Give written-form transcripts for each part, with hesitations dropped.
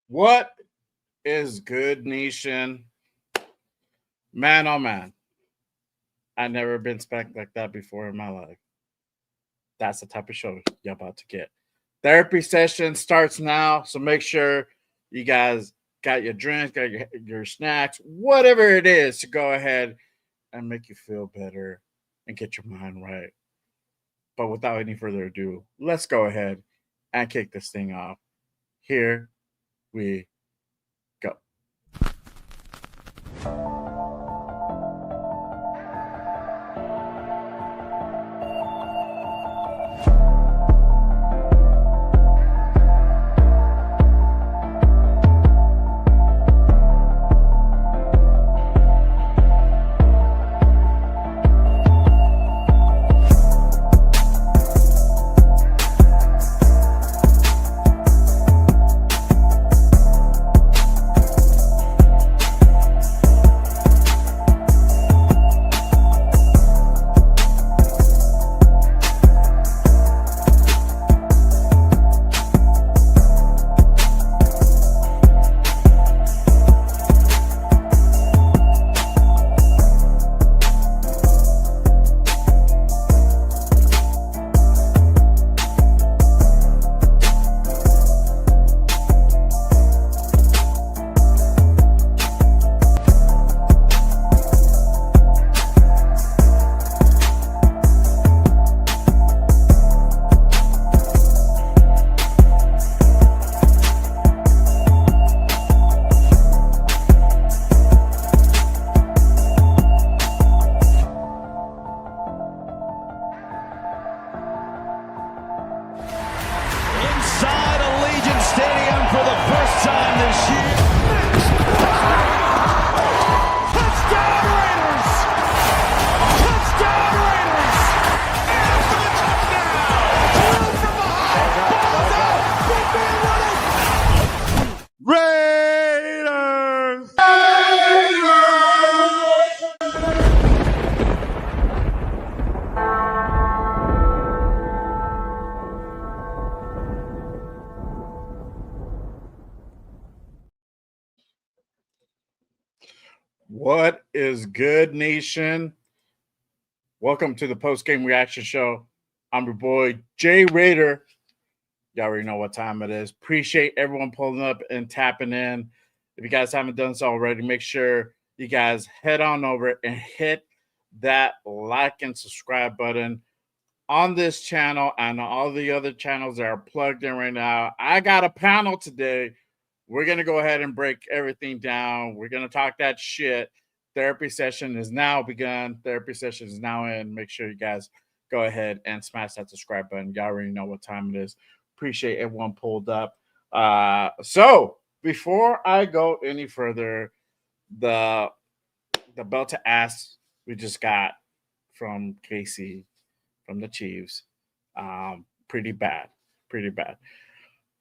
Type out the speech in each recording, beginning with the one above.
What is good, nation? Man, oh man, I never been spanked like that before in my life. That's the type of show you're about to get. Therapy session starts now, so make sure you guys got your drinks, got your snacks, whatever it is to go ahead and make you feel better and get your mind right. But without any further ado, let's go ahead and kick this thing off. Here we go. Inside Allegiant Stadium for the first time this year. Touchdown Raiders! Touchdown Raiders! And for the touchdown! Through from behind! Ball's out! Big man running! Raiders! What is good, nation? Welcome to the post-game reaction show. I'm your boy, Jay Raider. Y'all already know what time it is. Appreciate everyone pulling up and tapping in. If you guys haven't done so already, make sure you guys head on over and hit that like and subscribe button on this channel and all the other channels that are plugged in right now. I got a panel today. We're going to go ahead and break everything down. We're going to talk that shit. Therapy session is now begun. Therapy session is now in. Make sure you guys go ahead and smash that subscribe button. Y'all already know what time it is. Appreciate everyone pulled up. So before I go any further, the belt to ass we just got from Casey, from the Chiefs, pretty bad.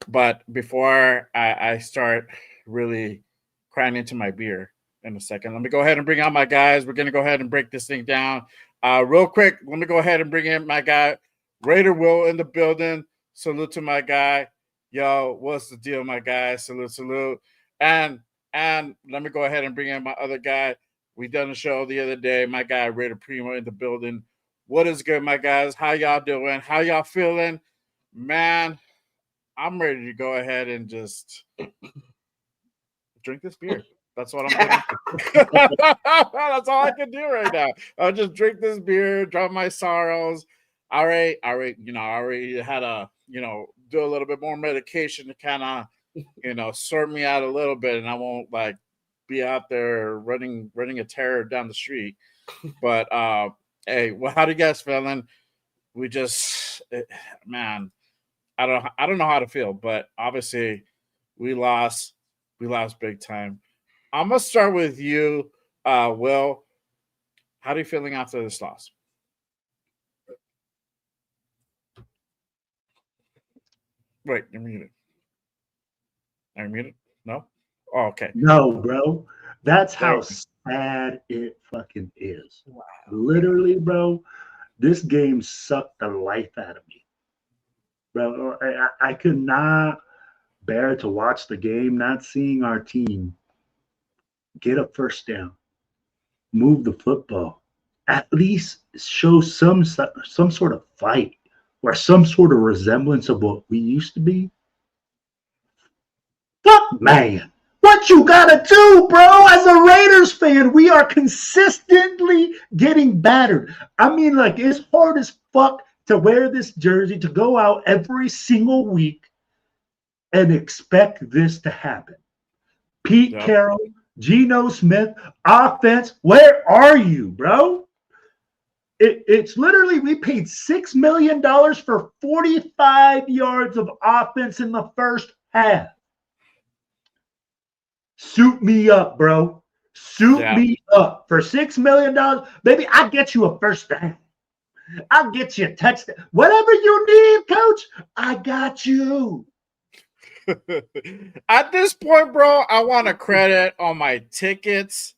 But before I start really crying into my beer in a second, let me go ahead and bring out my guys. We're going to go ahead and break this thing down. Real quick, let me go ahead and bring in my guy, Raider Will, in the building. Salute to my guy. Yo, what's the deal, my guy? Salute. And let me go ahead and bring in my other guy. We done a show the other day. My guy, Raider Primo, in the building. What is good, my guys? How y'all doing? How y'all feeling? Man, I'm ready to go ahead and just drink this beer. That's what I'm doing. That's all I can do right now. I'll just drink this beer, drop my sorrows. All right. I already had to, do a little bit more medication to kind of, sort me out a little bit, and I won't like be out there running a terror down the street. But hey, well, how do you guys feeling? Man, I don't know how to feel, but obviously we lost big time. I'm gonna start with you, Will. How are you feeling after this loss? Wait, you're muted. Are you muted? No? Oh, okay. No, bro. That's There how we go. sad it fucking is. Wow. Literally, bro, this game sucked the life out of me. Bro, I could not bear to watch the game, not seeing our team get a first down, move the football, at least show some sort of fight or some sort of resemblance of what we used to be. Fuck, man. What you gotta do, bro? As a Raiders fan, we are consistently getting battered. I mean, like, it's hard as fuck to wear this jersey, to go out every single week and expect this to happen. Pete Carroll, Geno Smith, offense, where are you, bro? It's literally, we paid $6 million for 45 yards of offense in the first half. Suit me up, bro. Suit me up. For $6 million, baby, I'll get you a first down. I'll get you a touchdown. Whatever you need, coach, I got you. At this point, bro, I want to credit on my tickets,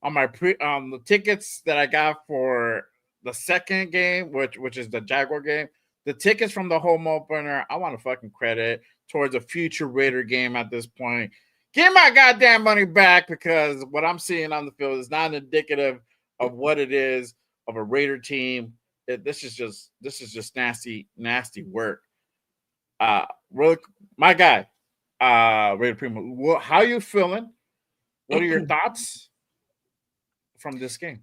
on my the tickets that I got for the second game, which is the Jaguar game. The tickets from the home opener, I want to fucking credit towards a future Raider game at this point. Get my goddamn money back, because what I'm seeing on the field is not indicative of what it is of a Raider team. This is just nasty work. Really, my guy, Raider Primo, how you feeling? What are your thoughts from this game?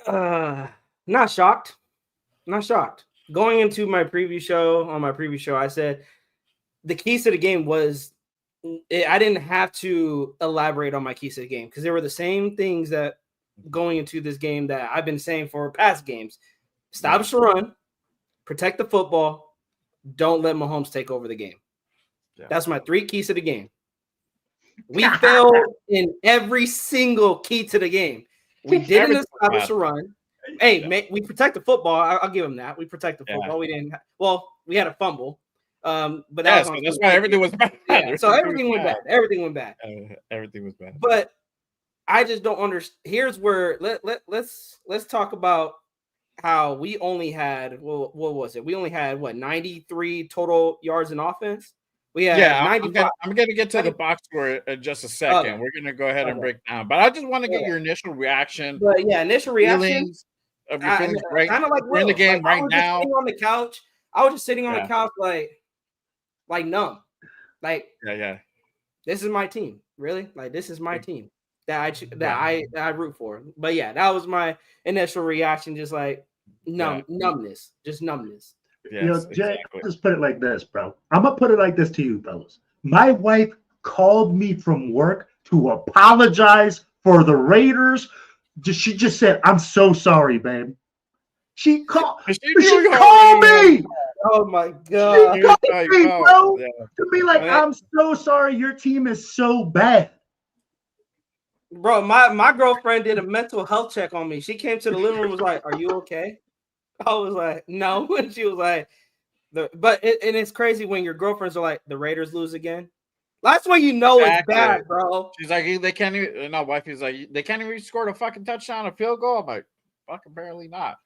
Not shocked. Going into my preview show, I said the keys to the game was I didn't have to elaborate on my keys to the game because they were the same things that going into this game that I've been saying for past games. Establish the run, protect the football, don't let Mahomes take over the game. Yeah. That's my 3 keys to the game. We failed in every single key to the game. We didn't establish a run. Hey, we protect the football. I'll give him that. We protect the football. We didn't. We had a fumble. But that's why everything was bad. Yeah, so everything went bad. Everything went bad. Everything was bad. But I just don't understand. Here's where let's talk about how we only had what was it? We only had 93 total yards in offense. We had 95. I'm gonna get to the box score in just a second. We're gonna go ahead and break down. But I just want to get your initial reaction. But initial reaction of your feelings right, kind of like we're in the game right now. On the couch. I was just sitting on the couch like numb. Like this is my team. Really? Like this is my team that I root for. But that was my initial reaction, just like numbness. Just numbness. Yes, Jay, exactly. Just put it like this, bro. I'm gonna put it like this to you, fellas. My wife called me from work to apologize for the Raiders. She just said, "I'm so sorry, babe." She called me. Oh my god! She called me, bro, to be like, "I'm so sorry. Your team is so bad." Bro, my girlfriend did a mental health check on me. She came to the living room and was like, "Are you okay?" I was like, "No." And she was like, and it's crazy when your girlfriends are like, "The Raiders lose again." That's when you know it's bad, bro. She's like, they can't even. No, wife is like, they can't even score a fucking touchdown, a field goal. I'm like, fucking barely not.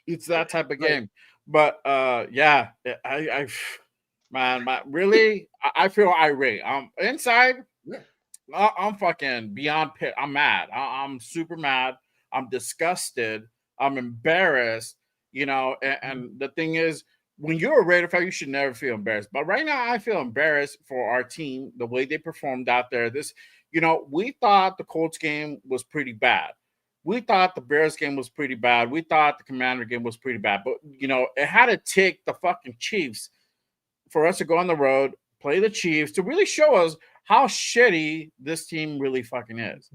It's that type of game. But I feel irate. Inside, I'm fucking beyond pit. I'm mad. I'm super mad. I'm disgusted. I'm embarrassed. And the thing is, when you're a Raider fan, you should never feel embarrassed. But right now, I feel embarrassed for our team, the way they performed out there. We thought the Colts game was pretty bad. We thought the Bears game was pretty bad. We thought the Commander game was pretty bad. But, it had to take the fucking Chiefs for us to go on the road, play the Chiefs, to really show us how shitty this team really fucking is.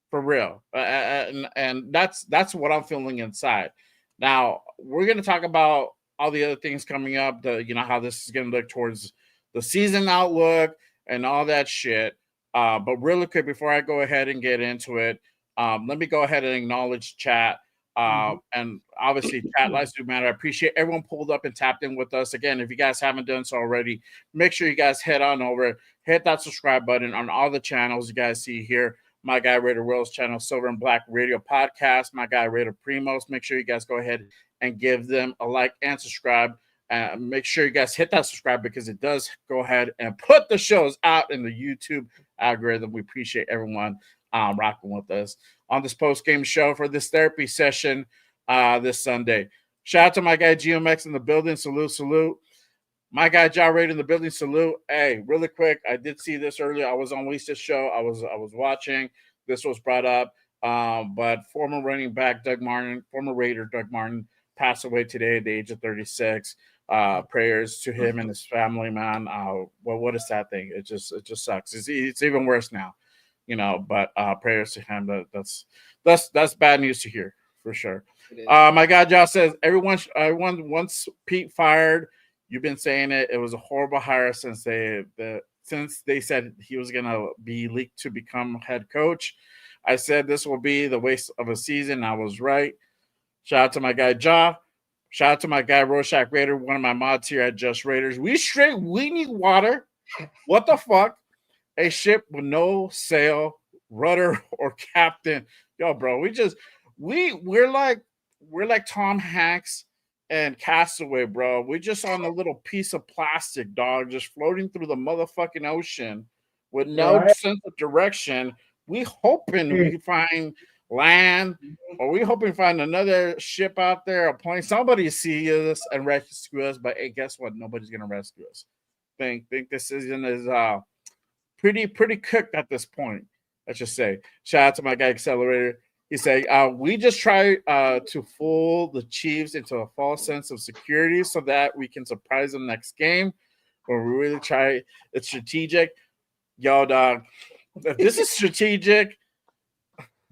For real. And that's what I'm feeling inside. Now, we're going to talk about all the other things coming up, how this is going to look towards the season outlook and all that shit. But really quick, before I go ahead and get into it, let me go ahead and acknowledge chat. And obviously, chat lives do matter. I appreciate everyone pulled up and tapped in with us. Again, if you guys haven't done so already, make sure you guys head on over, hit that subscribe button on all the channels you guys see here. My guy Raider Will's channel, Silver and Black Radio Podcast. My guy Raider Primos. Make sure you guys go ahead and give them a like and subscribe. Make sure you guys hit that subscribe because it does go ahead and put the shows out in the YouTube algorithm. We appreciate everyone rocking with us on this post-game show for this therapy session this Sunday. Shout out to my guy GMX in the building. Salute. My guy Ja Raid in the building. Salute. Hey, really quick, I did see this earlier. I was on Lisa's show. I was watching. This was brought up. But former running back former Raider Doug Martin passed away today at the age of 36. Prayers to him and his family, man. Well, what a sad thing. It just sucks. It's even worse now, but prayers to him. That's bad news to hear for sure. My guy Josh says everyone once Pete fired. You've been saying it. It was a horrible hire since they said he was gonna be leaked to become head coach. I said this will be the waste of a season. I was right. Shout out to my guy Ja. Shout out to my guy Rorschach Raider, one of my mods here at Just Raiders. We need water. What the fuck? A ship with no sail, rudder, or captain. Yo, bro, we're like Tom Hanks and Castaway, bro. We're just on a little piece of plastic, dog, just floating through the motherfucking ocean with no sense of direction. We hoping we find land, or we hoping to find another ship out there, a plane. Somebody see us and rescue us, but hey, guess what? Nobody's gonna rescue us. Think this season is pretty cooked at this point. Let's just say. Shout out to my guy Accelerator. He said, we just try to fool the Chiefs into a false sense of security so that we can surprise them next game. When we really try, it's strategic. Yo, dog, if this is strategic,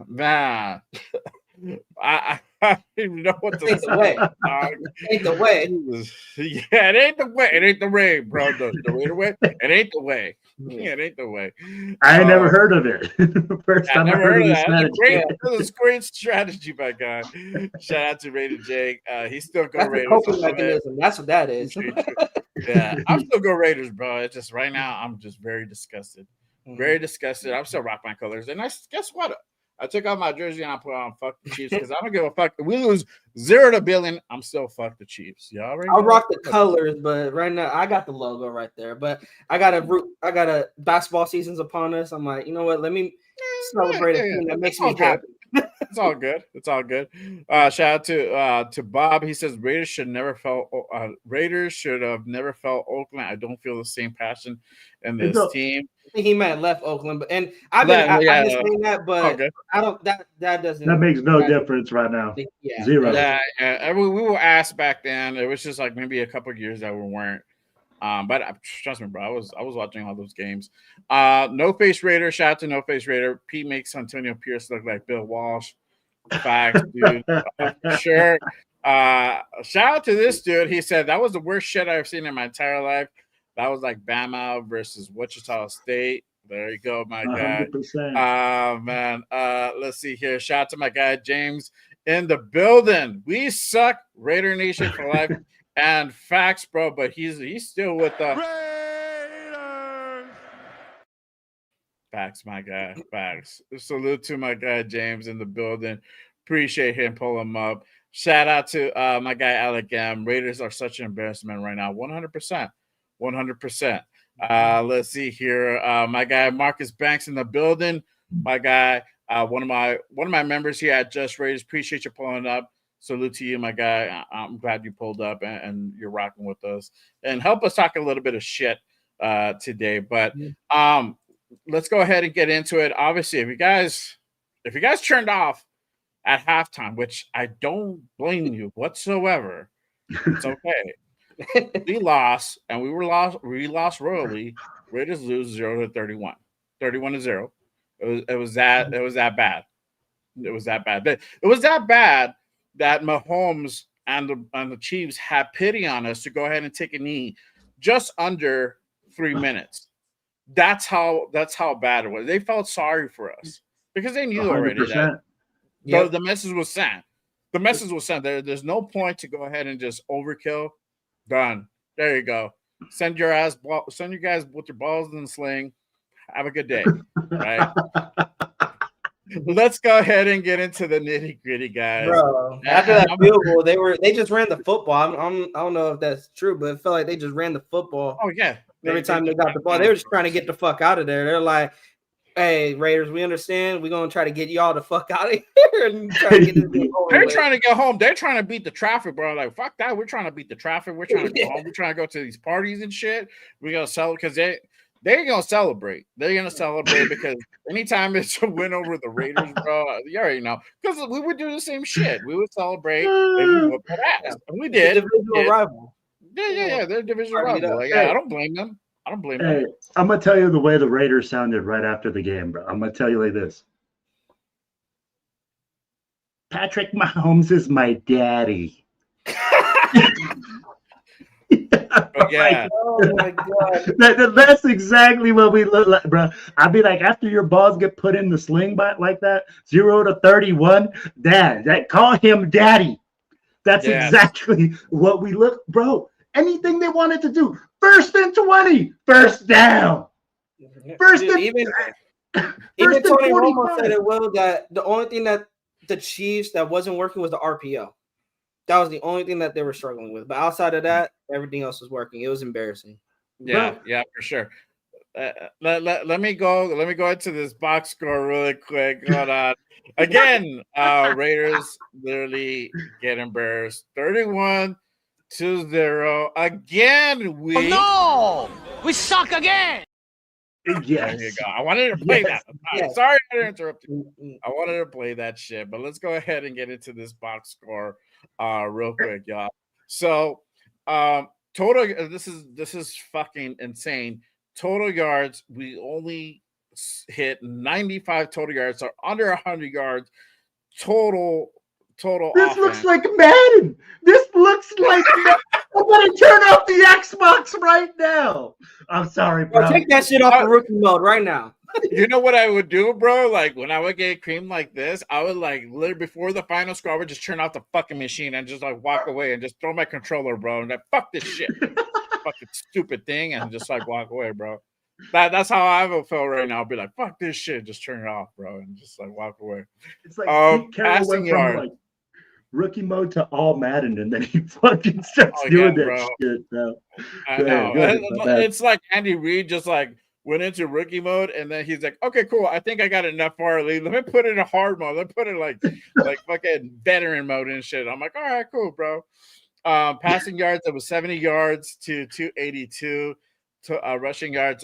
man, I don't even know what to say. It ain't the way. Yeah, it ain't the way. It ain't the way, bro. The way. It ain't the way. Yeah, it ain't the way. I ain't never heard of it. First time I never heard of that. That's a great strategy, my guy. Shout out to Raider Jake. He's still go Raiders. Coping mechanism. That's what that is. Yeah, I'm still go Raiders, bro. It's just right now I'm just very disgusted. Very disgusted. I'm still rock my colors. And guess what? I took off my jersey and I put on fuck the Chiefs because I don't give a fuck. If we lose 0-1 billion, I'm still fuck the Chiefs. Y'all I'll rock the colors, but right now I got the logo right there. But I got a basketball season's upon us. I'm like, you know what? Let me celebrate a thing that makes me happy. It's all good. It's all good. Shout out to Bob. He says Raiders should have never felt Oakland. I don't feel the same passion in this team. I think he might have left Oakland, but I've been saying that, but I don't. That doesn't. That makes no difference right now. Yeah. 0. Yeah. We were asked back then. It was just like maybe a couple of years that we weren't. But trust me, bro. I was watching all those games. No Face Raider. Shout out to No Face Raider. Pete makes Antonio Pierce look like Bill Walsh. Facts, dude. Sure. Shout out to this dude. He said that was the worst shit I've seen in my entire life. That was like Bama versus Wichita State. There you go, my guy. 100%. Man. Let's see here. Shout out to my guy James in the building. We suck. Raider Nation for life. And facts, bro. But he's still with the Raiders. Facts, my guy. Facts. Salute to my guy James in the building. Appreciate him pulling him up. Shout out to my guy Alec M. Raiders are such an embarrassment right now. 100%. 100%. Let's see here. My guy Marcus Banks in the building. My guy, one of my members here at Just Raiders. Appreciate you pulling up. Salute to you, my guy. I'm glad you pulled up and you're rocking with us and help us talk a little bit of shit today. But let's go ahead and get into it. Obviously, if you guys turned off at halftime, which I don't blame you whatsoever, it's okay. We lost, and we lost royally. Raiders lose 0-31. 31-0. It was that bad. It was that bad. It was that bad that Mahomes and the Chiefs had pity on us to go ahead and take a knee just under 3 minutes. That's how bad it was. They felt sorry for us because they knew 100%. Already that the message was sent. The message was sent. There's no point to go ahead and just overkill. Done. There you go. Send your guys with your balls in the sling. Have a good day. Right? let's go ahead and get into the nitty gritty, guys. Bro, after that field goal, they just ran the football. I don't know if that's true, but it felt like they just ran the football. Oh yeah, every time they got the ball, they were just trying to get the fuck out of there. They're like, "Hey, Raiders, we understand. We're gonna try to get y'all the fuck out of here and try to get this game over They're with." trying to get home. They're trying to beat the traffic, bro. Like fuck that. We're trying to beat the traffic. We're trying to go home. We're trying to go to these parties and shit. We're gonna sell because they're gonna celebrate. They're gonna celebrate because anytime it's a win over the Raiders, bro, you already know. Because we would do the same shit. We would celebrate. They would whoop that ass. And we did. Divisional rival. Yeah. They're divisional rival. Like, I don't blame them. I don't blame them. Hey, I'm gonna tell you the way the Raiders sounded right after the game, bro. I'm gonna tell you like this. Patrick Mahomes is my daddy. Yeah. Oh my god. That's exactly what we look like, bro. I'd be like, after your balls get put in the sling like that, 0 to 31, Dad, call him daddy. That's exactly what we look, bro. Anything they wanted to do. 1st and 20, first down. Even Tony Romo said it well that the only thing that the Chiefs that wasn't working was the RPO. That was the only thing that they were struggling with. But outside of that, everything else was working. It was embarrassing. Yeah, for sure. Let me go into this box score really quick. Hold on. Again, Raiders literally get embarrassed. 31-0. Again, we suck again. Yes. There you go. I wanted to play that. Sorry I interrupted you. I wanted to play that shit, but let's go ahead and get into this box score real quick, y'all. So total, this is fucking insane. Total yards, we only hit 95 total yards, so under 100 yards total. This offense. looks like Madden. This looks like Madden. I'm gonna turn off the Xbox right now. I'm sorry, bro. Take that shit off the rookie mode right now. You know what I would do, bro? Like when I would get cream like this, I would like literally before the final score, I would just turn off the fucking machine and just like walk away and just throw my controller, bro, and like fuck this shit, fucking stupid thing, and just like walk away, bro. That's how I would feel right now. I'll be like, fuck this shit, just turn it off, bro, and just like walk away. It's like Pete Carroll went from like rookie mode to all Madden, and then he fucking starts doing that shit, bro. I know. It's like Andy Reid just like went into rookie mode, and then he's like, okay, cool. I think I got enough for lead. Let me put it in hard mode. Let me put it like fucking veteran mode and shit. I'm like, all right, cool, bro. Passing yards, it was 70 yards to 282. Rushing yards,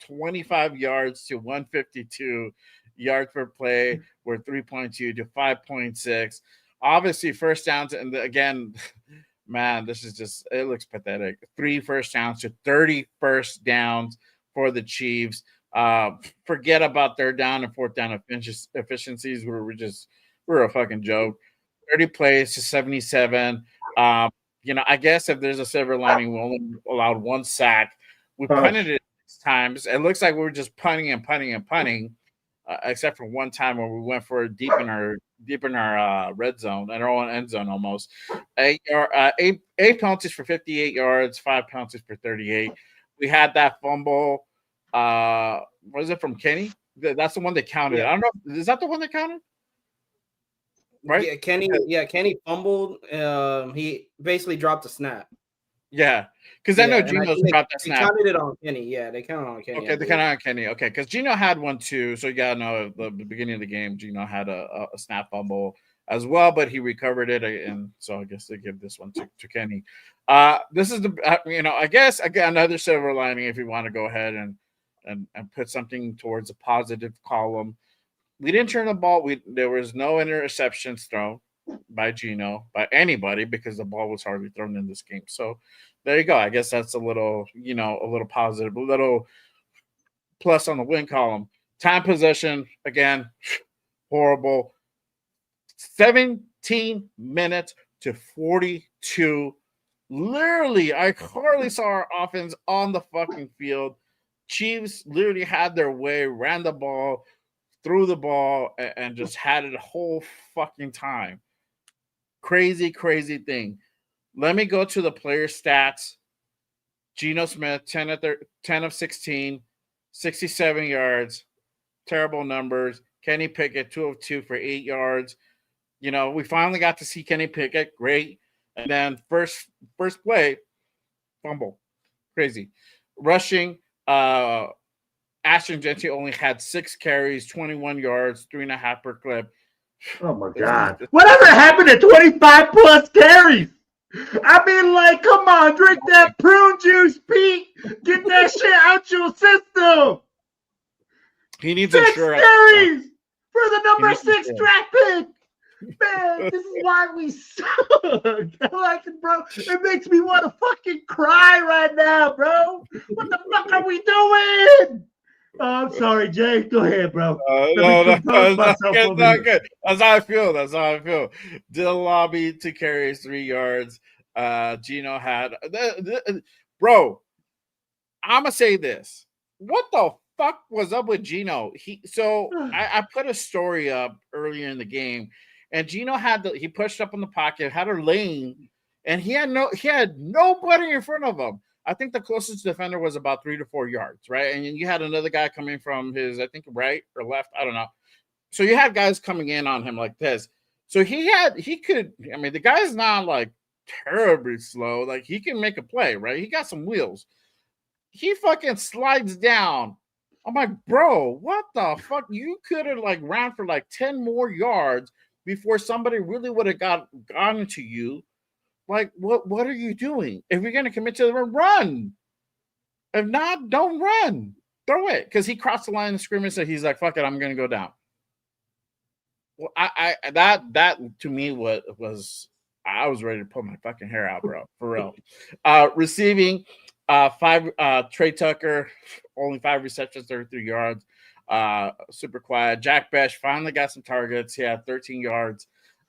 25 yards to 152 yards per play. We're 3.2 to 5.6. Obviously, first downs, and again, man, this is just, it looks pathetic. 3 first downs to 30 first downs for the Chiefs. Forget about third down and fourth down efficiencies. We're a fucking joke. 30 plays to 77. I guess if there's a silver lining, we only allowed 1 sack. We punted it 6 times. It looks like we were just punting and punting and punting, except for one time where we went for deep in our red zone and our own end zone almost. 8 penalties for 58 yards, 5 penalties for 38. We had that fumble. Was it from Kenny? That's the one that counted. Yeah. I don't know. Is that the one that counted? Right? Yeah, Kenny fumbled. He basically dropped a snap. Yeah, because I know Gino's dropped that snap. They counted it on Kenny. Yeah, they counted on Kenny. Okay, they counted on Kenny. Okay, because Gino had one too. So you gotta know the beginning of the game, Gino had a snap fumble as well, but he recovered it, and so I guess they give this one to Kenny. This is I guess again another silver lining if you want to go ahead and put something towards a positive column. We didn't turn the ball. There was no interceptions thrown by Gino, by anybody, because the ball was hardly thrown in this game. So there you go. I guess that's a little positive, a little plus on the win column. Time possession, again, horrible. 17 minutes to 42. Literally, I hardly saw our offense on the fucking field. Chiefs literally had their way, ran the ball, threw the ball, and just had it a whole fucking time. Crazy thing. Let me go to the player stats. Geno Smith, 10 of 16, 67 yards. Terrible numbers. Kenny Pickett, 2 of 2 for 8 yards. We finally got to see Kenny Pickett. Great. And then first play, fumble. Crazy. Rushing, Ashton Jeanty only had 6 carries, 21 yards, 3.5 per clip. Oh, my God. Whatever happened to 25-plus carries? I mean, like, come on, drink that prune juice, Pete. Get that shit out your system. He needs 6 insurance. carries for the number 6 draft pick. Man, this is why we suck. I like it, bro. It makes me want to fucking cry right now, bro. What the fuck are we doing? Oh, I'm sorry, Jay. Go ahead, bro. No, that's not good. That's how I feel. Dylan Lobby, 2 carries, 3 yards. Gino had bro. I'm gonna say this. What the fuck was up with Gino? I put a story up earlier in the game, and Gino he pushed up in the pocket, had a lane, and he had nobody in front of him. I think the closest defender was about 3 to 4 yards, right? And you had another guy coming from his, I think, right or left. I don't know. So you had guys coming in on him like this. So the guy's not like terribly slow. Like, he can make a play, right? He got some wheels. He fucking slides down. I'm like, bro, what the fuck? You could have like ran for like 10 more yards before somebody really would have gone to you. Like, what are you doing? If you're going to commit to the run. If not, don't run. Throw it. Because he crossed the line of scrimmage, so he's like, fuck it, I'm going to go down. Well, that to me was I was ready to pull my fucking hair out, bro. For real. Receiving, 5 Trey Tucker, only 5 receptions, 33 yards. Super quiet. Jack Besh finally got some targets. He had 13 yards.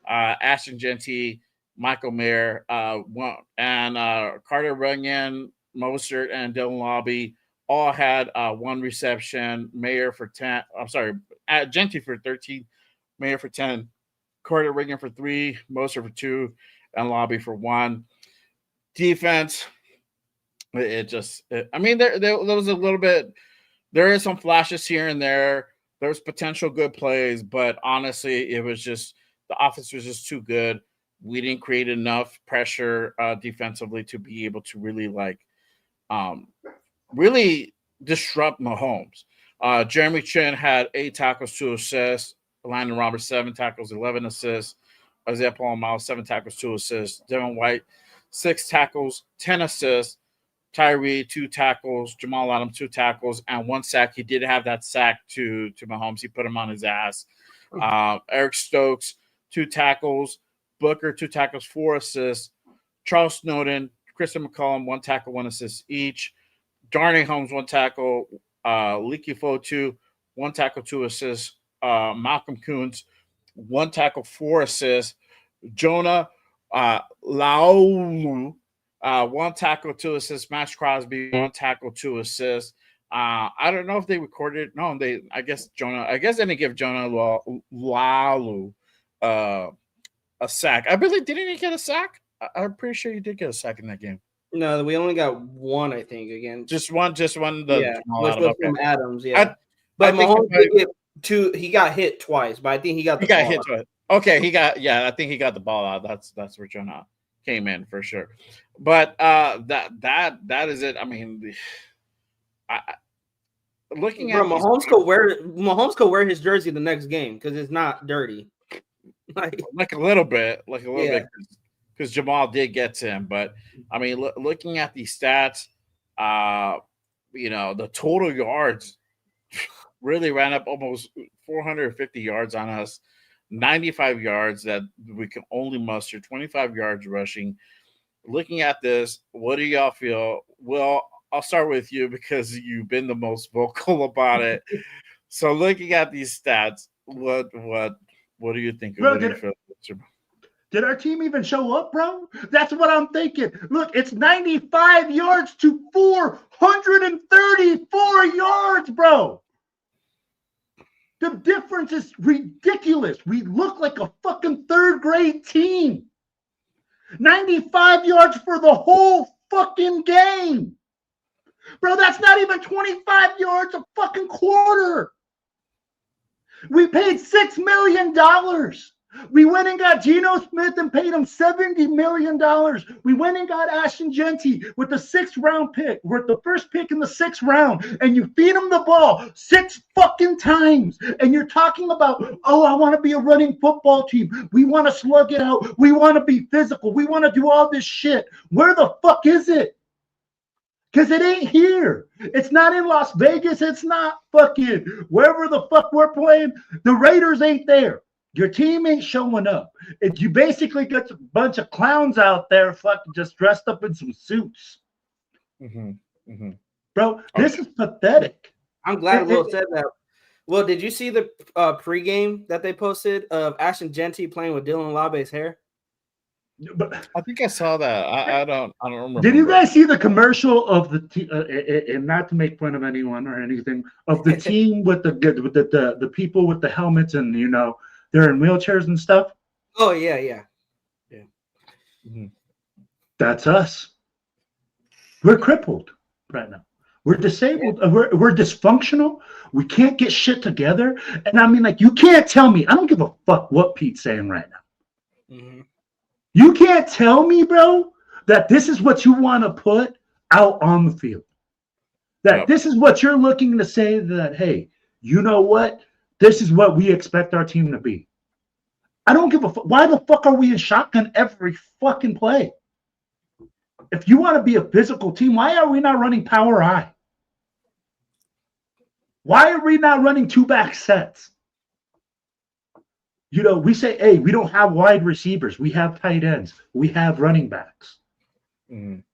Ashton Jeanty, Michael Mayer, and Carter Runyon, Mostert, and Dylan Lobby all had 1 reception. Mayer for 10. I'm sorry, Jeanty for 13, Mayer for 10, Carter Runyon for 3, Mostert for 2, and Lobby for 1. Defense, there was a little bit. There is some flashes here and there. There's potential good plays, but honestly, it was just the offense was just too good. We didn't create enough pressure defensively to be able to really really disrupt Mahomes. Jeremy Chin had 8 tackles, 2 assists. Landon Roberts, 7 tackles, 11 assists. Isaiah Paul-Miles, 7 tackles, 2 assists. Devin White, 6 tackles, 10 assists. Tyree, 2 tackles. Jamal Adams, 2 tackles, and 1 sack. He did have that sack to Mahomes. He put him on his ass. Eric Stokes, 2 tackles. Booker, 2 tackles, 4 assists. Charles Snowden, Christian McCollum, 1 tackle, 1 assist each. Darnay Holmes, 1 tackle. Leaky Fo, 2, 1 tackle, 2 assists. Malcolm Kuntz, 1 tackle, 4 assists. Jonah Laulu, 1 tackle, 2 assists. Max Crosby, 1 tackle, 2 assists. I don't know if they recorded. No, I guess they didn't give Jonah Laulu a sack. I believe, didn't he get a sack? I'm pretty sure he did get a sack in that game. No, we only got 1, I think, again. Just one. Which was from Adams, yeah. But Mahomes did get 2. He got hit twice, but I think he got the ball hit twice. Okay, I think he got the ball out. That's where Jonah came in for sure. But that is it. I mean, looking at Mahomes could wear his jersey the next game because it's not dirty. like a little bit, because Jamal did get to him. But I mean, looking at these stats, the total yards really ran up almost 450 yards on us, 95 yards that we can only muster, 25 yards rushing. Looking at this, what do y'all feel? Well, I'll start with you because you've been the most vocal about it. So looking at these stats, what do you think? Bro, did our team even show up, bro? That's what I'm thinking. Look, it's 95 yards to 434 yards, bro. The difference is ridiculous. We look like a fucking 3rd grade team. 95 yards for the whole fucking game. Bro, that's not even 25 yards a fucking quarter. We paid $6 million. We went and got Geno Smith and paid him $70 million. We went and got Ashton Genty with the 6th round pick. We're the first pick in the 6th round. And you feed him the ball 6 fucking times. And you're talking about, oh, I want to be a running football team. We want to slug it out. We want to be physical. We want to do all this shit. Where the fuck is it? Because it ain't here. It's not in Las Vegas. It's not fucking wherever the fuck we're playing. The Raiders ain't there. Your team ain't showing up. You basically got a bunch of clowns out there fucking just dressed up in some suits. Bro, this is pathetic. I'm glad Will said that. Well, did you see the pregame that they posted of Ashton Genty playing with Dylan Labe's hair? But I think I saw that. I don't remember. Did you guys see the commercial of the team? And not to make fun of anyone or anything, of the team with the people with the helmets and they're in wheelchairs and stuff? Oh yeah. That's us. We're crippled right now. We're disabled. We're dysfunctional. We can't get shit together. And I mean, like, you can't tell me. I don't give a fuck what Pete's saying right now. You can't tell me, bro, that this is what you want to put out on the field. That this is what you're looking to say that, hey, you know what? This is what we expect our team to be. I don't give a fuck. Why the fuck are we in shotgun every fucking play? If you want to be a physical team, why are we not running power I? Why are we not running 2-back sets? We say, hey, we don't have wide receivers. We have tight ends. We have running backs. Then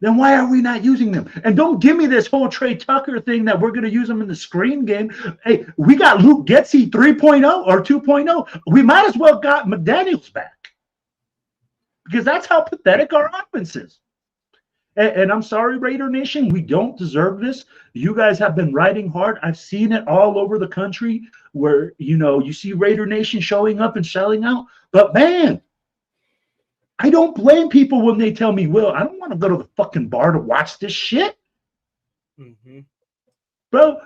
why are we not using them? And don't give me this whole Trey Tucker thing that we're going to use them in the screen game. Hey, we got Luke Getsy 3.0 or 2.0. We might as well got McDaniels back. Because that's how pathetic our offense is. And I'm sorry, Raider Nation, we don't deserve this. You guys have been riding hard. I've seen it all over the country where, you see Raider Nation showing up and selling out. But, man, I don't blame people when they tell me, Will, I don't want to go to the fucking bar to watch this shit. Bro,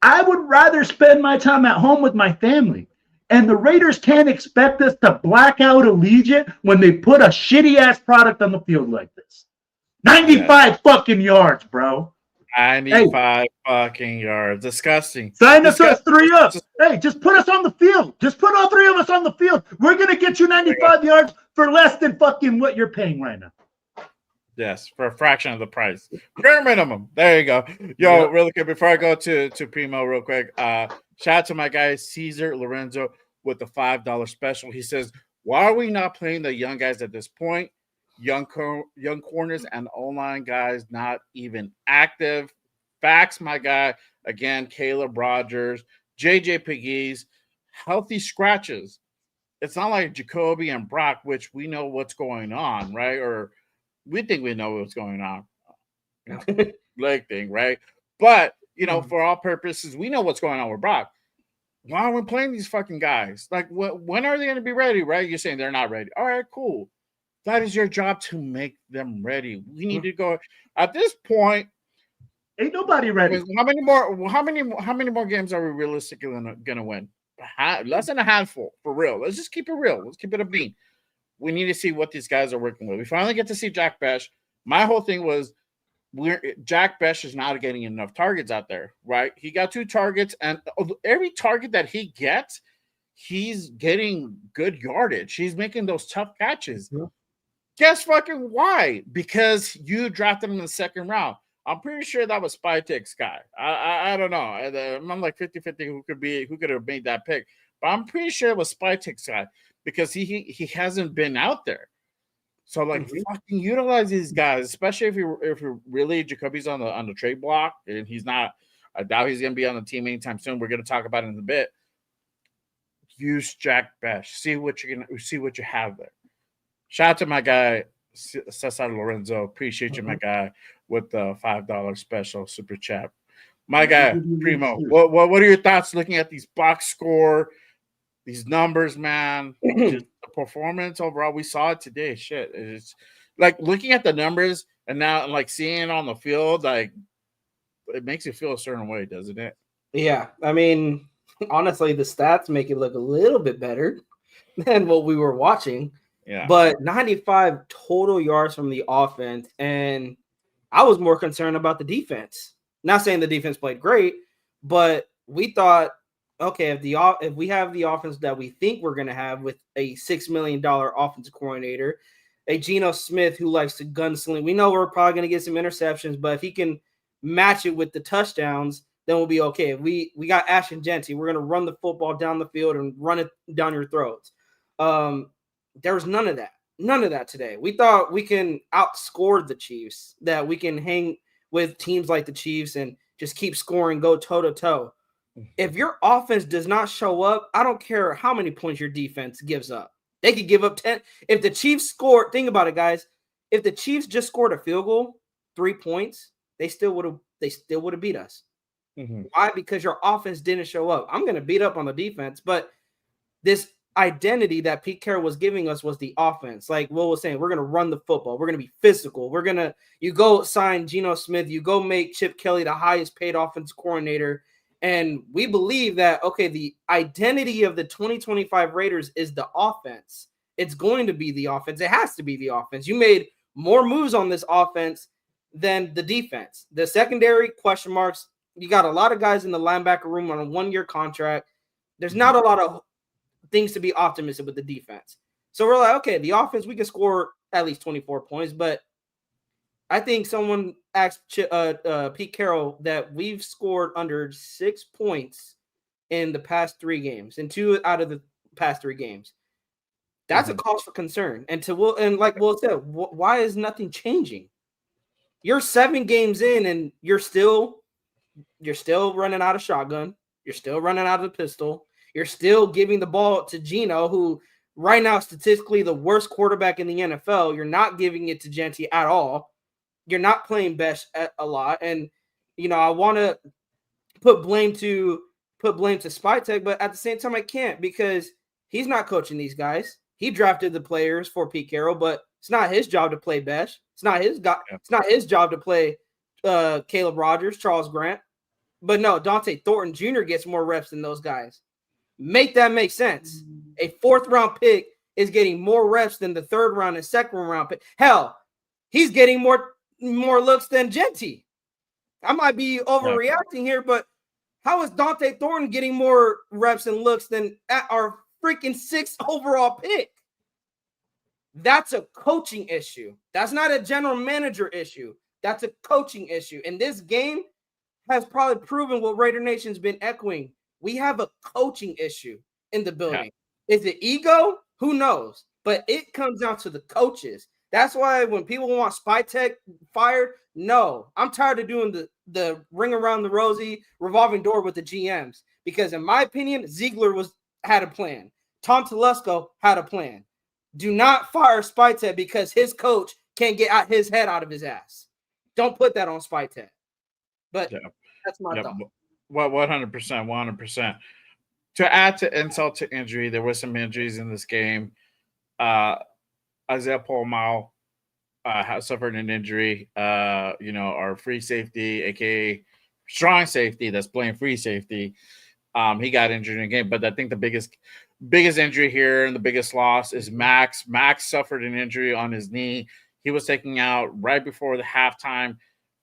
I would rather spend my time at home with my family. And the Raiders can't expect us to black out Allegiant when they put a shitty-ass product on the field like this. 95 fucking yards, bro. 95 fucking yards. Disgusting. Sign us 3 up. Hey, just put us on the field. Just put all 3 of us on the field. We're going to get you 95 yards for less than fucking what you're paying right now. Yes, for a fraction of the price. Bare minimum. There you go. Yo, really quick, before I go to Primo real quick, shout out to my guy, Cesar Lorenzo, with the $5 special. He says, why are we not playing the young guys at this point? Young corners and O-line guys not even active. Facts, my guy. Again, Caleb Rogers, JJ Pegues, healthy scratches. It's not like Jakobi and Brock, which we know what's going on, right? Or we think we know what's going on. Leg thing, right? But, for all purposes, we know what's going on with Brock. Why are we playing these fucking guys? Like, when are they going to be ready, right? You're saying they're not ready. All right, cool. That is your job to make them ready. We need to go at this point. Ain't nobody ready. How many more games are we realistically gonna win? Less than a handful, for real. Let's just keep it real. Let's keep it a bean. We need to see what these guys are working with. We finally get to see Jack Besh. My whole thing was Jack Besh is not getting enough targets out there, right? He got 2 targets, and every target that he gets, he's getting good yardage. He's making those tough catches. Guess fucking why? Because you drafted him in the 2nd round. I'm pretty sure that was Spytek's guy. I don't know. I'm like 50-50 who could have made that pick. But I'm pretty sure it was Spytek's guy because he hasn't been out there. So fucking utilize these guys, especially if you really Jacoby's on the trade block and he's not. I doubt he's gonna be on the team anytime soon. We're gonna talk about it in a bit. Use Jack Besh. See what you have there. Shout out to my guy, Cesar Lorenzo. Appreciate you, my guy, with the $5 special super chat. My guy, Primo, what are your thoughts looking at these box score, these numbers, man? Just the performance overall. We saw it today. Shit. It's like looking at the numbers and now like seeing it on the field, like it makes you feel a certain way, doesn't it? Yeah. I mean, honestly, the stats make it look a little bit better than what we were watching. Yeah. But 95 total yards from the offense, and I was more concerned about the defense. Not saying the defense played great, but we thought, okay, if we have the offense that we think we're going to have with a $6 million offensive coordinator, a Geno Smith who likes to gunsling, we know we're probably going to get some interceptions, but if he can match it with the touchdowns, then we'll be okay. We got Ashton Genty. We're going to run the football down the field and run it down your throats. There was none of that. None of that today. We thought we can outscore the Chiefs, that we can hang with teams like the Chiefs and just keep scoring, go toe-to-toe. If your offense does not show up, I don't care how many points your defense gives up. They could give up 10. If the Chiefs scored, think about it, guys. If the Chiefs just scored a field goal, 3 points, they still would have beat us. Mm-hmm. Why? Because your offense didn't show up. I'm going to beat up on the defense, but this identity that Pete Carroll was giving us was the offense. Like Will was saying, we're going to run the football. We're going to be physical. You go sign Geno Smith. You go make Chip Kelly the highest paid offense coordinator. And we believe that, okay, the identity of the 2025 Raiders is the offense. It's going to be the offense. It has to be the offense. You made more moves on this offense than the defense. The secondary, question marks. You got a lot of guys in the linebacker room on a 1-year contract. There's not a lot of things to be optimistic with the defense. So we're like, okay, the offense, we can score at least 24 points, but I think someone asked Pete Carroll that we've scored under 6 points in the past 3 games, in 2 out of the past 3 games. That's a cause for concern. And like Will said, why is nothing changing? You're 7 games in and you're still running out of shotgun. You're still running out of the pistol. You're still giving the ball to Geno, who right now statistically the worst quarterback in the NFL. You're not giving it to Genty at all. You're not playing best a lot. And, I want to put blame to Spytek, but at the same time I can't, because he's not coaching these guys. He drafted the players for Pete Carroll, but it's not his job to play best. It's not his job to play Caleb Rogers, Charles Grant. But no, Dante Thornton Jr. gets more reps than those guys. Make that make sense. A 4th-round pick is getting more reps than the 3rd round and 2nd round pick. Hell, he's getting more looks than Genty. I might be overreacting here, but how is Dante Thornton getting more reps and looks than our freaking 6th overall pick? That's a coaching issue. That's not a general manager issue. That's a coaching issue. And this game has probably proven what Raider Nation's been echoing. We have a coaching issue in the building. Yeah. Is it ego? Who knows? But it comes down to the coaches. That's why when people want Spytek fired, no. I'm tired of doing the ring around the rosy revolving door with the GMs. Because in my opinion, Ziegler had a plan. Tom Telesco had a plan. Do not fire Spytek because his coach can't get his head out of his ass. Don't put that on Spytek. But that's my thought. Well, 100%, 100%. To add to insult to injury, there were some injuries in this game. Isaiah Paul-Mao suffered an injury. Our free safety, aka strong safety, that's playing free safety. He got injured in the game. But I think the biggest injury here and the biggest loss is Max. Max suffered an injury on his knee. He was taken out right before the halftime.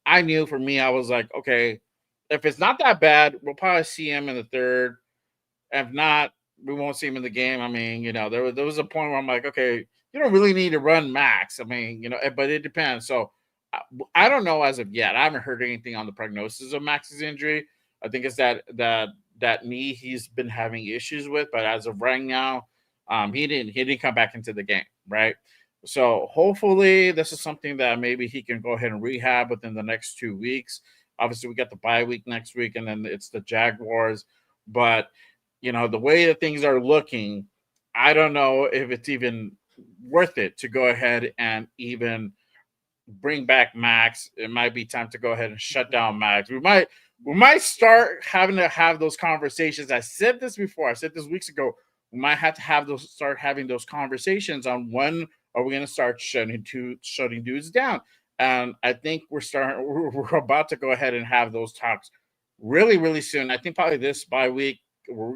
I knew for me, I was like, okay, if it's not that bad, we'll probably see him in the 3rd. If not, we won't see him in the game. I mean, there was a point where I'm like, okay, you don't really need to run Max. I mean, but it depends. So I don't know as of yet. I haven't heard anything on the prognosis of Max's injury. I think it's that knee he's been having issues with. But as of right now, he didn't come back into the game, right? So hopefully this is something that maybe he can go ahead and rehab within the next 2 weeks. Obviously, we got the bye week next week, and then it's the Jaguars. But, the way that things are looking, I don't know if it's even worth it to go ahead and even bring back Max. It might be time to go ahead and shut down Max. We might start having to have those conversations. I said this before. I said this weeks ago. We might have to start having those conversations on when are we going to start shutting dudes down. And I think we're about to go ahead and have those talks really, really soon. I think probably this bye week, we're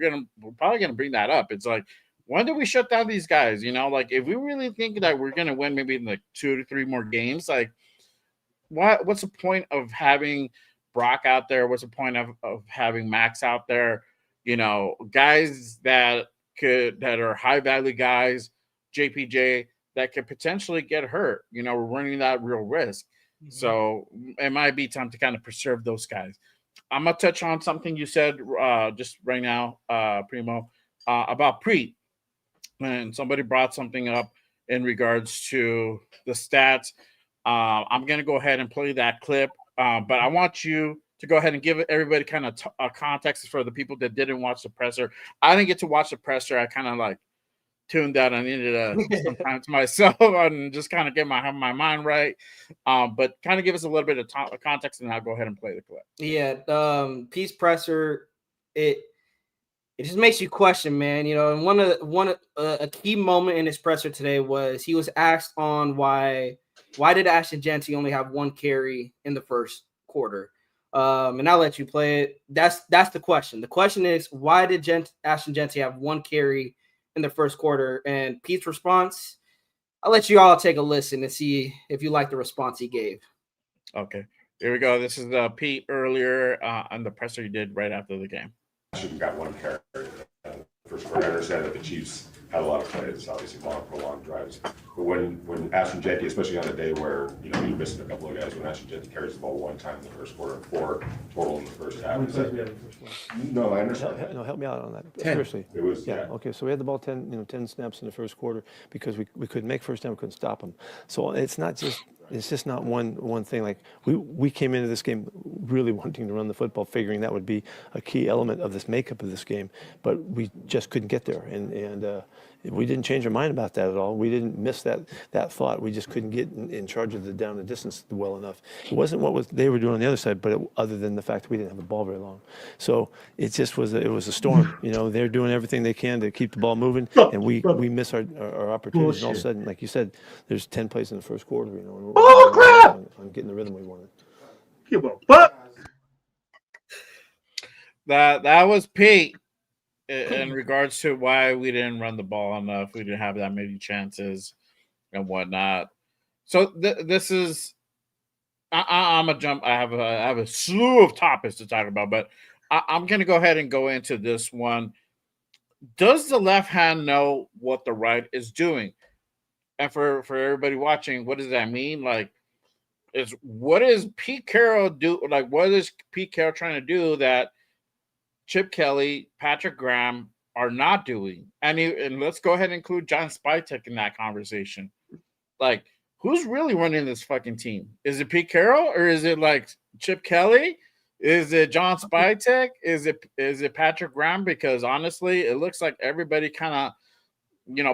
probably gonna bring that up. It's like, when do we shut down these guys? Like if we really think that we're gonna win maybe in like 2 to 3 more games, like what's the point of having Brock out there? What's the point of having Max out there? Guys that are high value guys, JPJ, that could potentially get hurt. We're running that real risk. Mm-hmm. So it might be time to kind of preserve those guys. I'm gonna touch on something you said just right now, Primo, about Preet. And somebody brought something up in regards to the stats. I'm going to go ahead and play that clip, but I want you to go ahead and give everybody kind of a context for the people that didn't watch the presser. I didn't get to watch the presser. I kind of like tuned out. I needed some time to myself and just kind of get my mind right. But kind of give us a little bit of context, and I'll go ahead and play the clip. Yeah, Pete's presser, it just makes you question, man. And a key moment in his presser today was he was asked on why did Ashton Jeanty only have 1 carry in the first quarter? And I'll let you play it. That's the question. The question is, why did Ashton Jeanty have 1 carry in the first quarter? And Pete's response, I'll let you all take a listen and see if you like the response he gave. Okay, here we go. This is Pete earlier on the presser he did right after the game. Ashton got 1 carry first quarter. I understand that the Chiefs had a lot of plays, obviously prolonged drives. But when Ashton Jeanty, especially on a day where you're missing a couple of guys, when Ashton Jeanty carries the ball 1 time in the first quarter and 4 total in the first half. No, I understand. No, help me out on that. 10. Seriously. It was yeah. Okay, so we had the ball 10 snaps in the first quarter because we couldn't make first down, we couldn't stop them. So it's just not one thing. Like we came into this game really wanting to run the football, figuring that would be a key element of this makeup of this game, but we just couldn't get there, and we didn't change our mind about that at all. We didn't miss that thought. We just couldn't get in charge of the down and distance well enough. It wasn't they were doing on the other side, but other than the fact that we didn't have the ball very long. So it just was a storm. They're doing everything they can to keep the ball moving, and we miss our opportunities. And all of a sudden, like you said, there's 10 plays in the first quarter. Oh crap! On getting the rhythm we wanted. That was Pete in regards to why we didn't run the ball enough. We didn't have that many chances and whatnot. So this is I'm a jump. I have a slew of topics to talk about, but I'm going to go ahead and go into this one. Does the left hand know what the right is doing? And for everybody watching, what does that mean? Like, what is Pete Carroll do? Like, what is Pete Carroll trying to do that Chip Kelly, Patrick Graham are not doing? And let's go ahead and include John Spytek in that conversation. Like, who's really running this fucking team? Is it Pete Carroll or is it like Chip Kelly? Is it John Spytek? Is it Patrick Graham? Because honestly, it looks like everybody kind of,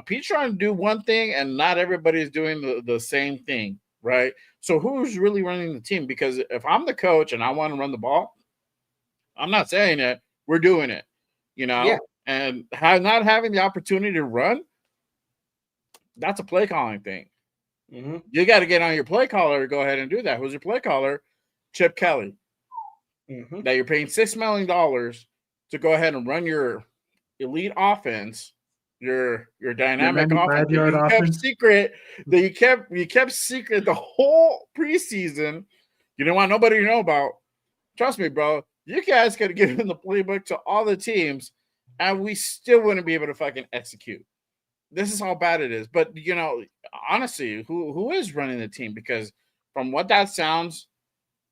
Pete's trying to do one thing and not everybody's doing the same thing, right? So who's really running the team? Because if I'm the coach and I want to run the ball, I'm not saying it. We're doing it, Yeah. And not having the opportunity to run, that's a play calling thing. Mm-hmm. You got to get on your play caller to go ahead and do that. Who's your play caller? Chip Kelly. Mm-hmm. That you're paying $6 million to go ahead and run your elite offense, your dynamic offense. You kept secret the whole preseason. You didn't want nobody to know about. Trust me, bro. You guys could have given the playbook to all the teams, and we still wouldn't be able to fucking execute. This is how bad it is. But honestly, who is running the team? Because from what that sounds,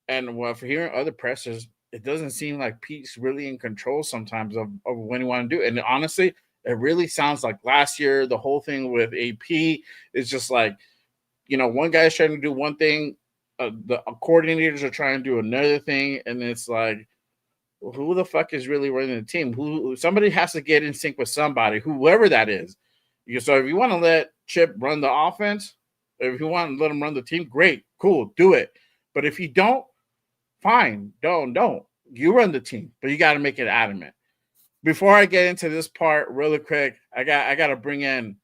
and what for hearing other pressers, it doesn't seem like Pete's really in control sometimes of when he want to do it. And honestly, it really sounds like last year, the whole thing with AP is just like, one guy's trying to do one thing, the coordinators are trying to do another thing, and it's like, who the fuck is really running the team? Somebody has to get in sync with somebody, whoever that is. So if you want to let Chip run the offense, if you want to let him run the team, great, cool, do it. But if you don't, fine, don't. You run the team, but you got to make it adamant. Before I get into this part really quick, I got to bring in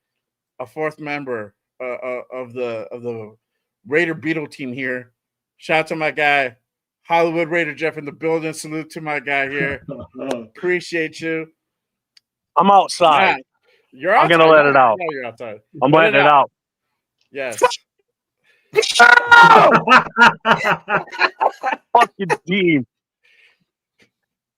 a fourth member of the Raider Beetle team here. Shout out to my guy, Hollywood Raider Jeff in the building. Salute to my guy here. Appreciate you. I'm outside. Matt, you're I'm outside. gonna let it out. No, you're outside. I'm Let letting it out. Yes. Fucking team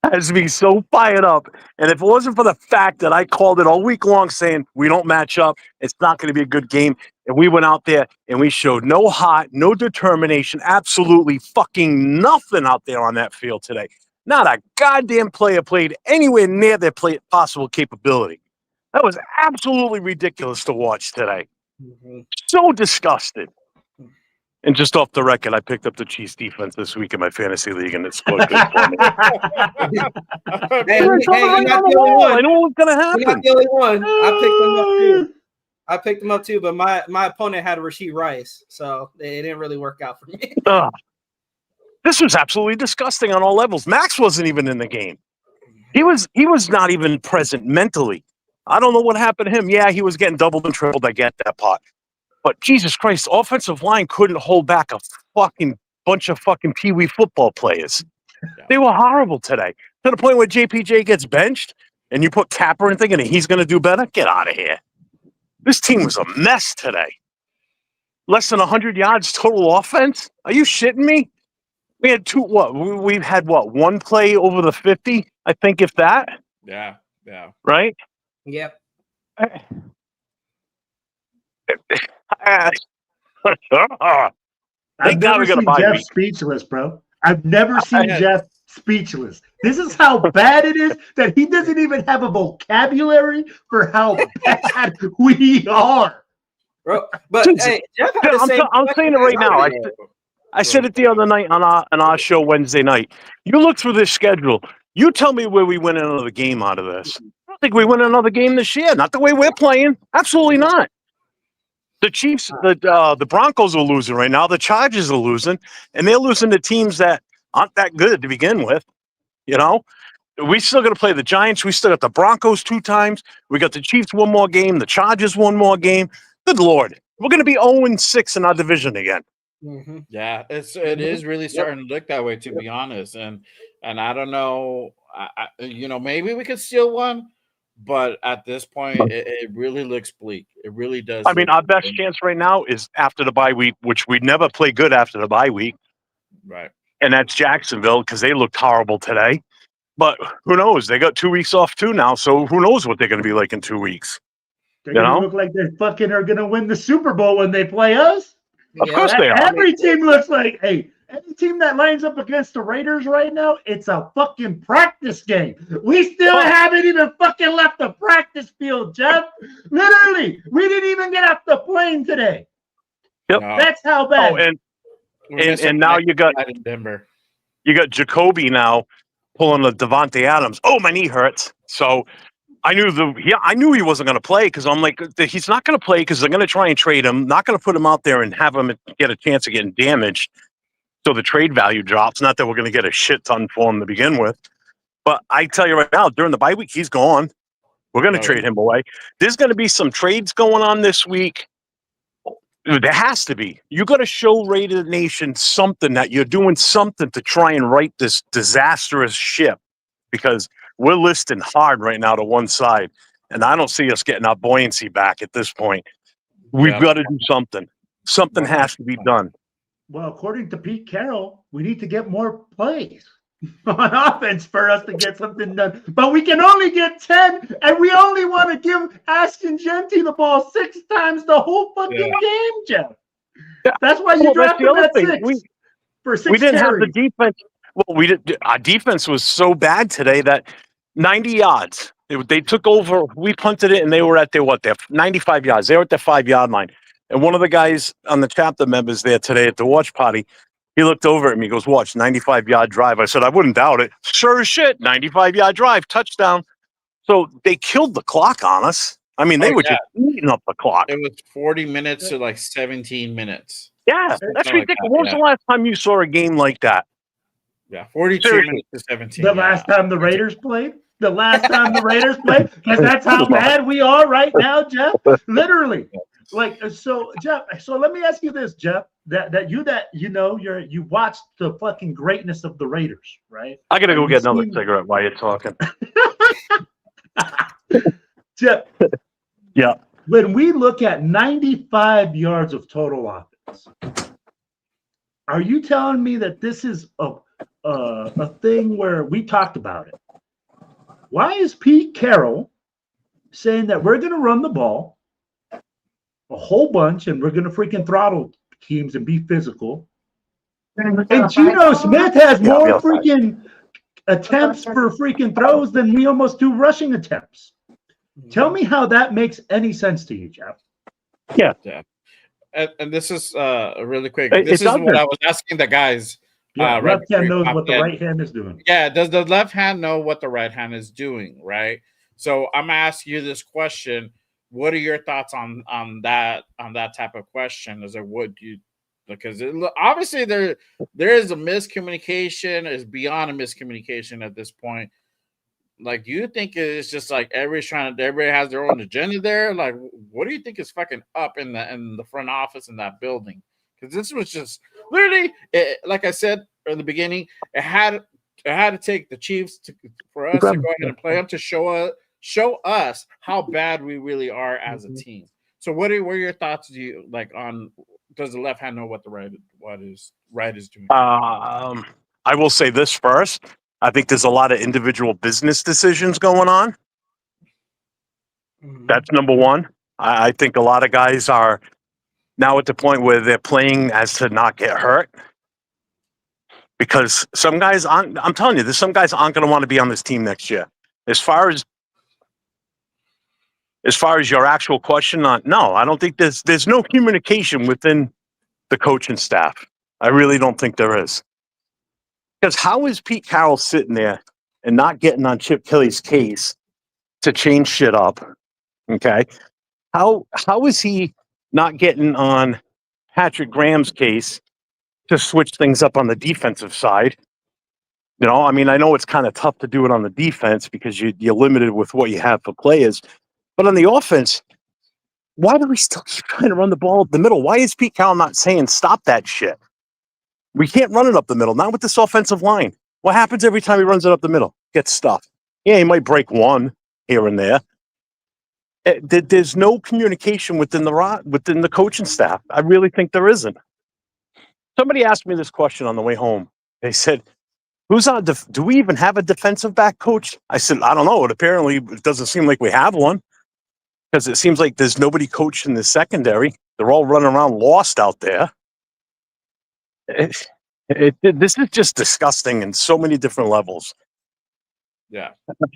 has me so fired up. And if it wasn't for the fact that I called it all week long saying we don't match up, it's not going to be a good game. And we went out there and we showed no heart, no determination, absolutely fucking nothing out there on that field today. Not a goddamn player played anywhere near their possible capability. That was absolutely ridiculous to watch today. So disgusted. And just off the record, I picked up the Chiefs defense this week in my fantasy league, and it scored good for me. Hey, you're not the only one. I know what's going to happen. You're not the only one. I picked them up too. But my opponent had Rashid Rice, so it didn't really work out for me. This was absolutely disgusting on all levels. Max wasn't even in the game. He was not even present mentally. I don't know what happened to him. Yeah, he was getting doubled and tripled. I get that part. But Jesus Christ, the offensive line couldn't hold back a fucking bunch of fucking peewee football players. They were horrible today. To the point where JPJ gets benched and you put Capper in thinking he's going to do better? Get out of here. This team was a mess today. Less than 100 yards total offense? Are you shitting me? We had we've had one play over the 50, I think, if that. Yeah. Right? Yep. I've never seen Jeff speechless, bro. I've never seen Jeff speechless. This is how bad it is that he doesn't even have a vocabulary for how bad we are. Bro, but hey, Jeff had the same I'm saying it right now. I said it the other night on our show Wednesday night. You look through this schedule. You tell me where we win another game out of this. I don't think we win another game this year. Not the way we're playing. Absolutely not. The Chiefs, the Broncos are losing right now. The Chargers are losing, and they're losing to teams that aren't that good to begin with. You know, we still got to play the Giants. We still got the Broncos 2 times. We got the Chiefs one more game. The Chargers one more game. Good Lord, we're going to be 0-6 in our division again. Mm-hmm. Yeah, it is really starting to look that way, to be honest. And I don't know, maybe we could steal one. But at this point, it really looks bleak. It really does. I mean, our best chance right now is after the bye week, which we never play good after the bye week. Right. And that's Jacksonville because they looked horrible today. But who knows? They got 2 weeks off too now. So who knows what they're going to be like in 2 weeks? They're going to look like they fucking are going to win the Super Bowl when they play us. Of course they are. Every team looks like, hey, any team that lines up against the Raiders right now, it's a fucking practice game. We still haven't even fucking left the practice field, Jeff. Literally, we didn't even get off the plane today. Yep. That's how bad. Oh, and now you got Denver. You got Jakobi now pulling the Devontae Adams. Oh, my knee hurts. So I knew he wasn't going to play because I'm like, he's not going to play because they're going to try and trade him. Not going to put him out there and have him get a chance of getting damaged. So the trade value drops. Not that we're going to get a shit ton for him to begin with. But I tell you right now, during the bye week, he's gone. We're going to trade him away. There's going to be some trades going on this week. There has to be. You got to show Raider Nation something that you're doing something to try and right this disastrous ship because we're listing hard right now to one side. And I don't see us getting our buoyancy back at this point. We've got to do something. Something has to be done. Well, according to Pete Carroll, we need to get more plays on offense for us to get something done. But we can only get 10, and we only want to give Ashton Genty the ball 6 times the whole fucking game, Jeff. Yeah. That's why you drafted him at 6 for 6 We didn't carries. have the defense. Well, our defense was so bad today that 90 yards. They took over. We punted it, and they were at their 95 yards. They were at their 5-yard line. And one of the guys on the chapter members there today at the watch party, he looked over at me. He goes, "Watch, 95-yard drive." I said, "I wouldn't doubt it." Sure as shit, 95-yard drive, touchdown. So they killed the clock on us. I mean, they were just eating up the clock. It was 40 minutes to like 17 minutes. Yeah, that's ridiculous. When was the last time you saw a game like that? Yeah, 42 minutes to 17. The last time the Raiders played? The last time the Raiders played? Because that's how bad we are right now, Jeff. Literally. So Jeff, so let me ask you this, Jeff, you watched the fucking greatness of the Raiders, right? I gotta go get another cigarette while you're talking. Jeff, Yeah. when we look at 95 yards of total offense, are you telling me that this is a thing where we talked about it? Why is Pete Carroll saying that we're going to run the ball a whole bunch and we're going to freaking throttle teams and be physical? And Geno Smith has more freaking attempts for freaking throws than we almost do rushing attempts. Tell me how that makes any sense to you, Jeff. Yeah. And this is really quick. It This is doesn't. what I was asking the guys. Yeah, right left hand knows before you what the popped in. right hand is doing. Yeah, does the left hand know what the right hand is doing, right? So I'm gonna ask you this question. What are your thoughts on that type of question? Is it what you, because obviously there is a miscommunication, is beyond a miscommunication at this point. Like, do you think it's just like everybody has their own agenda there? Like, what do you think is fucking up in the front office in that building? Because this was just literally, like I said in the beginning, it had to take the Chiefs for us to go ahead and play them to show us how bad we really are as a team. So what are your thoughts? Do you like on, does the left hand know what the right is doing? I will say this first. I think there's a lot of individual business decisions going on. That's number one. I think a lot of guys are now at the point where they're playing as to not get hurt. Because some guys aren't, I'm telling you, there's some guys aren't going to want to be on this team next year. As far as your actual question on, no, I don't think there's no communication within the coaching staff. I really don't think there is. Because how is Pete Carroll sitting there and not getting on Chip Kelly's case to change shit up? Okay. How is he not getting on Patrick Graham's case to switch things up on the defensive side? You know, I mean, I know it's kind of tough to do it on the defense because you're limited with what you have for players. But on the offense, why do we still keep trying to run the ball up the middle? Why is Pete Carroll not saying stop that shit? We can't run it up the middle, not with this offensive line. What happens every time he runs it up the middle? Gets stuffed. Yeah, he might break one here and there. There's no communication within the coaching staff. I really think there isn't. Somebody asked me this question on the way home. They said, do we even have a defensive back coach? I said, I don't know. It doesn't seem like we have one because it seems like there's nobody coached in the secondary. They're all running around lost out there. This is just disgusting in so many different levels. Yeah,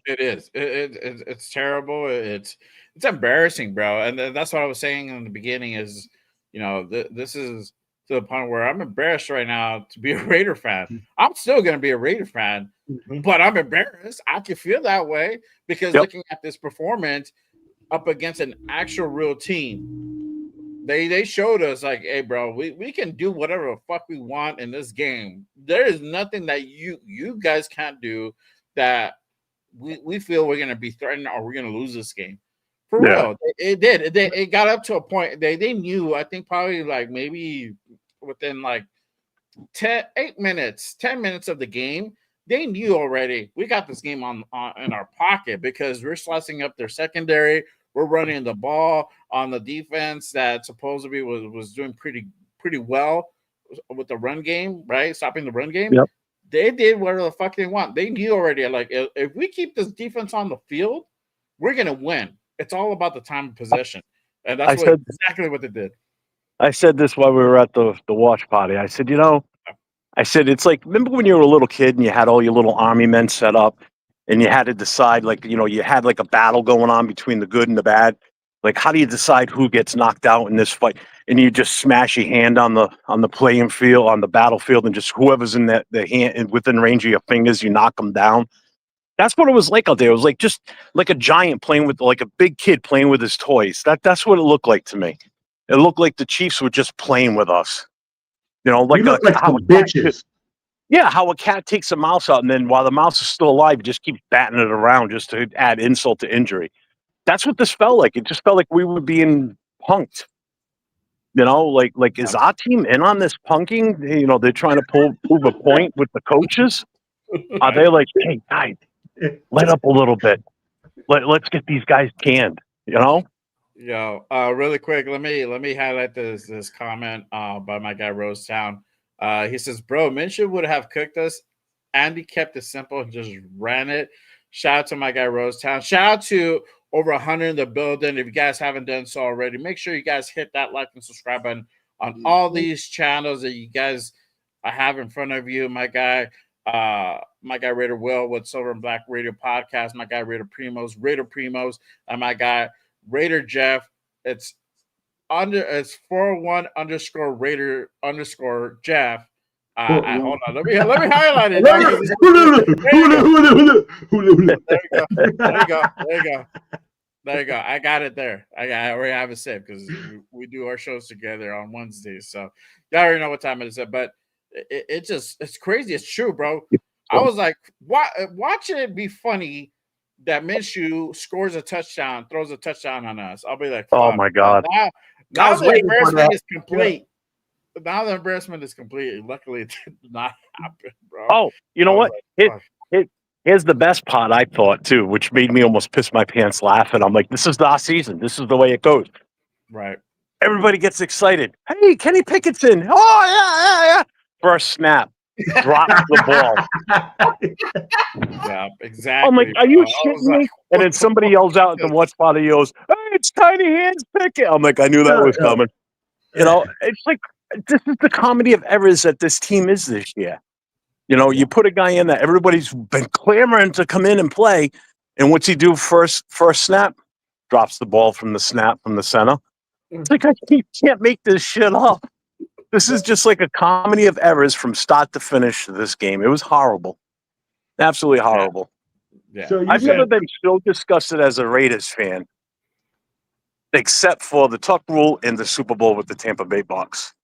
it is. It's terrible. It's embarrassing, bro. And that's what I was saying in the beginning is, you know, this is to the point where I'm embarrassed right now to be a Raider fan. I'm still going to be a Raider fan, but I'm embarrassed. I can feel that way because looking at this performance up against an actual real team, they showed us like, hey, bro, we can do whatever the fuck we want in this game. There is nothing that you guys can't do that we feel we're going to be threatened or we're going to lose this game. For real, it did. It got up to a point they knew. I think probably like maybe within like 10 minutes of the game, they knew already we got this game on in our pocket because we're slicing up their secondary. We're running the ball on the defense that supposedly was doing pretty well with the run game, right? Stopping the run game. Yep. They did whatever the fuck they want. They knew already, like, if we keep this defense on the field, we're going to win. It's all about the time of possession. And that's exactly what they did. I said this while we were at the watch party. I said, it's like, remember when you were a little kid and you had all your little army men set up and you had to decide, like, you had like a battle going on between the good and the bad. Like, how do you decide who gets knocked out in this fight? And you just smash your hand on the playing field, on the battlefield, and just whoever's in the hand and within range of your fingers, you knock them down. That's what it was like out there. It was like just like a giant playing with, like a big kid playing with his toys. That's what it looked like to me. It looked like the Chiefs were just playing with us. Like some bitches. Yeah, how a cat takes a mouse out, and then while the mouse is still alive, just keeps batting it around just to add insult to injury. That's what this felt like. It just felt like we were being punked. Like is our team in on this punking? They're trying to prove a point with the coaches. Are they like, hey, guys, let up a little bit? Let's get these guys canned. You know. Yo, really quick, let me highlight this comment by my guy Rosetown. He says, "Bro, Minshew would have cooked us. Andy kept it simple and just ran it." Shout out to my guy Rosetown. Shout out to over 100 in the building. If you guys haven't done so already, make sure you guys hit that like and subscribe button on all these channels that you guys have in front of you. My guy Raider Will with Silver and Black Radio Podcast. My guy Raider Primos, and my guy Raider Jeff. It's 401 _ Raider _ Jeff. Hold on. Let me highlight it. There you go. I got it there. I already have it saved because we do our shows together on Wednesdays. So y'all already know what time it is. But it's crazy. It's true, bro. I was like, watching it be funny that Minshew scores a touchdown, throws a touchdown on us. I'll be like, oh my God. Now the embarrassment is complete. Now the embarrassment is complete. Luckily, it did not happen, bro. Oh, you know what? Here's the best part, I thought, too, which made me almost piss my pants laughing. I'm like, this is our season. This is the way it goes. Right. Everybody gets excited. Hey, Kenny Pickett's in. Oh, yeah. First snap. Drops the ball. Yeah, exactly. I'm like, are you shitting me? And then somebody yells out at the watch party, yells, "Hey, it's Tiny Hands Pickett." I'm like, I knew that was coming. You know, it's like, this is the comedy of errors that this team is this year. You know, you put a guy in that everybody's been clamoring to come in and play, and what's he do first snap? Drops the ball from the snap from the center. It's like, I can't make this shit up. This is just like a comedy of errors from start to finish of this game. It was horrible. Absolutely horrible. Yeah. So I've never been so disgusted as a Raiders fan, except for the Tuck rule in the Super Bowl with the Tampa Bay Bucks,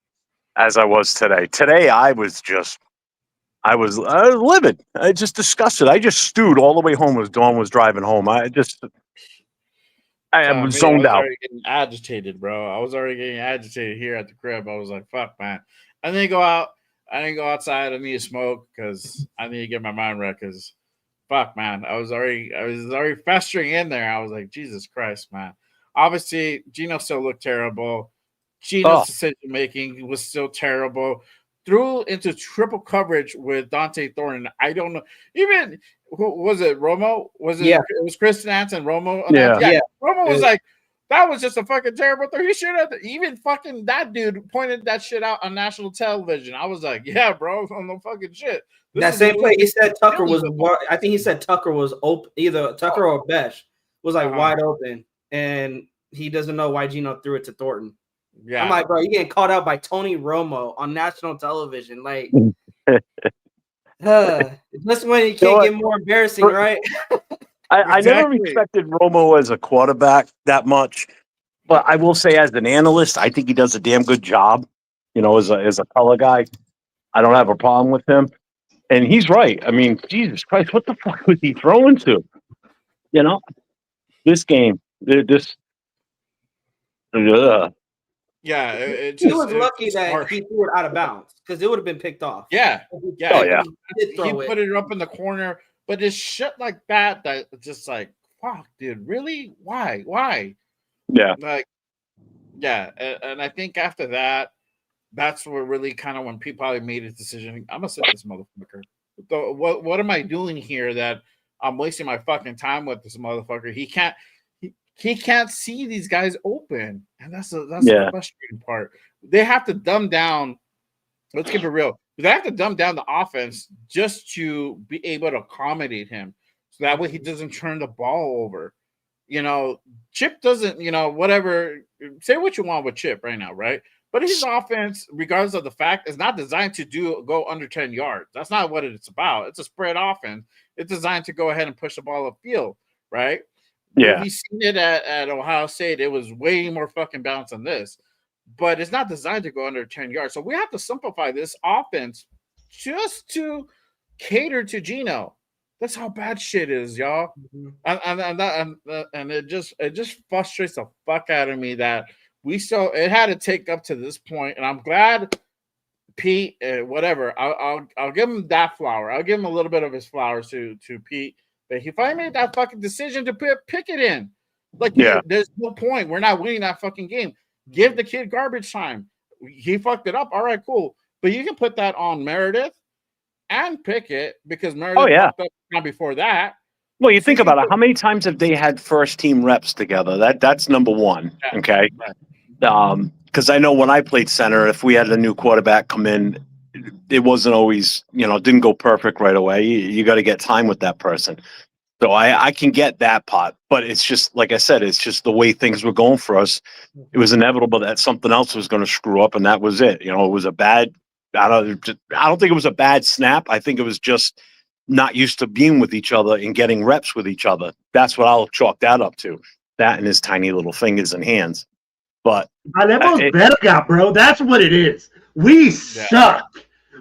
as I was today. Today, I was livid. I just disgusted. I just stewed all the way home as Dawn was driving home. I was zoned out. Already getting agitated, bro. I was already getting agitated here at the crib. I was like, fuck, man. I didn't go out. I didn't go outside. I need to smoke because I need to get my mind right because fuck, man. I was already festering in there. I was like, Jesus Christ, man. Obviously, Geno still looked terrible. Geno's decision making was still terrible. Threw into triple coverage with Dante Thornton. I don't know. Even who was it? Romo? Was it? Yeah. It was Chris Nance and Romo. Yeah. Romo was like, that was just a fucking terrible throw. He should have even fucking that dude pointed that shit out on national television. I was like, yeah, bro, on the fucking shit. That same play, he said Tucker was. I think he said Tucker was open. Either Tucker or Besh was like wide open, and he doesn't know why Geno threw it to Thornton. Yeah, I'm like, bro, you getting caught out by Tony Romo on national television, like. Just when you can't get more embarrassing, right? I never respected Romo as a quarterback that much, but I will say as an analyst, I think he does a damn good job. You know, as a color guy, I don't have a problem with him. And he's right. I mean, Jesus Christ, what the fuck was he throwing to? You know, this game, this. Yeah, he was lucky that he threw it out of bounds because it would have been picked off. Yeah, yeah, oh, yeah. He put it up in the corner, but it's shit like that just like, fuck, dude, really? Why? Yeah, like, yeah, and I think after that, that's where really kind of when people probably made a decision. I'm gonna sit this motherfucker. So what am I doing here that I'm wasting my fucking time with this motherfucker? He can't see these guys open, and that's the frustrating part. They have to dumb down. Let's keep it real. They have to dumb down the offense just to be able to accommodate him, so that way he doesn't turn the ball over. You know, Chip doesn't. You know, whatever. Say what you want with Chip right now, right? But his offense, regardless of the fact, is not designed to go under 10 yards. That's not what it's about. It's a spread offense. It's designed to go ahead and push the ball upfield, right? Yeah. We've seen it at Ohio State. It was way more fucking balanced than this. But it's not designed to go under 10 yards. So we have to simplify this offense just to cater to Geno. That's how bad shit is, y'all. Mm-hmm. And it just frustrates the fuck out of me that it had to take up to this point. And I'm glad Pete, whatever. I'll give him that flower. I'll give him a little bit of his flowers to Pete But he finally made that fucking decision to put Pickett in. Like, Yeah. there's no point. We're not winning that fucking game. Give the kid garbage time. He fucked it up. All right, cool. But you can put that on Meredith and Pickett because Meredith fucked up time before that. Well, you think about it. How many times have they had first team reps together? That's number one. Yeah. Okay. Because I know when I played center, if we had a new quarterback come in, it wasn't always, didn't go perfect right away. You got to get time with that person. So I can get that part, but it's just, like I said, it's just the way things were going for us. It was inevitable that something else was going to screw up, and that was it. It was a bad, I don't think it was a bad snap. I think it was just not used to being with each other and getting reps with each other. That's what I'll chalk that up to. That and his tiny little fingers and hands. But better, bro. That's what it is. We suck.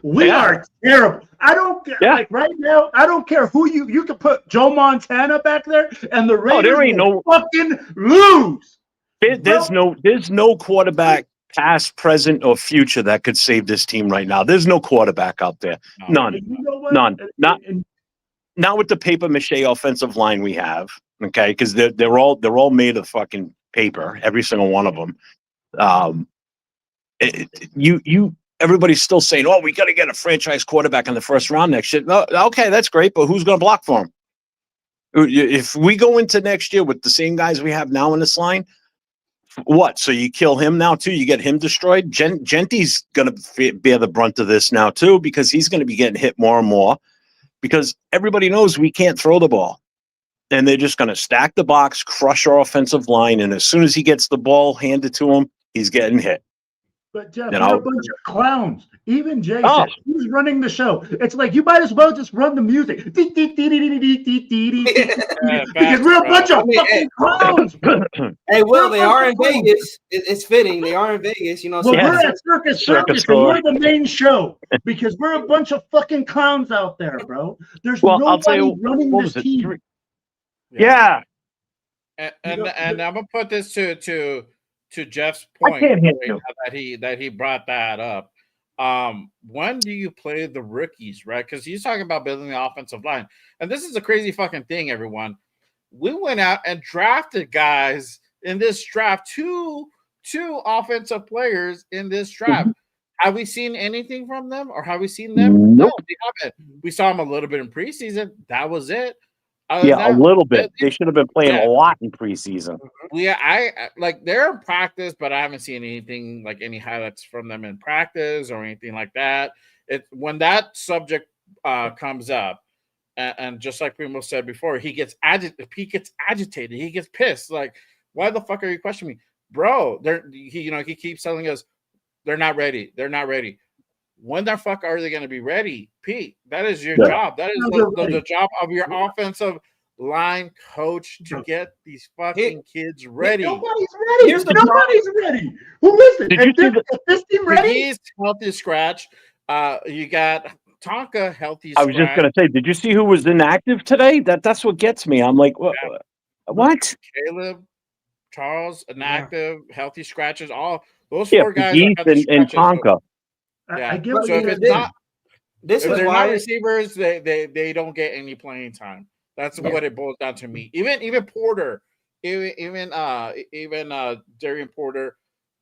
We are terrible. I don't care. Like right now, I don't care who you can put Joe Montana back there, and the Raiders there ain't no fucking lose. There's no quarterback, past, present, or future, that could save this team right now. There's no quarterback out there. None. None. Not with the paper mache offensive line we have. Okay, because they're all made of fucking paper, every single one of them. Everybody's still saying, "Oh, we got to get a franchise quarterback in the first round next year." No, okay, that's great, but who's going to block for him? If we go into next year with the same guys we have now in this line, what? So you kill him now too? You get him destroyed? Genty's going to bear the brunt of this now too, because he's going to be getting hit more and more, because everybody knows we can't throw the ball. And they're just going to stack the box, crush our offensive line, and as soon as he gets the ball handed to him, he's getting hit. But Jeff, you're a bunch of clowns. Even Jay said, who's running the show? It's like, you might as well just run the music. Because we're a bunch of fucking clowns. Hey, Will, they are in Vegas. It's fitting. They are in Vegas. Well, we're at Circus, and we're the main show because we're a bunch of fucking clowns out there, bro. There's nobody running this team. Yeah. And I'm gonna put this to Jeff's point that he brought that up. When do you play the rookies, right? Because he's talking about building the offensive line, and this is a crazy fucking thing, everyone. We went out and drafted guys in this draft, two offensive players in this draft. Have we seen anything from them, or have we seen them? Nope. No, we haven't. We saw them a little bit in preseason. That was it. A little bit. They should have been playing a lot in preseason. Yeah, I like they're in practice, but I haven't seen anything like any highlights from them in practice or anything like that. When that subject comes up, and just like Primo said before, he gets agitated, he gets pissed. Like, why the fuck are you questioning me, bro? He keeps telling us they're not ready. They're not ready. When the fuck are they going to be ready, Pete? That is your job. That is the job of your offensive line coach to get these fucking kids ready. Nobody's ready. Nobody's ready. Who is it? Is this team ready? He's healthy scratch. You got Tonka healthy. I was just going to say, did you see who was inactive today? That's what gets me. I'm like, what? Caleb, Charles, inactive, healthy scratches. All those four guys and Tonka. Yeah. I So if it's not, if they're not receivers, they don't get any playing time. That's what it boils down to me. Even Porter, even Darian Porter,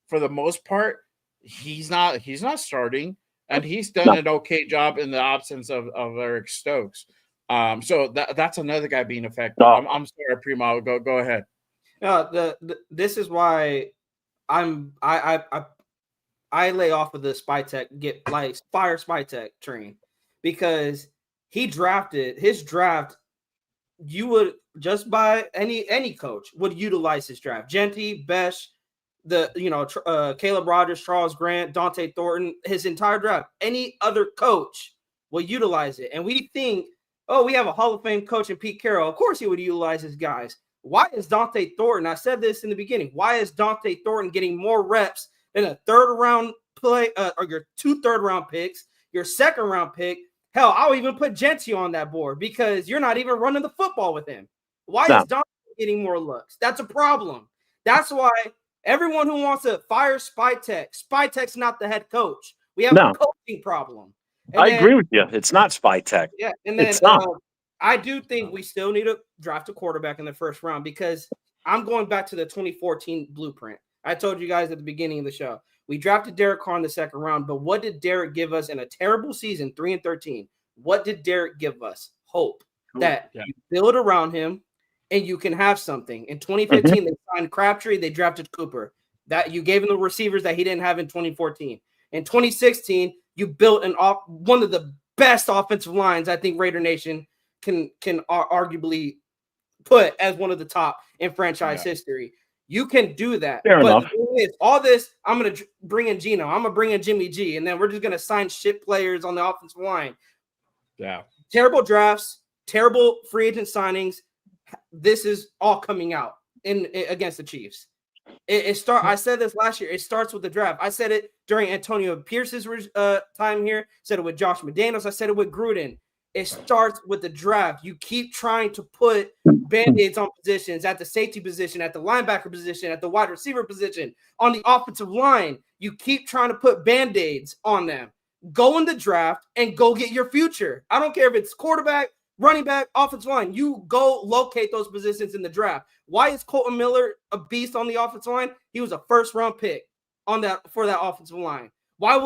for the most part, he's not starting, and he's done an okay job in the absence of Eric Stokes. So that's another guy being affected. I'm sorry, Primo. Go ahead. This is why I lay off of the fire Spytek train, because his draft, you would just by any coach would utilize his draft. Genty, Besh, Caleb Rogers, Charles Grant, Dante Thornton, his entire draft. Any other coach will utilize it. And we think, we have a Hall of Fame coach in Pete Carroll. Of course he would utilize his guys. Why is Dante Thornton? I said this in the beginning. Why is Dante Thornton getting more reps in a third-round play, or your 2 third-round picks, your second-round pick? Hell, I'll even put Genty on that board because you're not even running the football with him. Why is Dante getting more looks? That's a problem. That's why everyone who wants to fire Spytek's not the head coach. We have a coaching problem. I agree with you. It's not Spytek. Yeah, and then it's not. I do think we still need to draft a quarterback in the first round because I'm going back to the 2014 blueprint. I told you guys at the beginning of the show. We drafted Derek Carr in the second round, but what did Derek give us in a terrible season, 3-13? What did Derek give us? Hope that you build around him and you can have something. In 2015, they signed Crabtree, they drafted Cooper. That you gave him the receivers that he didn't have in 2014. In 2016, you built one of the best offensive lines I think Raider Nation can arguably put as one of the top in franchise history. You can do that. Fair enough. The thing is, all this, I'm going to bring in Geno. I'm going to bring in Jimmy G. And then we're just going to sign shit players on the offensive line. Yeah. Terrible drafts, terrible free agent signings. This is all coming out against the Chiefs. I said this last year. It starts with the draft. I said it during Antonio Pierce's time here. Said it with Josh McDaniels. I said it with Gruden. It starts with the draft. You keep trying to put Band-Aids on positions at the safety position, at the linebacker position, at the wide receiver position, on the offensive line. You keep trying to put Band-Aids on them. Go in the draft and go get your future. I don't care if it's quarterback, running back, offensive line. You go locate those positions in the draft. Why is Colton Miller a beast on the offensive line? He was a first-round pick for that offensive line. Why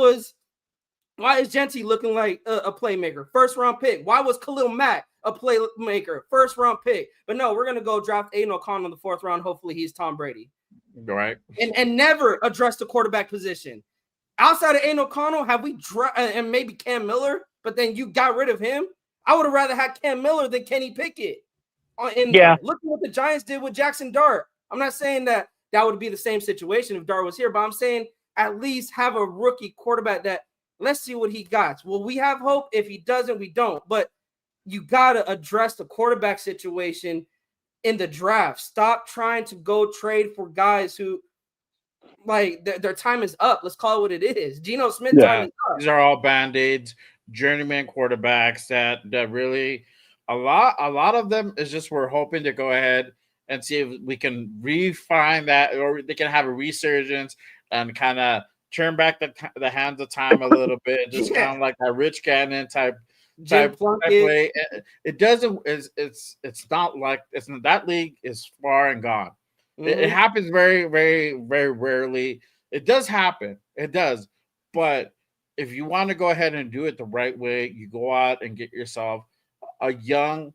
is Genty looking like a playmaker? First-round pick. Why was Khalil Mack a playmaker? First-round pick. But no, we're going to go draft Aiden O'Connell in the fourth round. Hopefully he's Tom Brady. Right. And never address the quarterback position. Outside of Aiden O'Connell, have we and maybe Cam Miller, but then you got rid of him? I would have rather had Cam Miller than Kenny Pickett. Looking what the Giants did with Jackson Dart. I'm not saying that would be the same situation if Dart was here, but I'm saying at least have a rookie quarterback that let's see what he got. Will we have hope? If he doesn't, we don't. But you got to address the quarterback situation in the draft. Stop trying to go trade for guys who like their time is up. Let's call it what it is. Geno Smith time is up. These are all Band-Aids, journeyman quarterbacks that really a lot of them is just we're hoping to go ahead and see if we can refine that, or they can have a resurgence and kind of turn back the hands of time a little bit, just kind of like a Rich Gannon type play. It doesn't. It's not like that league is far and gone. It happens very, very, very rarely. It does happen. It does. But if you want to go ahead and do it the right way, you go out and get yourself a young,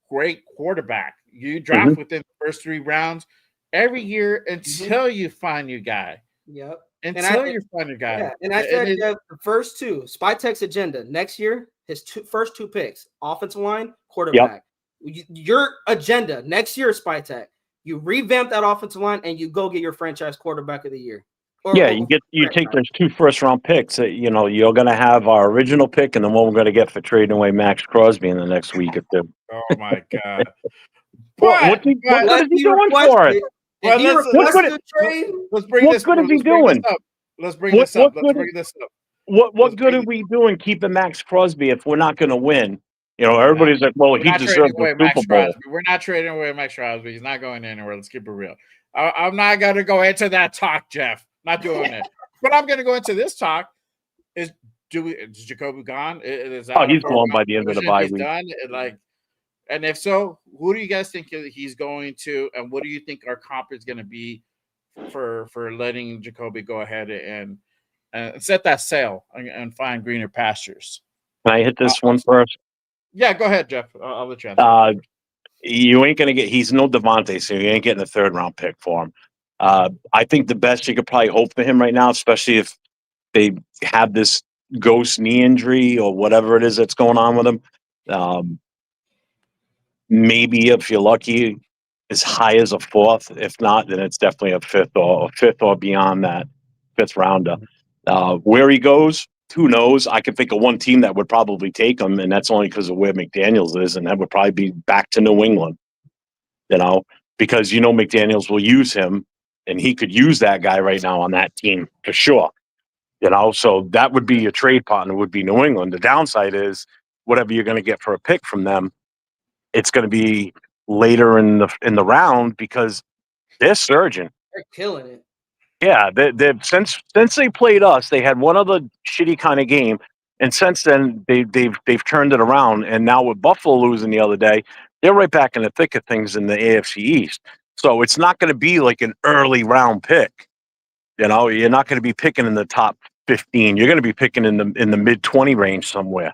great quarterback. You draft within the first 3 rounds every year until you find your guy. Yep. Until you find your guy. Yeah. And I said the first 2, Spytek's agenda. Next year, his first 2 picks, offensive line, quarterback. Yep. Your agenda next year, Spytek. You revamp that offensive line and you go get your franchise quarterback of the year. You take those 2 first-round picks. You're going to have our original pick and the one we're going to get for trading away Max Crosby in the next week or 2. Oh my God! What is he doing for it? Let's bring this up. What good are we doing keeping Max Crosby if we're not going to win? Everybody's like, well, he deserves the Super Bowl. We're not trading away Max Crosby. He's not going anywhere. Let's keep it real. I'm not going to go into that talk, Jeff. Not doing it. But I'm going to go into this talk. Is Jakobi gone? He's gone by the end of the bye week. Done. And if so, who do you guys think he's going to? And what do you think our comp is going to be for letting Jakobi go ahead and set that sail and find greener pastures? Can I hit this one first? Yeah, go ahead, Jeff. I'll let you answer. You ain't going to he's no Devontae, so you ain't getting a 3rd-round pick for him. I think the best you could probably hope for him right now, especially if they have this ghost knee injury or whatever it is that's going on with him. Maybe if you're lucky, as high as a 4th. If not, then it's definitely a 5th or beyond that 5th rounder. Where he goes, who knows? I can think of one team that would probably take him, and that's only because of where McDaniels is, and that would probably be back to New England. Because McDaniels will use him, and he could use that guy right now on that team for sure. So that would be your trade partner, would be New England. The downside is whatever you're going to get for a pick from them, it's going to be later in the round because they're surging. They're killing it. Yeah, since they played us, they had one other shitty kind of game. And since then, they've turned it around. And now with Buffalo losing the other day, they're right back in the thick of things in the AFC East. So it's not going to be like an early round pick. You're not going to be picking in the top 15. You're going to be picking in the mid 20 range somewhere.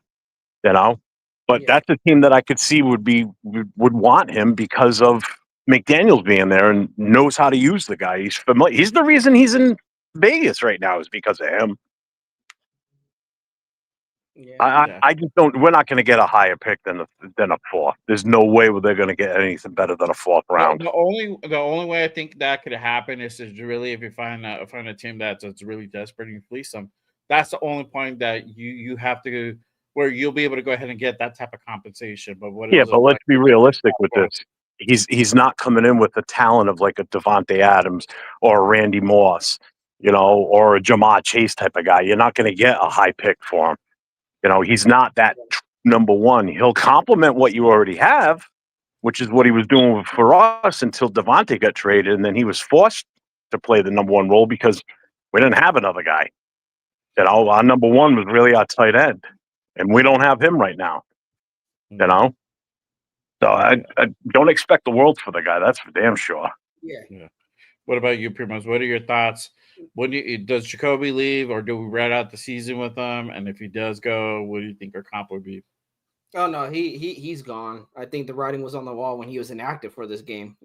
But that's a team that I could see would want him because of McDaniels being there and knows how to use the guy. He's familiar. He's the reason he's in Vegas right now is because of him. Yeah. I just don't. We're not going to get a higher pick than a fourth. There's no way they're going to get anything better than a fourth round. The only way I think that could happen is really if you find a team that's really desperate and you fleece them. That's the only point that you have to where you'll be able to go ahead and get that type of compensation. But but let's be realistic with this. He's not coming in with the talent of like a Devontae Adams or a Randy Moss, or a Jamar Chase type of guy. You're not going to get a high pick for him. He's not that number one. He'll complement what you already have, which is what he was doing for us until Devontae got traded, and then he was forced to play the number one role because we didn't have another guy. Our number one was really our tight end, and we don't have him right now. So I don't expect the world for the guy. That's for damn sure. Yeah. What about you, Primos? What are your thoughts? Does Jakobi leave, or do we ride out the season with him? And if he does go, what do you think our comp would be? Oh no, he's gone. I think the writing was on the wall when he was inactive for this game.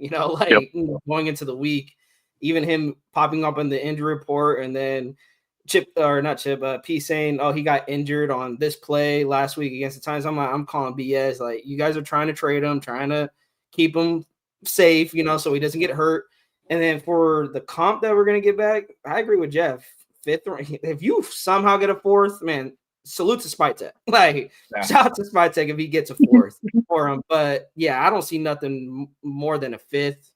Going into the week, even him popping up in the injury report, and then P saying, "Oh, he got injured on this play last week against the Titans." I'm calling BS. Like, you guys are trying to trade him, trying to keep him safe, so he doesn't get hurt. And then for the comp that we're gonna get back, I agree with Jeff. Fifth, if you somehow get a fourth, man, salute to Spytek. Shout out to Spytek if he gets a fourth for him. But yeah, I don't see nothing more than a fifth.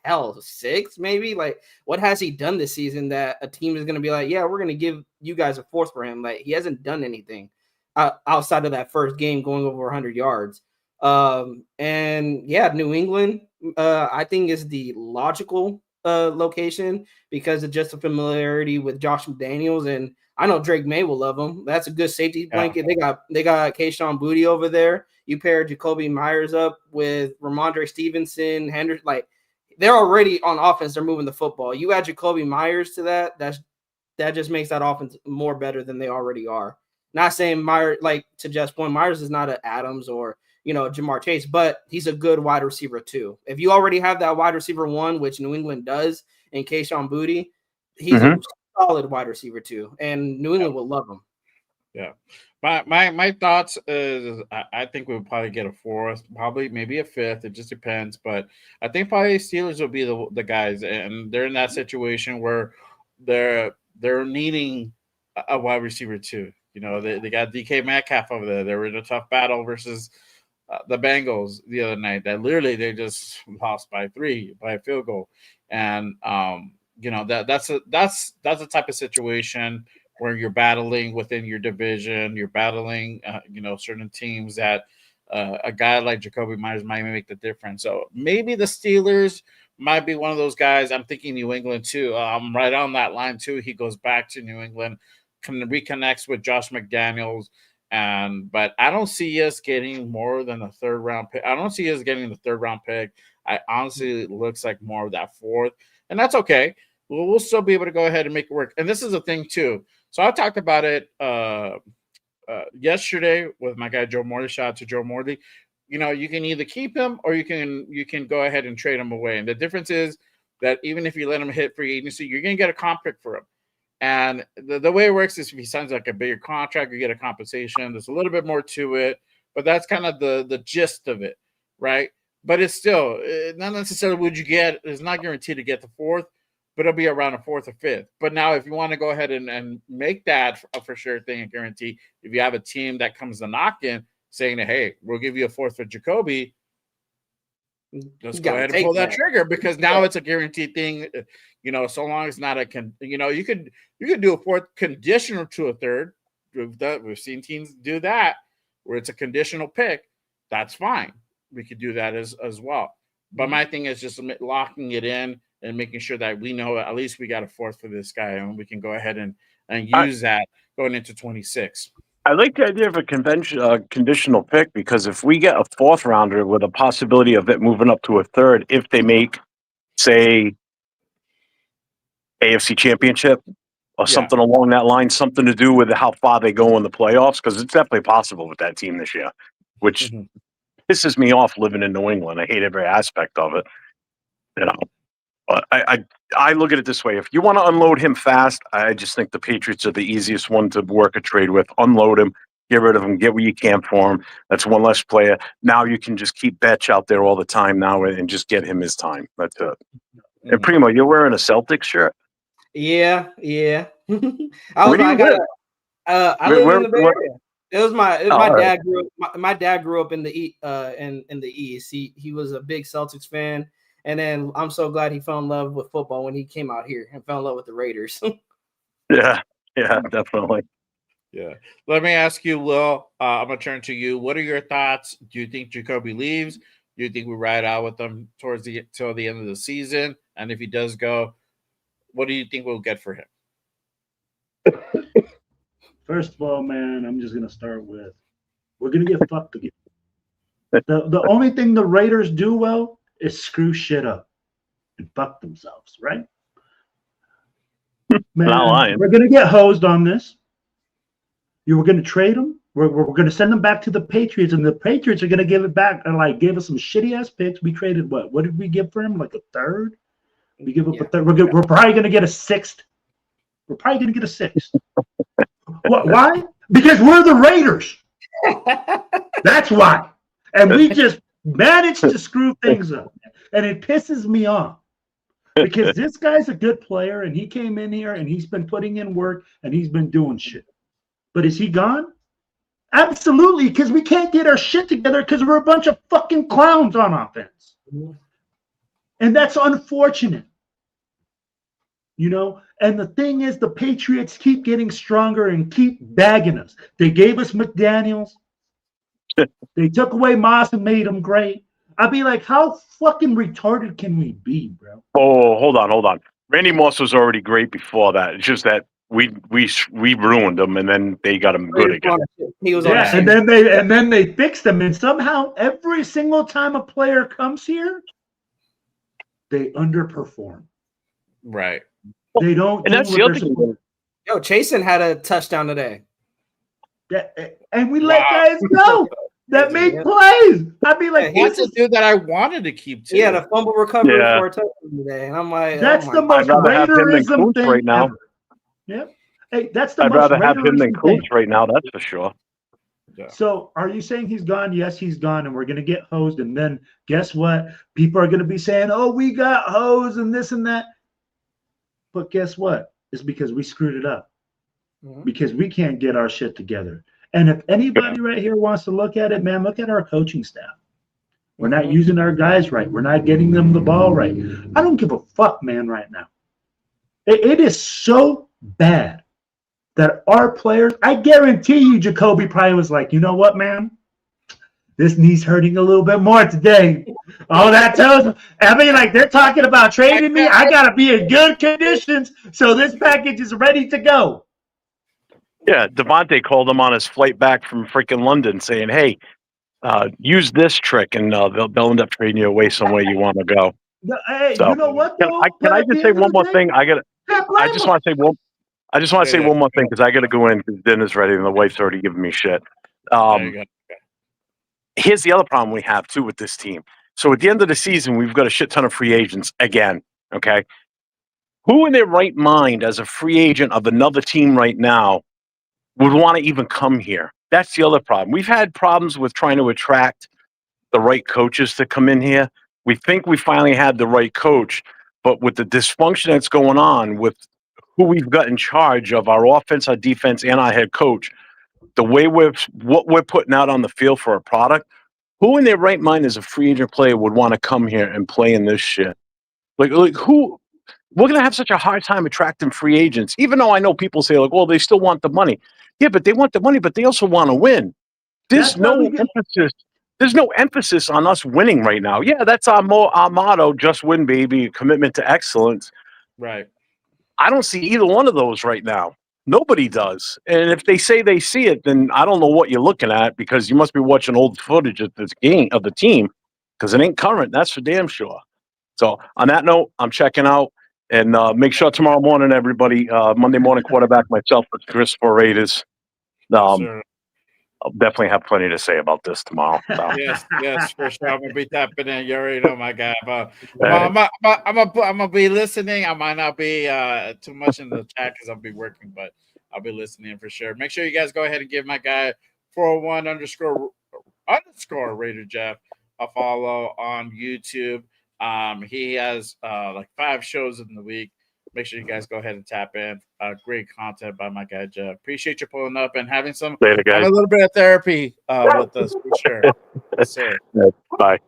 Hell, sixth maybe. Like, what has he done this season that a team is gonna be like, yeah, we're gonna give you guys a fourth for him? Like, he hasn't done anything outside of that first game going over 100 yards. And yeah, New England, I think is the logical location because of just the familiarity with Josh McDaniels, and I know Drake May will love him. That's a good safety blanket. They got Keyshawn Boutte over there. You pair Jakobi Meyers up with Ramondre Stevenson, Henderson. Like, they're already on offense. They're moving the football. You add Jakobi Meyers to that. That just makes that offense more better than they already are. Not saying Myers, like to Jeff's point, Myers is not an Adams or Jamar Chase, but he's a good wide receiver too. If you already have that wide receiver one, which New England does, and Keyshawn Boutte, he's a solid wide receiver too, and New England will love him. Yeah, my thoughts is I think we'll probably get a fourth, probably maybe a fifth. It just depends, but I think probably Steelers will be the guys, and they're in that situation where they're needing a wide receiver too. They got DK Metcalf over there. They were in a tough battle versus the Bengals the other night that literally they just lost by a field goal. And that's the type of situation where you're battling within your division, you're battling certain teams that a guy like Jakobi Meyers might make the difference. So maybe the Steelers might be one of those guys. I'm thinking New England too. I'm right on that line too. He goes back to New England, reconnects with Josh McDaniels. But I don't see us getting more than a third round pick. I don't see us getting the third round pick. I honestly, it looks like more of that fourth, and that's okay. We'll still be able to go ahead and make it work. And this is the thing too. So I talked about it yesterday with my guy Joe Morley. Shout out to Joe Morley. You can either keep him or you can go ahead and trade him away. And the difference is that even if you let him hit free agency, you're going to get a comp pick for him. And the way it works is if he signs like a bigger contract, you get a compensation. There's a little bit more to it, but that's kind of the gist of it, right? But it's still not necessarily would you get. It's not guaranteed to get the fourth, but it'll be around a fourth or fifth. But now if you want to go ahead and make that a for sure thing and guarantee, if you have a team that comes to knock in saying that, hey, we'll give you a fourth for Jakobi, let's go ahead and pull that trigger because now it's a guaranteed thing. So long as not you could do a fourth conditional to a third. We've seen teams do that where it's a conditional pick. That's fine. We could do that as well. But my thing is just locking it in and making sure that we know at least we got a fourth for this guy and we can go ahead and use that going into 26. I like the idea of a conditional pick because if we get a fourth rounder with a possibility of it moving up to a third, if they make, say, AFC Championship or something along that line, something to do with how far they go in the playoffs, because it's definitely possible with that team this year, which pisses me off living in New England. I hate every aspect of it, you know. But I look at it this way: if you want to unload him fast, I just think the Patriots are the easiest one to work a trade with. Unload him, get rid of him, get what you can for him. That's one less player. Now you can just keep Betch out there all the time now and just get him his time. That's it. And Primo, you're wearing a Celtics shirt? Yeah. I Where do you live? I live in the Bay Area. It was my right. my dad grew up in the East. He was a big Celtics fan. And then I'm so glad he fell in love with football when he came out here and fell in love with the Raiders. Yeah, definitely. Yeah. Let me ask you, Will. I'm going to turn to you. What are your thoughts? Do you think Jakobi leaves? Do you think we ride out with him till the end of the season? And if he does go, what do you think we'll get for him? First of all, man, I'm just going to start with we're going to get fucked again. The only thing the Raiders do well is screw shit up and fuck themselves, right? Man, Not lying. we're going to get hosed on this. You were going to trade them. We're going to send them back to the Patriots, and the Patriots are going to give it back and like give us some shitty ass picks. We traded what? What did we give for him? Like a third? We give up a third. We're probably going to get a sixth. We're probably going to get a sixth. Why? Because we're the Raiders. That's why. And we just managed to screw things up. And it pisses me off because this guy's a good player and he came in here and he's been putting in work and he's been doing shit. But is he gone? Absolutely, because we can't get our shit together because we're a bunch of fucking clowns on offense. And that's unfortunate. You know, and the thing is, the Patriots keep getting stronger and keep bagging us. They gave us McDaniels. They took away Moss and made him great. I'd be like, how fucking retarded can we be, bro? Oh, hold on. Randy Moss was already great before that. It's just that we ruined him, and then they got him good again. He was and then they fixed him, and somehow every single time a player comes here, they underperform. Right. They don't. And that's the other thing. Yo, Chasen had a touchdown today. And we let guys go that make plays. I'd be like, that's a dude that I wanted to keep too. Yeah, the fumble recovery for a touchdown today. And I'm like, that's the most Raiderism thing right now. Ever. Yeah. Hey, that's the I'd most rather have him than Coach thing. right now, that's for sure. Yeah. So are you saying he's gone? Yes, he's gone, and we're going to get hosed. And then guess what? People are going to be saying, oh, we got hosed and this and that. But guess what? It's because we screwed it up. Because we can't get our shit together. And if anybody right here wants to look at it, man, look at our coaching staff. We're not using our guys right. We're not getting them the ball right. I don't give a fuck, man, right now. It is so bad that our players, I guarantee you, Jakobi probably was like, you know what, man? This knee's hurting a little bit more today. Oh, that tells me. I mean, like, they're talking about trading me. I got to be in good conditions so this package is ready to go. Yeah, Devontae called him on his flight back from freaking London saying, hey, use this trick, and they'll end up trading you away somewhere you want to go. Hey, so, you know what, though? Can I just say one more thing? I just want to say one more thing because I got to go in because dinner's ready and the wife's already giving me shit. Here's the other problem we have, too, with this team. So at the end of the season, we've got a shit ton of free agents again, okay? Who in their right mind as a free agent of another team right now would want to even come here? That's the other problem. We've had problems with trying to attract the right coaches to come in here. We think we finally had the right coach, but with the dysfunction that's going on with who we've got in charge of our offense, our defense, and our head coach, the way what we're putting out on the field for a product, who in their right mind as a free agent player would want to come here and play in this shit? Like who? We're going to have such a hard time attracting free agents, even though I know people say, like, well, they still want the money. Yeah, but they want the money, but they also want to win. There's no emphasis. There's no emphasis on us winning right now. Yeah, that's our motto, just win, baby, commitment to excellence. Right. I don't see either one of those right now. Nobody does. And if they say they see it, then I don't know what you're looking at because you must be watching old footage of this game of the team because it ain't current. That's for damn sure. So on that note, I'm checking out. And make sure tomorrow morning, everybody, Monday morning quarterback, myself with Chris for Raiders. Yes, sir. I'll definitely have plenty to say about this tomorrow. So. Yes, for sure. I'm gonna be tapping in. You already know my guy. I'm gonna be listening. I might not be too much in the chat because I'll be working, but I'll be listening for sure. Make sure you guys go ahead and give my guy 401 underscore Raider Jeff a follow on YouTube. He has like 5 shows in the week. Make sure you guys go ahead and tap in. Great content by my guy Jeff. Appreciate you pulling up and having a little bit of therapy with us for sure. Yes, sir. Bye.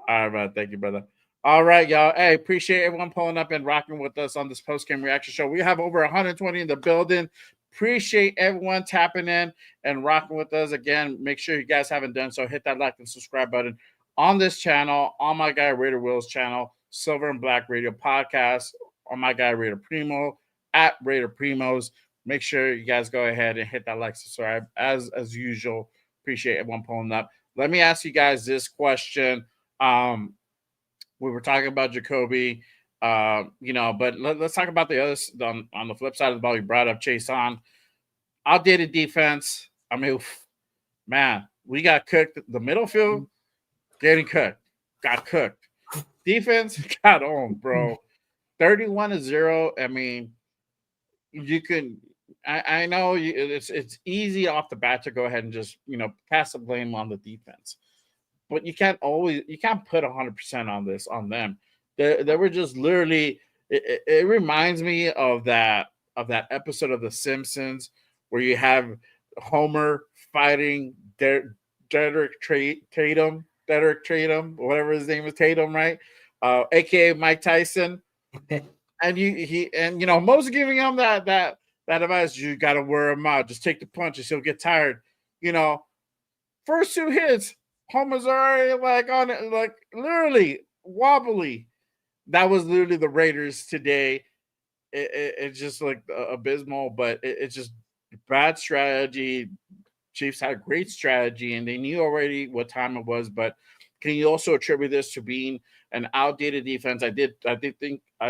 All right, brother. Thank you, brother. All right, y'all. Hey, appreciate everyone pulling up and rocking with us on this post-game reaction show. We have over 120 in the building. Appreciate everyone tapping in and rocking with us. Again, make sure you guys haven't done so. Hit that like and subscribe button on this channel, on my guy Raider Will's channel, Silver and Black Radio Podcast, on my guy Raider Primo, at Raider Primos. Make sure you guys go ahead and hit that like, subscribe as usual. Appreciate everyone pulling up. Let me ask you guys this question. We were talking about Jakobi, but let's talk about the other on the flip side of the ball. You brought up Chase on outdated defense. I mean, man, we got cooked. The middle field getting cooked, got cooked. Defense got owned, bro. 31-0. I mean, you can. I know it's easy off the bat to go ahead and just cast the blame on the defense, but you can't put 100% on them. They were just literally. It reminds me of that episode of The Simpsons where you have Homer fighting Derek Tatum, whatever his name is, Tatum, right? AKA Mike Tyson. And Mo's giving him that advice. You got to wear him out. Just take the punches. He'll get tired. First 2 hits, Homer's already on it, literally wobbly. That was literally the Raiders today. It's just abysmal, but it's just bad strategy. Chiefs had a great strategy, and they knew already what time it was. But can you also attribute this to being an outdated defense? I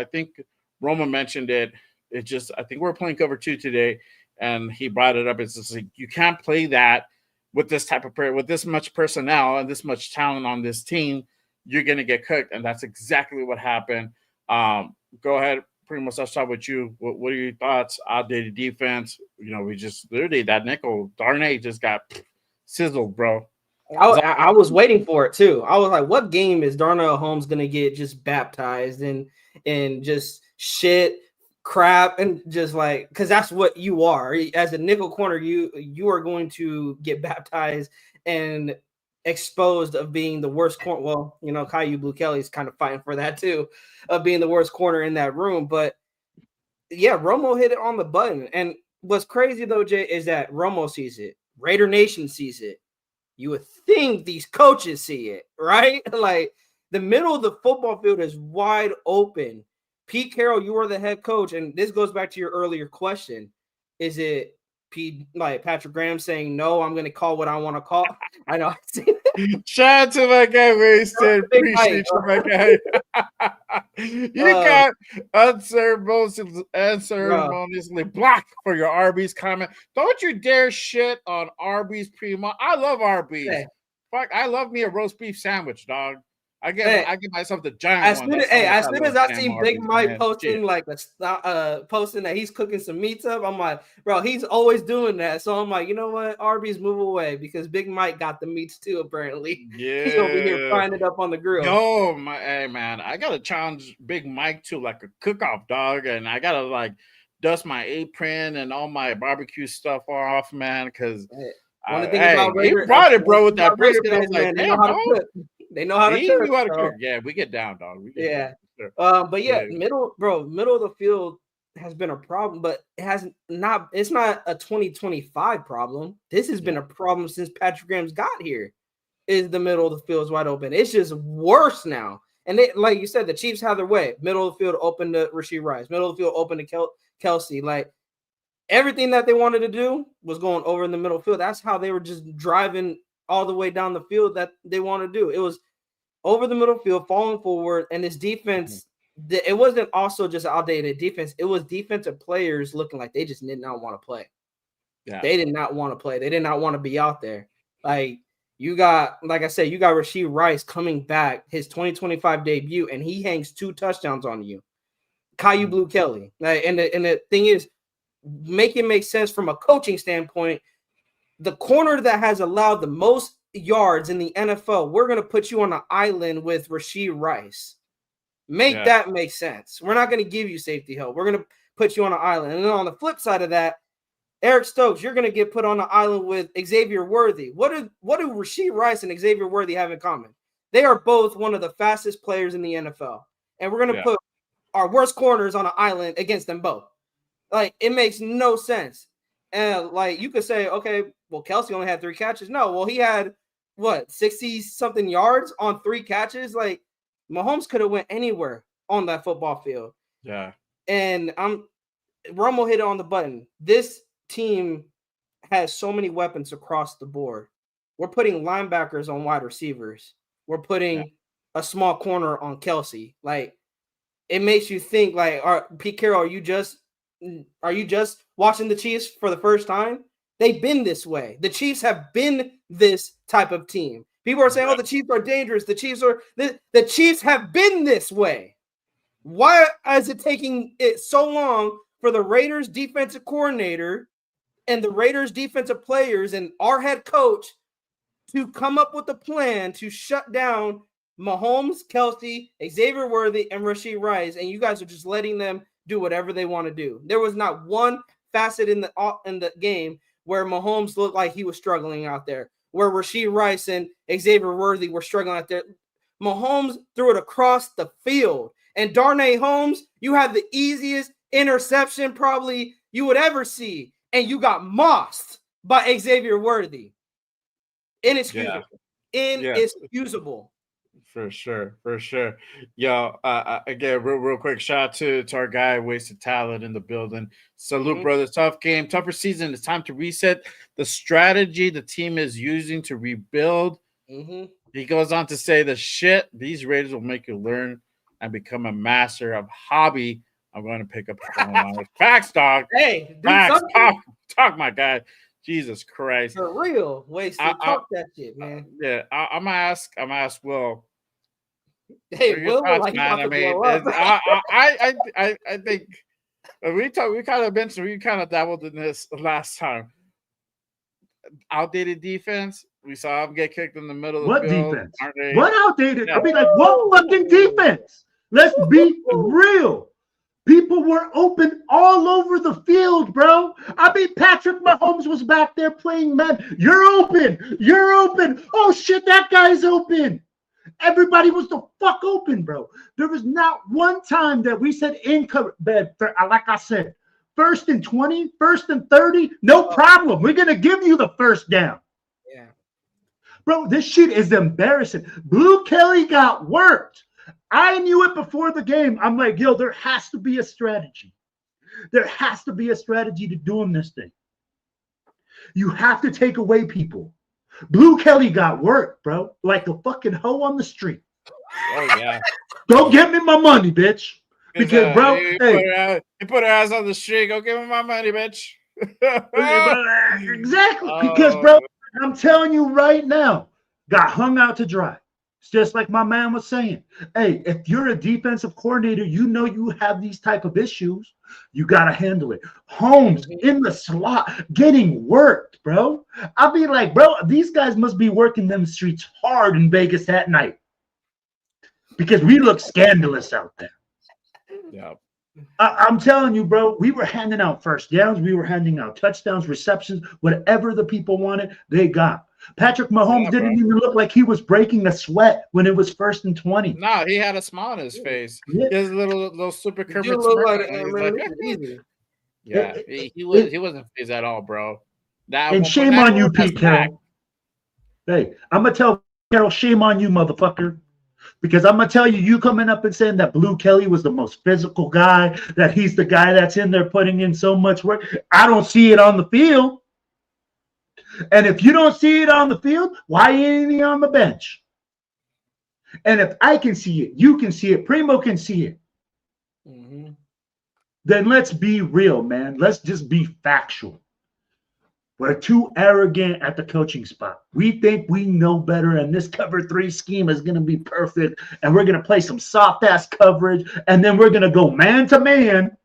think Roman mentioned it. I think we're playing cover 2 today, and he brought it up. It's just you can't play that with this type of player, with this much personnel and this much talent on this team. You're gonna get cooked, and that's exactly what happened. Go ahead, pretty much. I'll start with you. What are your thoughts? Outdated defense. We just literally that nickel Darnay just got sizzled, bro. I was waiting for it too. I was like, what game is Darnell Holmes gonna get just baptized and just shit, crap, and just because that's what you are as a nickel corner. You are going to get baptized and exposed of being the worst corner. Well, Caillou Blue Kelly's kind of fighting for that too, of being the worst corner in that room. But yeah, Romo hit it on the button. And what's crazy though, Jay, is that Romo sees it, Raider Nation sees it. You would think these coaches see it, right? The middle of the football field is wide open. Pete Carroll, you are the head coach, and this goes back to your earlier question. Is it Patrick Graham saying, no, I'm going to call what I want to call? I know. Shout out to my guy Wasted. Appreciate you, my guy. You got unceremoniously blocked for your Arby's comment. Don't you dare shit on Arby's Primo. I love Arby's. Hey. Fuck, I love me a roast beef sandwich, dog. I give myself the giant one. As soon as I see Big Mike posting posting that he's cooking some meats up, I'm like, bro, he's always doing that. So I'm like, you know what? Arby's, move away, because Big Mike got the meats too, apparently. Yeah. He's over here frying it up on the grill. Hey man, I gotta challenge Big Mike to a cook-off, dog, and I gotta dust my apron and all my barbecue stuff off, man, because he brought it, bro, with that brisket. I was like, damn, they know how to cook. Yeah, we get down, dog. But yeah, middle of the field has been a problem, but it's not a 2025 problem. This has been a problem since Patrick Graham's got here. Is the middle of the field is wide open. It's just worse now. And they, like you said, the Chiefs have their way. Middle of the field open to Rashee Rice. Middle of the field open to Kelsey. everything that they wanted to do was going over in the middle field. That's how they were just driving all the way down the field that they want to do. It was over the middle field, falling forward, and this defense, it wasn't also just outdated defense. It was defensive players looking like they just did not want to play. Yeah. They did not want to play. They did not want to be out there. Like I said, you got Rashee Rice coming back, his 2025 debut, and he hangs 2 touchdowns on you. Caillou Blue Kelly. Like, and the thing is, make it make sense from a coaching standpoint. The corner that has allowed the most yards in the NFL, we're going to put you on an island with Rashee Rice. Make that make sense. We're not going to give you safety help. We're going to put you on an island. And then on the flip side of that, Eric Stokes, you're going to get put on an island with Xavier Worthy. What do Rashee Rice and Xavier Worthy have in common? They are both one of the fastest players in the NFL. And we're going to put our worst corners on an island against them both. Like, it makes no sense. And, like, you could say, okay, well, Kelsey only had 3 catches. No, well, he had, 60-something yards on 3 catches? Like, Mahomes could have went anywhere on that football field. Yeah. And Romo hit it on the button. This team has so many weapons across the board. We're putting linebackers on wide receivers. We're putting a small corner on Kelsey. Like, it makes you think, like, Pete Carroll, are you just watching the Chiefs for the first time? They've been this way. The Chiefs have been this type of team. People are saying, oh, the Chiefs are dangerous. The Chiefs have been this way. Why is it taking it so long for the Raiders defensive coordinator and the Raiders defensive players and our head coach to come up with a plan to shut down Mahomes, Kelsey, Xavier Worthy, and Rashee Rice, and you guys are just letting them do whatever they want to do? There was not one facet in the game where Mahomes looked like he was struggling out there, where Rashee Rice and Xavier Worthy were struggling out there. Mahomes threw it across the field. And Darnay Holmes, you had the easiest interception probably you would ever see, and you got mossed by Xavier Worthy. Inexcusable. Inexcusable. For sure. Yo, again, real quick, shout out to our guy, Wasted Talent in the building. Salute, brother. Tough game, tougher season. It's time to reset the strategy the team is using to rebuild. He goes on to say the shit these Raiders will make you learn and become a master of hobby. I'm going to pick up the phone line. Facts, dog. Hey, facts. Talk, my guy. Jesus Christ. For real. Wasted. Talk that shit, man. Yeah, I'm gonna ask Will. Hey, Will, like, man. I mean, I think we kind of mentioned, we kind of dabbled in this last time. Outdated defense. We saw him get kicked in the middle of the field. Defense? What outdated? I mean, like, what fucking defense? Let's be real. People were open all over the field, bro. I mean, Patrick Mahomes was back there playing man. You're open. You're open. Oh, shit, that guy's open. Everybody was the fuck open, bro. There was not one time that we said like I said, 1st and 20, 1st and 30, no problem. We're going to give you the first down. Yeah. Bro, this shit is embarrassing. Blue Kelly got worked. I knew it before the game. I'm like, yo, there has to be a strategy. There has to be a strategy to doing this thing. You have to take away people. Blue Kelly got worked, bro, like a fucking hoe on the street. Oh, yeah. Don't give me my money, bitch. Because, bro, he put her ass on the street. Go give me my money, bitch. Exactly. Because, bro, I'm telling you right now, got hung out to dry. It's just like my man was saying. Hey, if you're a defensive coordinator, you know you have these type of issues. You got to handle it. Holmes in the slot getting worked, bro. I'll be like, bro, these guys must be working them streets hard in Vegas that night because we look scandalous out there. Yeah. I'm telling you, bro, we were handing out first downs. We were handing out touchdowns, receptions, whatever the people wanted, they got. Patrick Mahomes didn't even look like he was breaking a sweat when it was 1st and 20. No, he had a smile on his face. Yeah. He has a little super Kermit he wasn't phased at all, bro. And shame on you, Pete Carroll. Hey, I'm gonna tell Carroll, shame on you, motherfucker. Because I'm going to tell you, you coming up and saying that Blue Kelly was the most physical guy, that he's the guy that's in there putting in so much work. I don't see it on the field. And if you don't see it on the field, why ain't he on the bench? And if I can see it, you can see it, Primo can see it. Mm-hmm. Then let's be real, man. Let's just be factual. We're too arrogant at the coaching spot. We think we know better, and this cover 3 scheme is going to be perfect, and we're going to play some soft-ass coverage, and then we're going to go man-to-man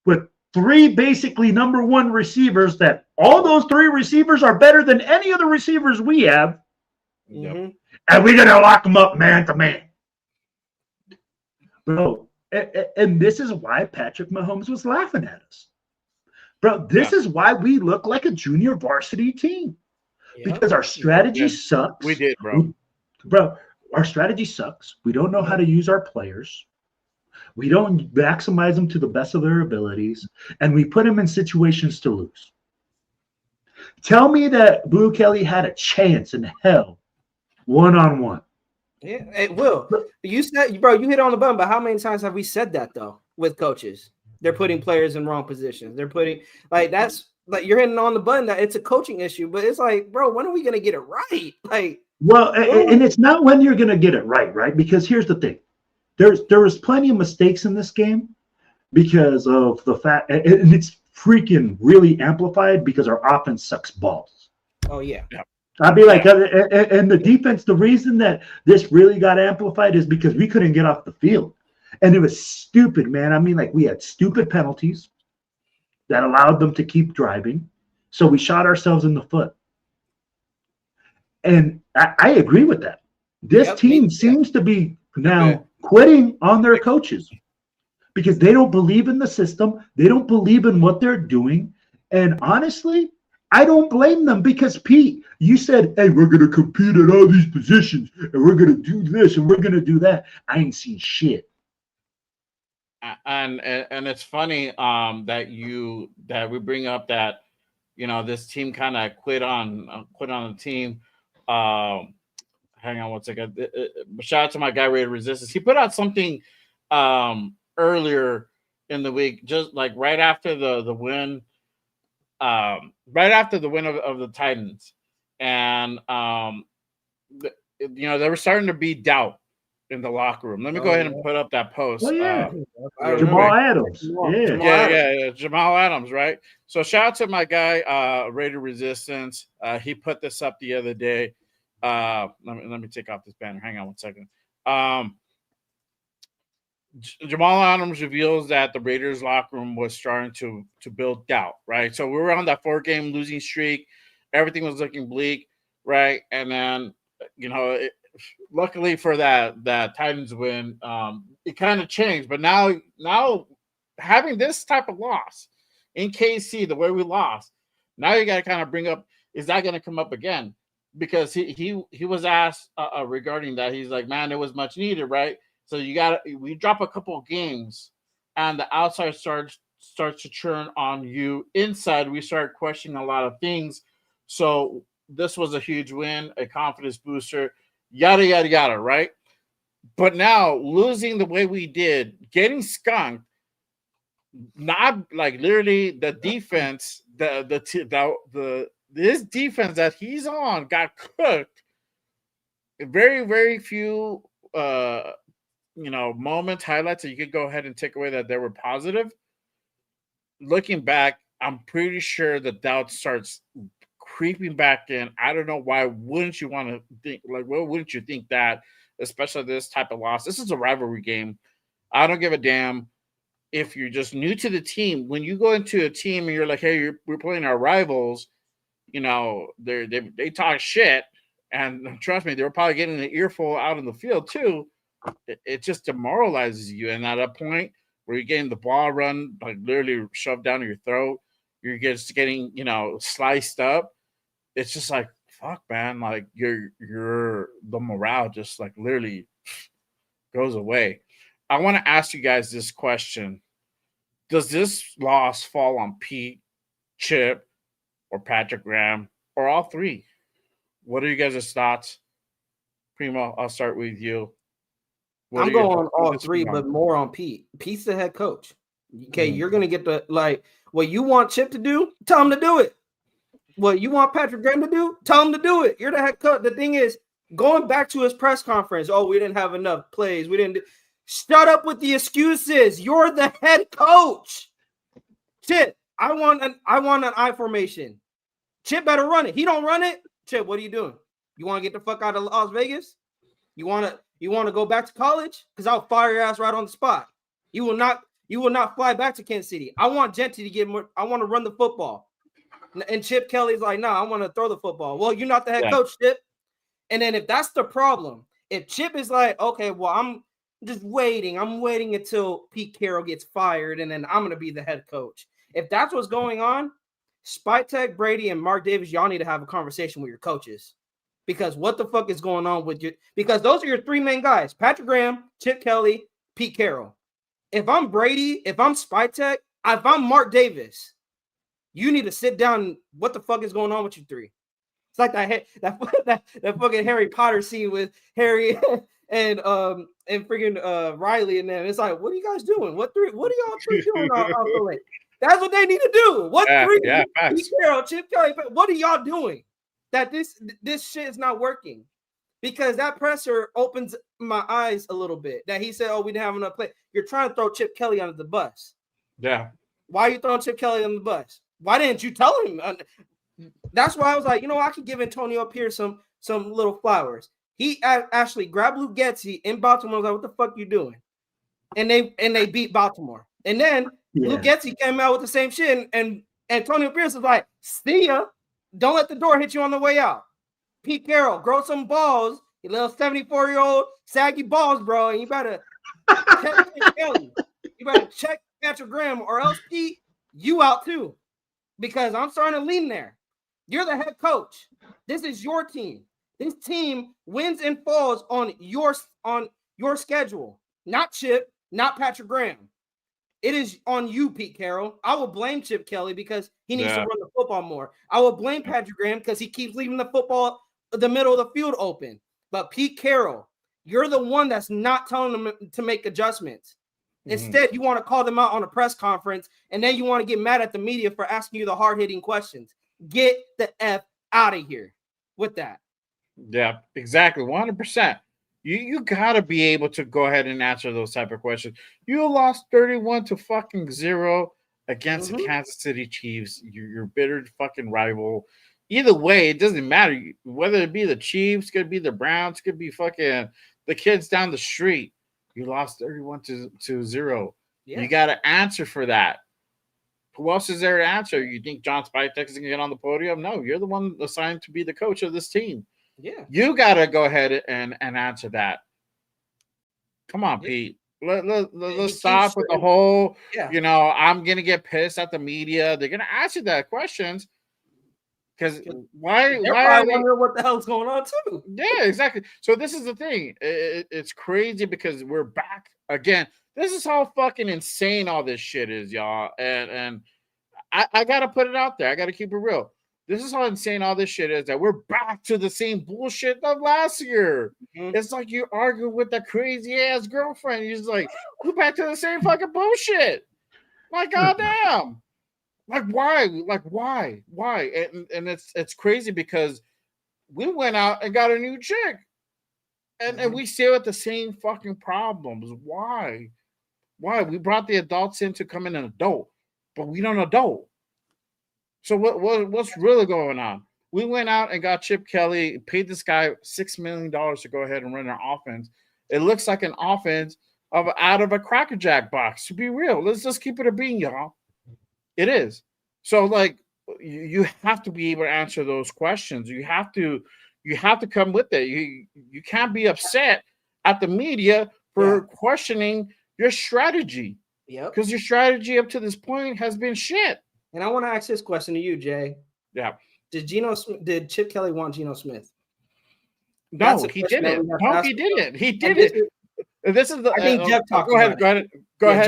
with 3 basically number 1 receivers that all those 3 receivers are better than any of the receivers we have, Mm-hmm. and we're going to lock them up man-to-man. Bro, and this is why Patrick Mahomes was laughing at us. Bro, this is why we look like a junior varsity team. Because our strategy sucks. We did, bro. Bro, our strategy sucks. We don't know how to use our players. We don't maximize them to the best of their abilities. And we put them in situations to lose. Tell me that Blue Kelly had a chance in hell one-on-one. Yeah, it will. You said, bro, you hit on the button, but how many times have we said that, though, with coaches? They're putting players in wrong positions. They're putting that's like you're hitting on the button that it's a coaching issue, but it's like, bro, when are we gonna get it right? Like, well, and it's not when you're gonna get it right? Because here's the thing: there was plenty of mistakes in this game because of the fact, and it's freaking really amplified because our offense sucks balls. Oh yeah. I'd be like, and the defense. The reason that this really got amplified is because we couldn't get off the field. And it was stupid, man. I mean, like, we had stupid penalties that allowed them to keep driving. So we shot ourselves in the foot. And I agree with that. This team seems to be now quitting on their coaches because they don't believe in the system. They don't believe in what they're doing. And honestly, I don't blame them because, Pete, you said, hey, we're going to compete at all these positions and we're going to do this and we're going to do that. I ain't seen shit. And it's funny that we bring up that this team kind of quit on the team. Hang on one second. Shout out to my guy Raider Resistance. He put out something earlier in the week, just like right after the win, of the Titans, and there was starting to be doubt in the locker room. Let me go ahead and put up that post. Oh, yeah. Jamal Adams. Jamal Adams, right? So shout out to my guy, Raider Resistance. He put this up the other day. Let me take off this banner. Hang on one second. Jamal Adams reveals that the Raiders locker room was starting to build doubt, right? So we were on that 4-game losing streak. Everything was looking bleak, right? And then, luckily for that Titans win, it kind of changed. But now having this type of loss in KC, the way we lost, now you got to kind of bring up, is that going to come up again? Because he was asked regarding that. He's like, man, it was much needed, right? So we drop a couple of games and the outside starts to churn on you. Inside, we start questioning a lot of things. So this was a huge win, a confidence booster, yada, yada, yada, right? But now losing the way we did, getting skunked, not like literally the defense, this defense that he's on got cooked. Very, very few moments, highlights that you could go ahead and take away that they were positive. Looking back, I'm pretty sure the doubt starts creeping back in. I don't know why wouldn't you want to think, like, well, wouldn't you think that, especially this type of loss? This is a rivalry game. I don't give a damn if you're just new to the team. When you go into a team and you're like, hey, we're playing our rivals, they talk shit, and trust me, they were probably getting an earful out in the field too. It just demoralizes you, and at a point where you're getting the ball run, like literally shoved down your throat, you're just getting sliced up. It's just like, fuck, man, like the morale just like literally goes away. I want to ask you guys this question: does this loss fall on Pete, Chip, or Patrick Graham, or all three? What are you guys' thoughts? Primo, I'll start with you. I'm going all three, but more on Pete. Pete's the head coach. Okay, you're gonna get what you want Chip to do. Tell him to do it. What you want Patrick Graham to do. Tell him to do it. You're the head coach. The thing is, going back to his press conference. Oh, we didn't have enough plays. We didn't. Shut up with the excuses. You're the head coach. Chip, I want an I formation. Chip better run it. He don't run it. Chip, what are you doing? You want to get the fuck out of Las Vegas? You want to go back to college? Because I'll fire your ass right on the spot. You will not fly back to Kansas City. I want Genty to get more. I want to run the football. And Chip Kelly's like, no, I want to throw the football. Well, you're not the head coach, Chip. And then if that's the problem, if Chip is like, okay, well, I'm just waiting. I'm waiting until Pete Carroll gets fired, and then I'm going to be the head coach. If that's what's going on, Spytek, Brady, and Mark Davis, y'all need to have a conversation with your coaches. Because what the fuck is going on with you? Because those are your three main guys, Patrick Graham, Chip Kelly, Pete Carroll. If I'm Brady, if I'm Spytek, if I'm Mark Davis, you need to sit down. What the fuck is going on with you three? It's like that fucking Harry Potter scene with Harry and freaking Riley and them. It's like, what are you guys doing? What are y'all three doing? That's what they need to do. Pete Carroll, Chip Kelly, what are y'all doing? That this shit is not working. Because that presser opens my eyes a little bit. That he said, oh, we didn't have enough play. You're trying to throw Chip Kelly under the bus. Yeah. Why are you throwing Chip Kelly under the bus? Why didn't you tell him? That's why I was like, I could give Antonio Pierce some little flowers. He actually grabbed Luke Getsy in Baltimore. I was like, what the fuck you doing? And they beat Baltimore. And then Luke Getsy came out with the same shit. And Antonio Pierce was like, see ya. Don't let the door hit you on the way out. Pete Carroll, grow some balls. You little 74-year-old saggy balls, bro. And you better check Kelly. You better check Patrick Graham, or else Pete, you out too. Because I'm starting to lean there. You're the head coach. This is your team. This team wins and falls on your schedule. Not Chip, not Patrick Graham. It is on you, Pete Carroll. I will blame Chip Kelly because he needs to run the football more. I will blame Patrick Graham because he keeps leaving the football, the middle of the field open. But Pete Carroll, you're the one that's not telling them to make adjustments. Instead, you want to call them out on a press conference, and then you want to get mad at the media for asking you the hard-hitting questions. Get the F out of here with that. Yeah, exactly. 100%. You got to be able to go ahead and answer those type of questions. You lost 31-0 against the Kansas City Chiefs. Your bitter fucking rival. Either way, it doesn't matter. Whether it be the Chiefs, could be the Browns, could be fucking the kids down the street. You lost 31-0. Yeah. You got to answer for that. Who else is there to answer? You think John Spytek is going to get on the podium? No, you're the one assigned to be the coach of this team. Yeah. You got to go ahead and answer that. Come on, Pete. Let's stop with the whole, I'm going to get pissed at the media. They're going to ask you that questions. Because why are they wondering what the hell's going on too? Yeah, exactly. So this is the thing. It's crazy because we're back again. This is how fucking insane all this shit is, y'all. And I gotta put it out there. I gotta keep it real. This is how insane all this shit is, that we're back to the same bullshit of last year. It's like you argue with that crazy ass girlfriend. You're just like, we're back to the same fucking bullshit. Like, goddamn. Like, why? And it's crazy because we went out and got a new chick. And we still at the same fucking problems. Why? We brought the adults in to come in an adult, but we don't adult. So what's really going on? We went out and got Chip Kelly, paid this guy $6 million to go ahead and run our offense. It looks like an offense out of a Cracker Jack box, to be real. Let's just keep it a bean, y'all. It is. So, like, you have to be able to answer those questions. You have to come with it. You can't be upset at the media for questioning your strategy. Yeah. Because your strategy up to this point has been shit. And I want to ask this question to you, Jay. Yeah. Did Chip Kelly want Geno Smith? No, he didn't. No, he didn't. He didn't. This is the. I think Jeff talked. Go ahead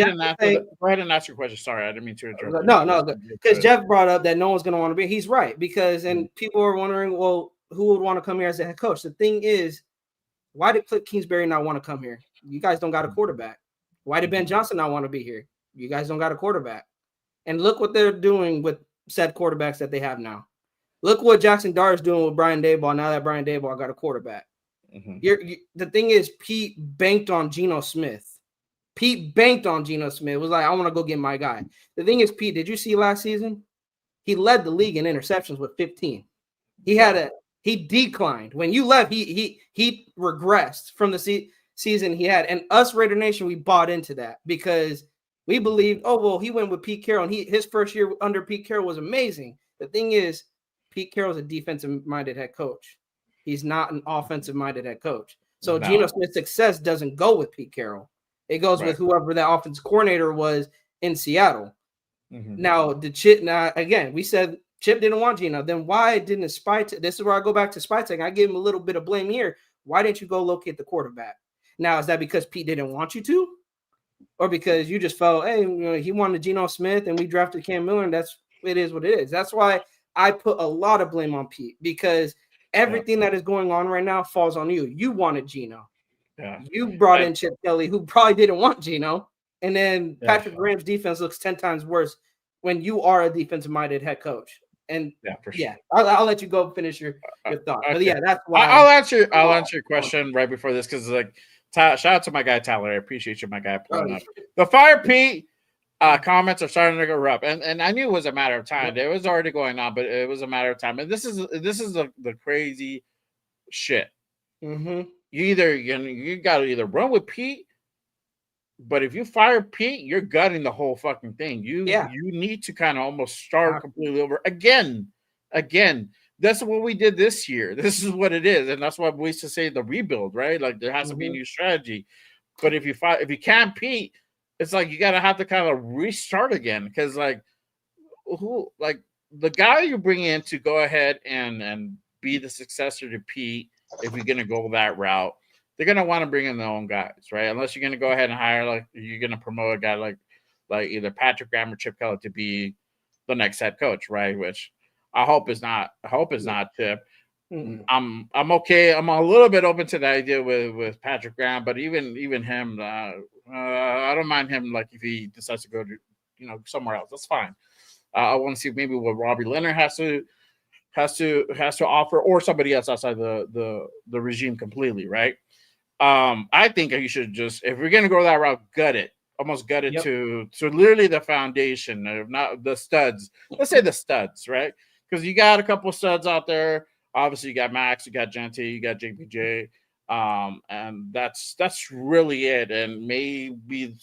and ask your question. Sorry, I didn't mean to interrupt. No, because Jeff brought up that no one's going to want to be. He's right, because people are wondering, well, who would want to come here as a head coach? The thing is, why did Cliff Kingsbury not want to come here? You guys don't got a quarterback. Why did Ben Johnson not want to be here? You guys don't got a quarterback. And look what they're doing with said quarterbacks that they have now. Look what Jackson Dart is doing with Brian Daboll now that Brian Daboll got a quarterback. The thing is, Pete banked on Geno Smith. Pete banked on Geno Smith. It was like, I want to go get my guy. The thing is, Pete, did you see last season? He led the league in interceptions with 15. He declined. When you left, he regressed from the season he had. And us, Raider Nation, we bought into that because we believed, oh, well, he went with Pete Carroll, and his first year under Pete Carroll was amazing. The thing is, Pete Carroll's a defensive-minded head coach. He's not an offensive-minded head coach. So Geno Smith's success doesn't go with Pete Carroll. It goes with whoever that offensive coordinator was in Seattle. Now, again, we said Chip didn't want Geno. Then why didn't this is where I go back to Spytek. I give him a little bit of blame here. Why didn't you go locate the quarterback? Now, is that because Pete didn't want you to? Or because you just felt, hey, he wanted Geno Smith and we drafted Cam Miller, and it is what it is. That's why I put a lot of blame on Pete, because everything that is going on right now falls on you. You wanted Geno. Yeah. You brought in Chip Kelly, who probably didn't want Geno. And then Patrick Graham's defense looks 10 times worse when you are a defensive-minded head coach. And I'll let you go finish your thought. Okay. But that's why I'll answer your question right before this, because shout out to my guy Tyler. I appreciate you, my guy. The Fire Pete comments are starting to go rough, and I knew it was a matter of time. It was already going on, but it was a matter of time. And this is the crazy shit. You got to either run with Pete, but if you fire Pete, you're gutting the whole fucking thing. You need to kind of almost start completely over again. That's what we did this year. This is what it is, and that's why we used to say the rebuild, right? Like there has to be a new strategy. But if you can't Pete, it's like you gotta have to kind of restart again, because the guy you bring in to go ahead and be the successor to Pete, if you're gonna go that route, they're gonna want to bring in their own guys, right? Unless you're gonna go ahead and hire you're gonna promote a guy like either Patrick Graham or Chip Kelly to be the next head coach, right? Which I hope is not Chip. I'm okay. I'm a little bit open to the idea with Patrick Graham, but even him, I don't mind him. Like if he decides to go to somewhere else, that's fine. I want to see maybe what Robbie Leonard has to offer, or somebody else outside the regime completely, right? I think you should just, if we're gonna go that route, gut it to literally the foundation, not the studs. Let's say the studs, right? Because you got a couple studs out there. Obviously, you got Max, you got Genty, you got JPJ, and that's really it. And maybe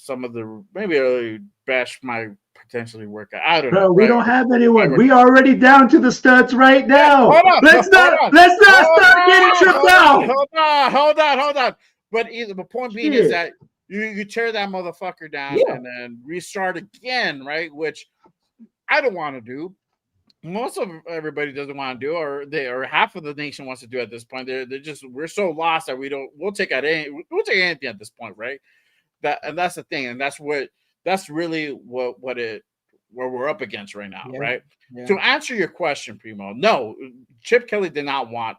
Bash might potentially work out. I don't know. We don't have anyone. We already down to the studs right now. Let's not start getting tripped out. Hold on. But the point being is that you tear that motherfucker down and then restart again, right? Which I don't want to do. Most of everybody doesn't want to do, or half of the nation wants to do at this point. We're so lost that we'll take anything at this point, right? That's the thing, and that's really what we're up against right now, right? Yeah. To answer your question, Primo, no, Chip Kelly did not want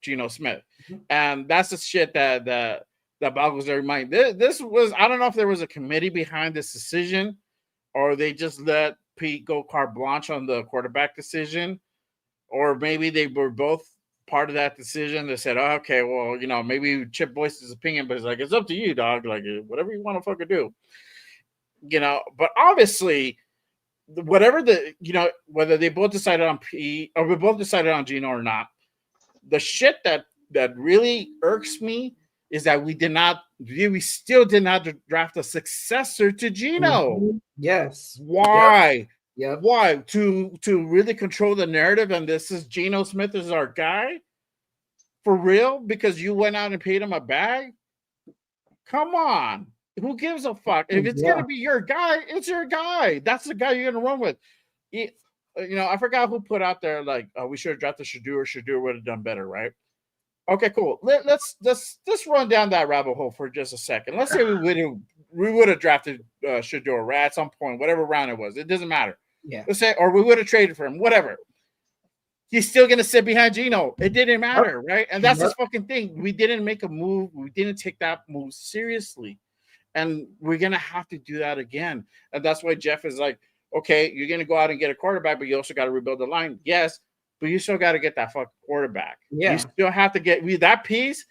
Geno Smith, and that's the shit that boggles their mind. This was, I don't know if there was a committee behind this decision, or they just let Pete go carte blanche on the quarterback decision, or maybe they were both part of that decision. They said, oh, okay, well, maybe Chip voiced his opinion, but it's like, it's up to you, dog. Like, whatever you want to fucking do. But obviously, whether they both decided on Pete or we both decided on Geno or not, the shit that really irks me is that we still did not draft a successor to Geno. Yes. Why? Yeah. Why? To really control the narrative, and this is Geno Smith is our guy? For real? Because you went out and paid him a bag? Come on. Who gives a fuck? If it's gonna be your guy, it's your guy. That's the guy you're gonna run with. I forgot who put out there we should have drafted Shador. Shador would have done better, right? Okay, cool. Let's run down that rabbit hole for just a second. Let's say we would have drafted Shador at some point, whatever round it was. It doesn't matter. Yeah. Let's say, or we would have traded for him, whatever. he's still gonna sit behind Geno. It didn't matter, right? And that's the fucking thing. We didn't make a move. We didn't take that move seriously, and we're gonna have to do that again. And that's why Jeff is like, okay, you're gonna go out and get a quarterback, but you also got to rebuild the line. Yes, but you still got to get that fucking quarterback. Yeah, you still have to get that piece.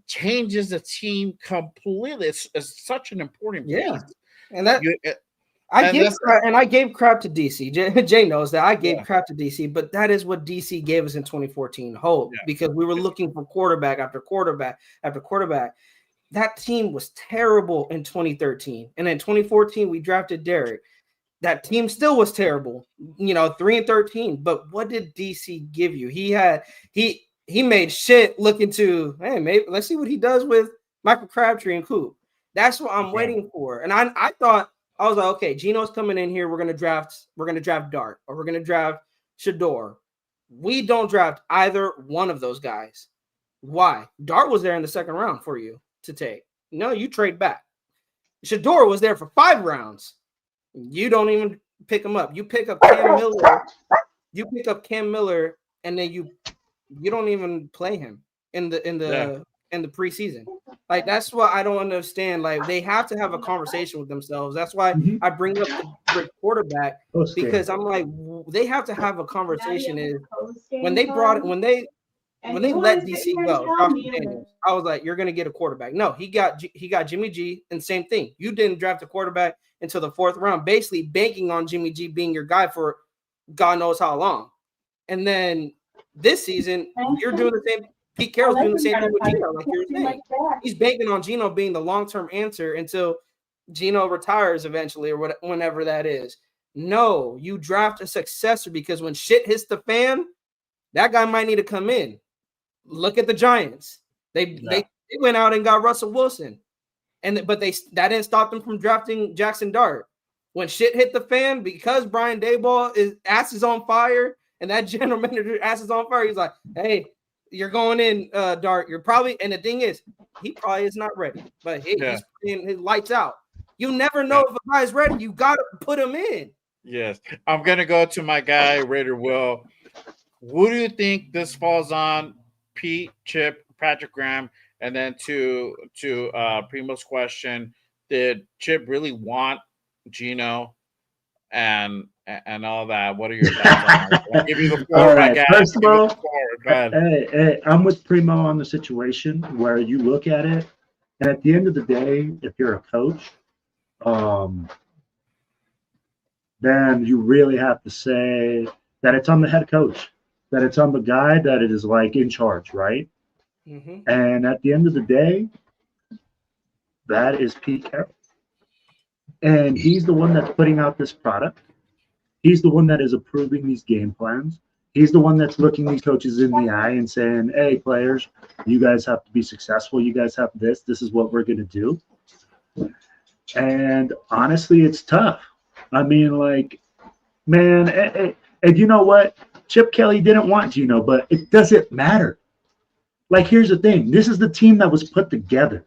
Changes the team completely. It's such an important piece. And that I gave crap to DC. Jay knows that I gave crap to DC, but that is what DC gave us in 2014, hope, because we were looking for quarterback after quarterback after quarterback. That team was terrible in 2013, and in 2014 we drafted Derek. That team still was terrible, 3-13. But what did DC give you? He made shit look into, hey, maybe let's see what he does with Michael Crabtree and Coop. That's what I'm waiting for. And I was like, okay, Geno's coming in here. We're gonna draft Dart, or we're gonna draft Shador. We don't draft either one of those guys. Why? Dart was there in the second round for you to take. No, you trade back. Shador was there for 5 rounds. You don't even pick him up. You pick up Cam Miller. You pick up Cam Miller, and then you don't even play him in the preseason. Like, that's what I don't understand. Like, they have to have a conversation with themselves. That's why I bring up the quarterback, because I'm like, they have to have a conversation. Is when they let DC go, Josh McDaniels, I was like, you're gonna get a quarterback. No, he got Jimmy G, and same thing. You didn't draft a quarterback until the 4th round, basically banking on Jimmy G being your guy for God knows how long. And then this season, you're doing the same. Pete Carroll's doing the same thing with Geno, like you're saying. He's banking on Geno being the long-term answer until Geno retires eventually, or whenever that is. No, you draft a successor, because when shit hits the fan, that guy might need to come in. Look at the Giants. They went out and got Russell Wilson, but that didn't stop them from drafting Jackson Dart. When shit hit the fan, because Brian Daboll ass is on fire, and that general manager ass is on fire, he's like, hey, you're going in, Dart. You're probably, and the thing is, he probably is not ready, but he's putting his lights out. You never know if a guy's ready. You got to put him in. Yes. I'm going to go to my guy, Raider Will. Who do you think this falls on? Pete, Chip, Patrick Graham, and then to Primo's question, did Chip really want Geno and all that? What are your thoughts on that? I'll give you the floor. All right. First of all, hey, I'm with Primo on the situation where you look at it, and at the end of the day, if you're a coach, then you really have to say that it's on the head coach, that it's on the guy that it is like in charge, right? Mm-hmm. And at the end of the day, that is Pete Carroll. And he's the one that's putting out this product. He's the one that is approving these game plans. He's the one that's looking these coaches in the eye and saying, hey, players, you guys have to be successful. You guys have this. This is what we're going to do. And honestly, it's tough. I mean, like, man, and you know what? Chip Kelly didn't want Geno, but it doesn't matter. Like, here's the thing. This is the team that was put together.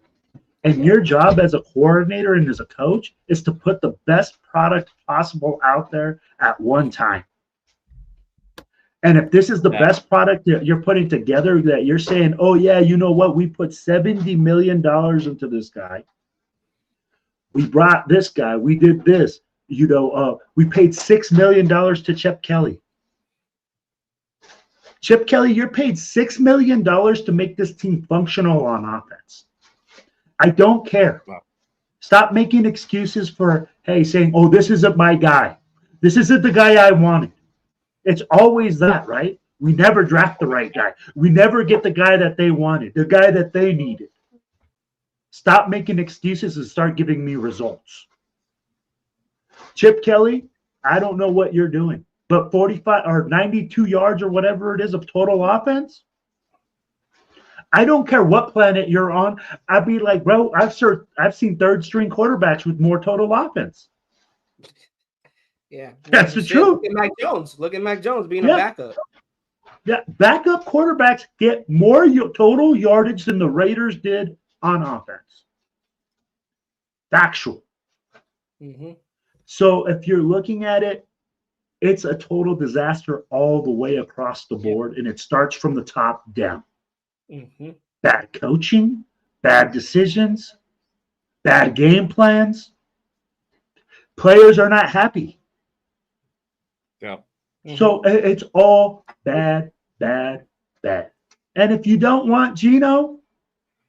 And your job as a coordinator and as a coach is to put the best product possible out there at one time. And if this is the best product that you're putting together, that you're saying, oh, yeah, you know what? We put $70 million into this guy. We brought this guy. We did this. You know, we paid $6 million to Chip Kelly. Chip Kelly, you're paid $6 million to make this team functional on offense. I don't care. Stop making excuses for, hey, saying, oh, this isn't my guy. This isn't the guy I wanted. It's always that, right? We never draft the right guy. We never get the guy that they wanted, the guy that they needed. Stop making excuses and start giving me results. Chip Kelly, I don't know what you're doing, but 45 or 92 yards or whatever it is of total offense, I don't care what planet you're on. I'd be like, bro, I've seen third string quarterbacks with more total offense. Yeah, that's the truth. Look at Mac Jones. Look at Mac Jones being a backup. Yeah, backup quarterbacks get more total yardage than the Raiders did on offense. Factual. Mm-hmm. So if you're looking at it, It's a total disaster all the way across the board, and it starts from the top down. Mm-hmm. Bad coaching, bad decisions, bad game plans. Players are not happy. Yeah. So it's all bad, bad, bad. And if you don't want Geno,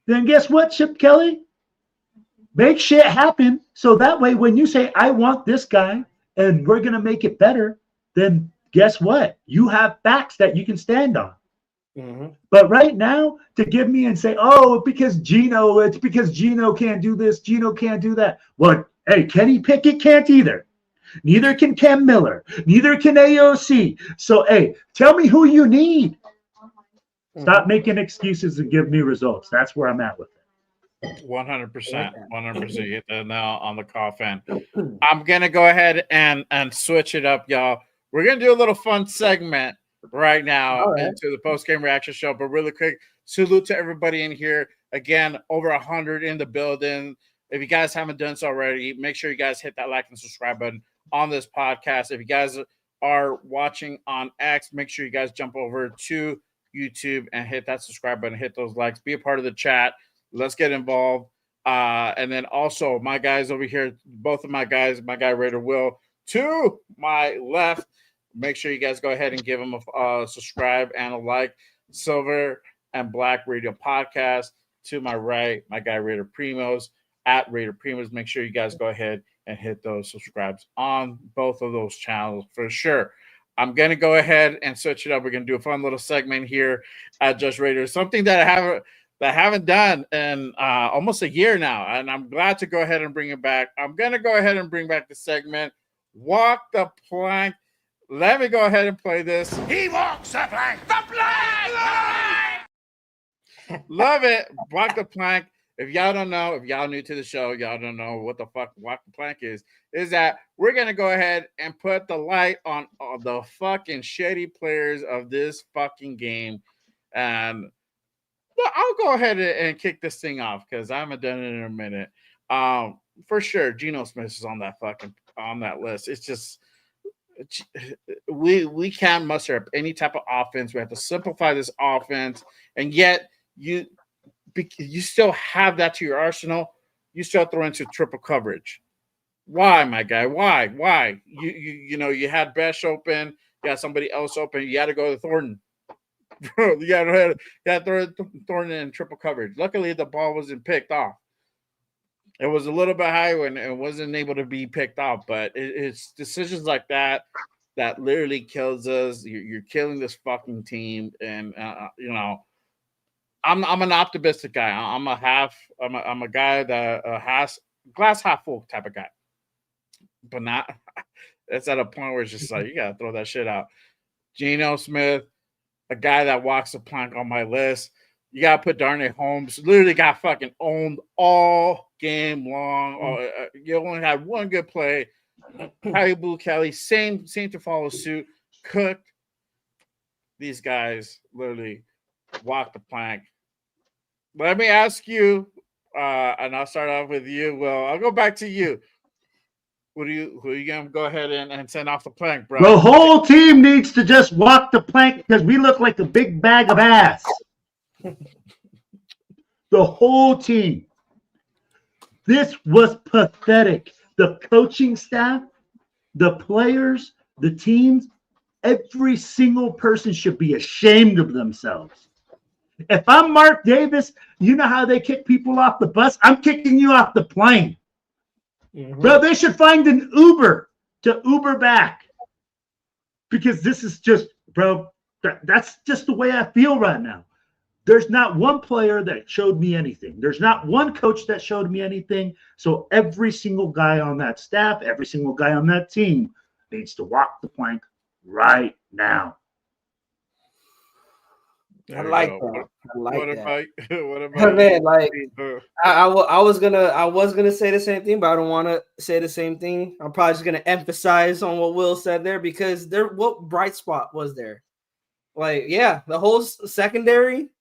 then guess what, Chip Kelly? Make shit happen. So that way, when you say, I want this guy and we're going to make it better, then guess what? You have facts that you can stand on. Mm-hmm. But right now, to give me and say, oh, it's because Geno can't do this, Geno can't do that. Well, hey, Kenny Pickett can't either. Neither can Cam Miller. Neither can AOC. So, hey, tell me who you need. Stop making excuses and give me results. That's where I'm at with it. 100%. 100%. You hit the nail on the coffin. I'm going to go ahead and switch it up, y'all. We're going to do a little fun segment right now into the post-game reaction show. But really quick, salute to everybody in here. Again, over 100 in the building. If you guys haven't done so already, make sure you guys hit that like and subscribe button on this podcast. If you guys are watching on X, make sure you guys jump over to YouTube and hit that subscribe button, hit those likes, be a part of the chat. Let's get involved. And then also my guys over here, both of my guys, my guy Raider Will to my left. Make sure you guys go ahead and give them a subscribe and a like. Silver and Black Radio Podcast. To my right, my guy Raider Primos at Raider Primos. Make sure you guys go ahead and hit those subscribes on both of those channels for sure. I'm going to go ahead and switch it up. We're going to do a fun little segment here at Just Raiders, something that I haven't done in almost a year now, and I'm glad to go ahead and bring it back. I'm going to go ahead and bring back the segment, Walk the Plank. Let me go ahead and play this. He walks the plank. The plank! Love it. Walk the Plank. If y'all don't know, if y'all new to the show, y'all don't know what the fuck Walk the Plank is that we're going to go ahead and put the light on the fucking shitty players of this fucking game. And I'll go ahead and kick this thing off because I haven't done it in a minute. For sure, Geno Smith is on that list. It's just we can't muster up any type of offense. We have to simplify this offense, and yet you still have that to your arsenal. You still throw into triple coverage. Why, my guy? Why? You had Besh open, you had somebody else open. You had to go to Thornton. Bro, you got to throw Thornton in triple coverage. Luckily, the ball wasn't picked off. It was a little bit high when it wasn't able to be picked off, but it's decisions like that literally kills us. You're killing this fucking team, and I'm an optimistic guy. I'm a guy that has glass half full type of guy, but not. It's at a point where it's just like you gotta throw that shit out. Geno Smith, a guy that walks the plank on my list. You gotta put Darnay Holmes. Literally got fucking owned all game long. You only had one good play. Blue Kelly, same to follow suit. Cooked. These guys literally walk the plank. Let me ask you, and I'll start off with you. Well, I'll go back to you. Who are you gonna go ahead and send off the plank, bro? The whole team needs to just walk the plank because we look like a big bag of ass. The whole team. This was pathetic. The coaching staff, the players, the teams, every single person should be ashamed of themselves. If I'm Mark Davis, you know how they kick people off the bus? I'm kicking you off the plane. Mm-hmm. Bro, they should find an Uber to Uber back. Because this is just, bro, that's just the way I feel right now. There's not one player that showed me anything. There's not one coach that showed me anything. So every single guy on that staff, every single guy on that team needs to walk the plank right now. I like that. What about man? Like I was gonna say the same thing, but I don't want to say the same thing. I'm probably just gonna emphasize on what Will said there because what bright spot was there? Like, yeah, the whole secondary.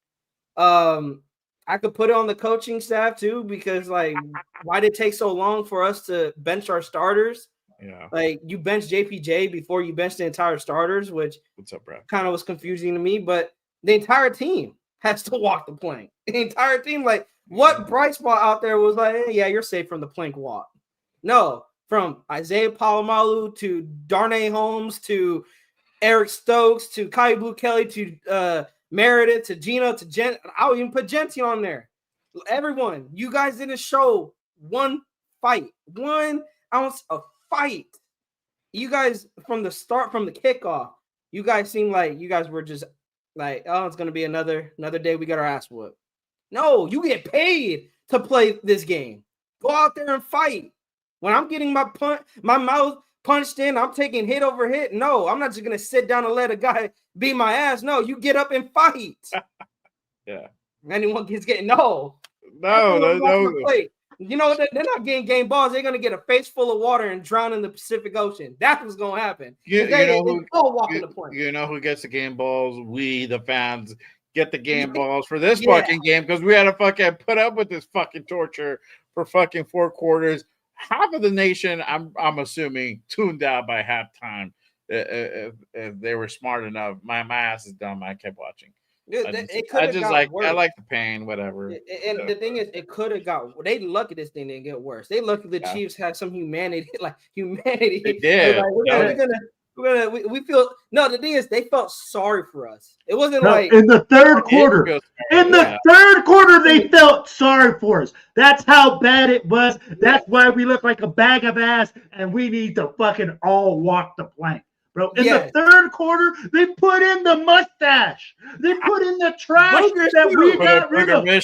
I could put it on the coaching staff too because, like, why did it take so long for us to bench our starters? Yeah. Like you bench JPJ before you bench the entire starters, which What's up, bro? kind of was confusing to me. But the entire team has to walk the plank. The entire team, like, what bright spot out there was like, hey, yeah, you're safe from the plank walk. No, from Isaiah Palomalu to Darnay Holmes to Eric Stokes to Kai Blue Kelly to Meredith to Gino to Jen. I'll even put Genty on there. Everyone, you guys didn't show one fight, 1 ounce of fight. You guys, from the start, from the kickoff, you guys seem like you guys were just like, oh, it's gonna be another day we got our ass whooped. No, you get paid to play this game. Go out there and fight. When I'm getting my mouth punched in, I'm taking hit over hit. No, I'm not just gonna sit down and let a guy beat my ass. No, you get up and fight. Yeah. Anyone getting no. You know, they're not getting game balls. They're gonna get a face full of water and drown in the Pacific Ocean. That's what's gonna happen. You know who gets the game balls? We, the fans, get the game balls for this fucking game because we had to fucking put up with this fucking torture for fucking 4 quarters. Half of the nation, I'm assuming, tuned out by halftime. If they were smart enough, my ass is dumb. I kept watching. I like the pain, whatever. And the thing is, it could have got. They lucky this thing didn't get worse. They lucky the Chiefs had some humanity, humanity. They did. We feel no. The thing is, they felt sorry for us. It wasn't like in the third quarter. In the third quarter, they felt sorry for us. That's how bad it was. That's why we look like a bag of ass, and we need to fucking all walk the plank. Bro, in the third quarter, they put in the mustache. They put in the trash that we got rid of. Yeah,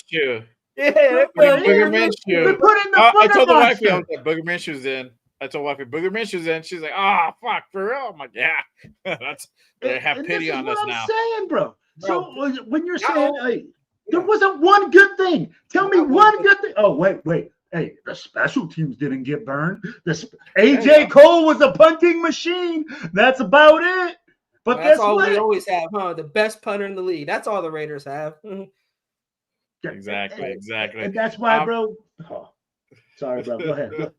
Booger Minshew. They put in the I told the wife, monster. Booger Minshew's in. I told wifey, Booger Minshew's in. She's like, oh, fuck, for real? I'm like, yeah. They have pity on us now. I'm saying, bro. So when you're saying there wasn't one good thing. Tell me one good thing. Oh, wait. Hey, the special teams didn't get burned. AJ Cole was a punting machine. That's about it. But that's all we always have, huh? The best punter in the league. That's all the Raiders have. Exactly. And that's why, bro. Oh, sorry, bro. Go ahead.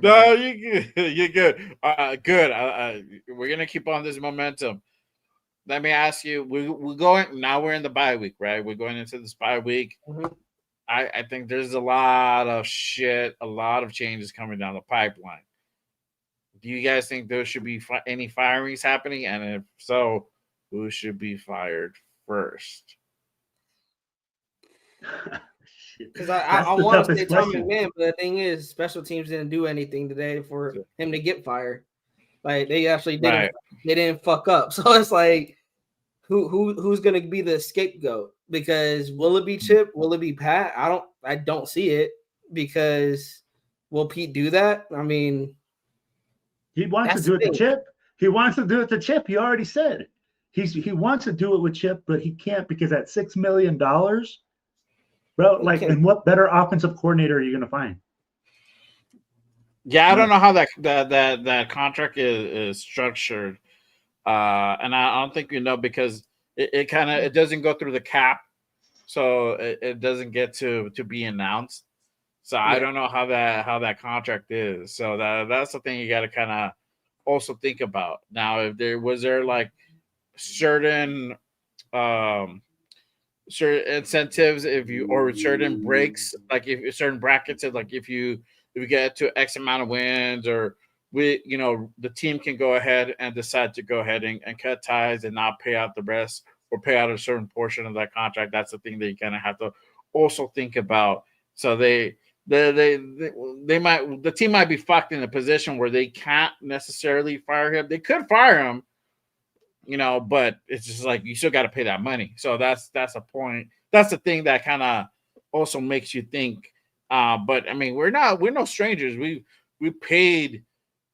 No, you're good. You're good. Good. We're gonna keep on this momentum. Let me ask you. We're going now. We're in the bye week, right? We're going into this bye week. Mm-hmm. I think there's a lot of changes coming down the pipeline. Do you guys think there should be any firings happening? And if so, who should be fired first? Because I want to say Tom McMahon, but the thing is, special teams didn't do anything today for him to get fired. Like they actually didn't. Right. They didn't fuck up. So it's like, who's going to be the scapegoat? Because will it be Chip? Will it be Pat? I don't see it. Because will Pete do that? I mean, he wants to do it to Chip. He wants to do it to Chip. He already said it. He wants to do it with Chip, but he can't because at $6 million, bro. Like, and what better offensive coordinator are you going to find? Yeah, I don't know how that contract is structured, and I don't think because it doesn't go through the cap, so it doesn't get to be announced. So I don't know how that contract is. So that's the thing you got to kind of also think about. Now, if there was like certain incentives, or certain breaks, like if certain brackets, like if we get to X amount of wins, or the team can go ahead and decide to go ahead and cut ties and not pay out the rest, or pay out a certain portion of that contract. That's the thing that you kind of have to also think about. So the team might be fucked in a position where they can't necessarily fire him. They could fire him, but it's just like you still got to pay that money. So that's a point. That's the thing that kind of also makes you think. But I mean, we're no strangers. We paid,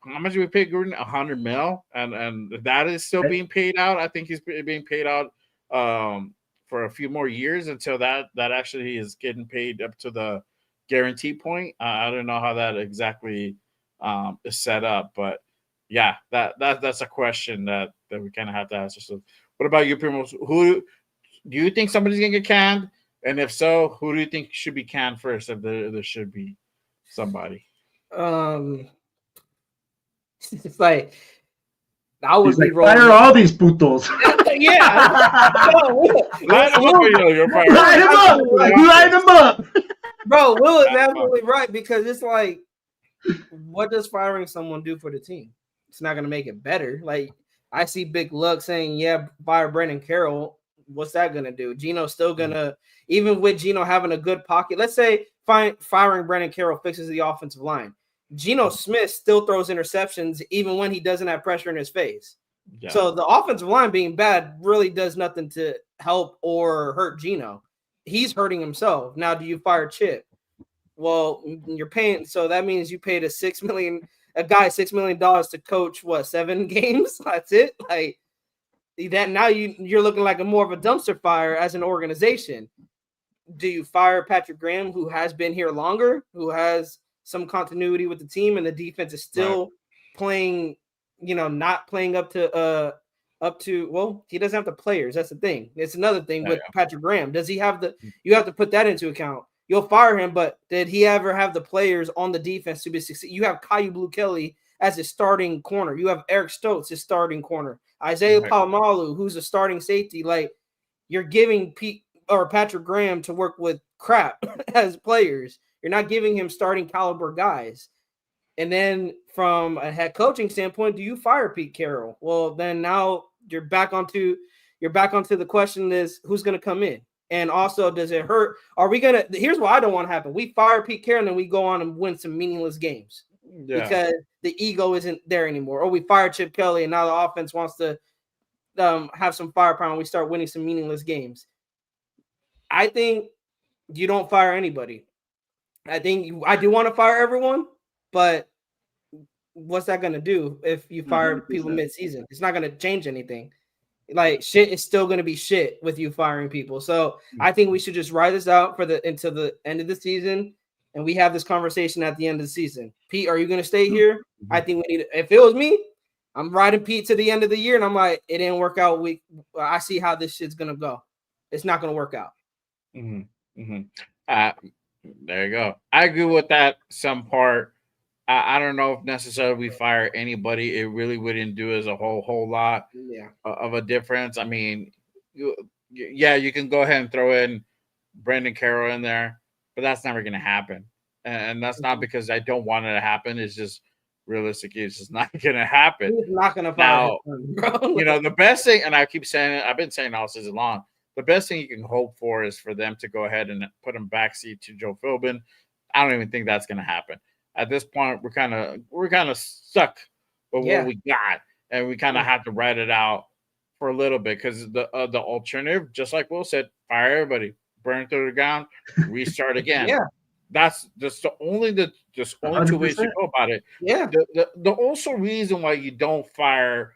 how much did we pay Gruden? $100 million, and that is still being paid out. I think he's being paid out for a few more years until that actually is getting paid up to the guarantee point. I don't know how that exactly is set up, but yeah, that's a question that we kind of have to ask ourselves. What about you, Primo? Who do you think somebody's gonna get canned? And if so, who do you think should be canned first? If there should be somebody. It's like I would He's be like, rolling. fire all these putos. Yeah. Line 'em up, you're fired. Line them up. Line them up. Bro, Will is absolutely right because it's like, what does firing someone do for the team? It's not going to make it better. Like, I see Big Luck saying, yeah, fire Brandon Carroll. What's that going to do? Gino's still going to, even with Gino having a good pocket, let's say firing Brandon Carroll fixes the offensive line. Geno Smith still throws interceptions even when he doesn't have pressure in his face. Yeah. So the offensive line being bad really does nothing to help or hurt Geno. He's hurting himself. Now, do you fire Chip? Well, you're paying, so that means you paid a $6 million to coach what, 7 games? That's it. Like that. Now you're looking like more of a dumpster fire as an organization. Do you fire Patrick Graham, who has been here longer, who has some continuity with the team, and the defense is still playing, not playing up to well, he doesn't have the players. That's the thing. It's another thing with Patrick Graham. Does he have you have to put that into account. You'll fire him, but did he ever have the players on the defense to be successful? You have Caillou Blue Kelly as his starting corner. You have Eric Stokes, his starting corner. Isaiah Palomalu, who's a starting safety. Like, you're giving Patrick Graham to work with crap as players. You're not giving him starting caliber guys. And then from a head coaching standpoint, do you fire Pete Carroll? Well, then now you're back onto the question is who's going to come in? And also, does it hurt? Here's what I don't want to happen. We fire Pete Carroll and we go on and win some meaningless games because the ego isn't there anymore. Or we fire Chip Kelly and now the offense wants to have some firepower and we start winning some meaningless games. I think you don't fire anybody. I do want to fire everyone, but what's that going to do if you fire 100%. People mid-season? It's not going to change anything. Like, shit is still going to be shit with you firing people. So I think we should just ride this out until the end of the season, and we have this conversation at the end of the season. Pete, are you going to stay here? I think we need – if it was me, I'm riding Pete to the end of the year, and I'm like, it didn't work out. I see how this shit's going to go. It's not going to work out. There you go. I agree with that some part. I don't know if necessarily we fire anybody. It really wouldn't do as a whole lot of a difference. I mean, you can go ahead and throw in Brandon Carroll in there, but that's never going to happen. And that's not because I don't want it to happen. It's just realistically, it's just not going to happen. He's not going to fire him, bro. The best thing, and I keep saying it, I've been saying all season long, the best thing you can hope for is for them to go ahead and put him backseat to Joe Philbin. I don't even think that's going to happen. At this point, we're kind of stuck with what we got, and we kind of have to ride it out for a little bit because the alternative, just like Will said, fire everybody, burn through the ground, restart again. That's just the only 2 ways to go about it. The also reason why you don't fire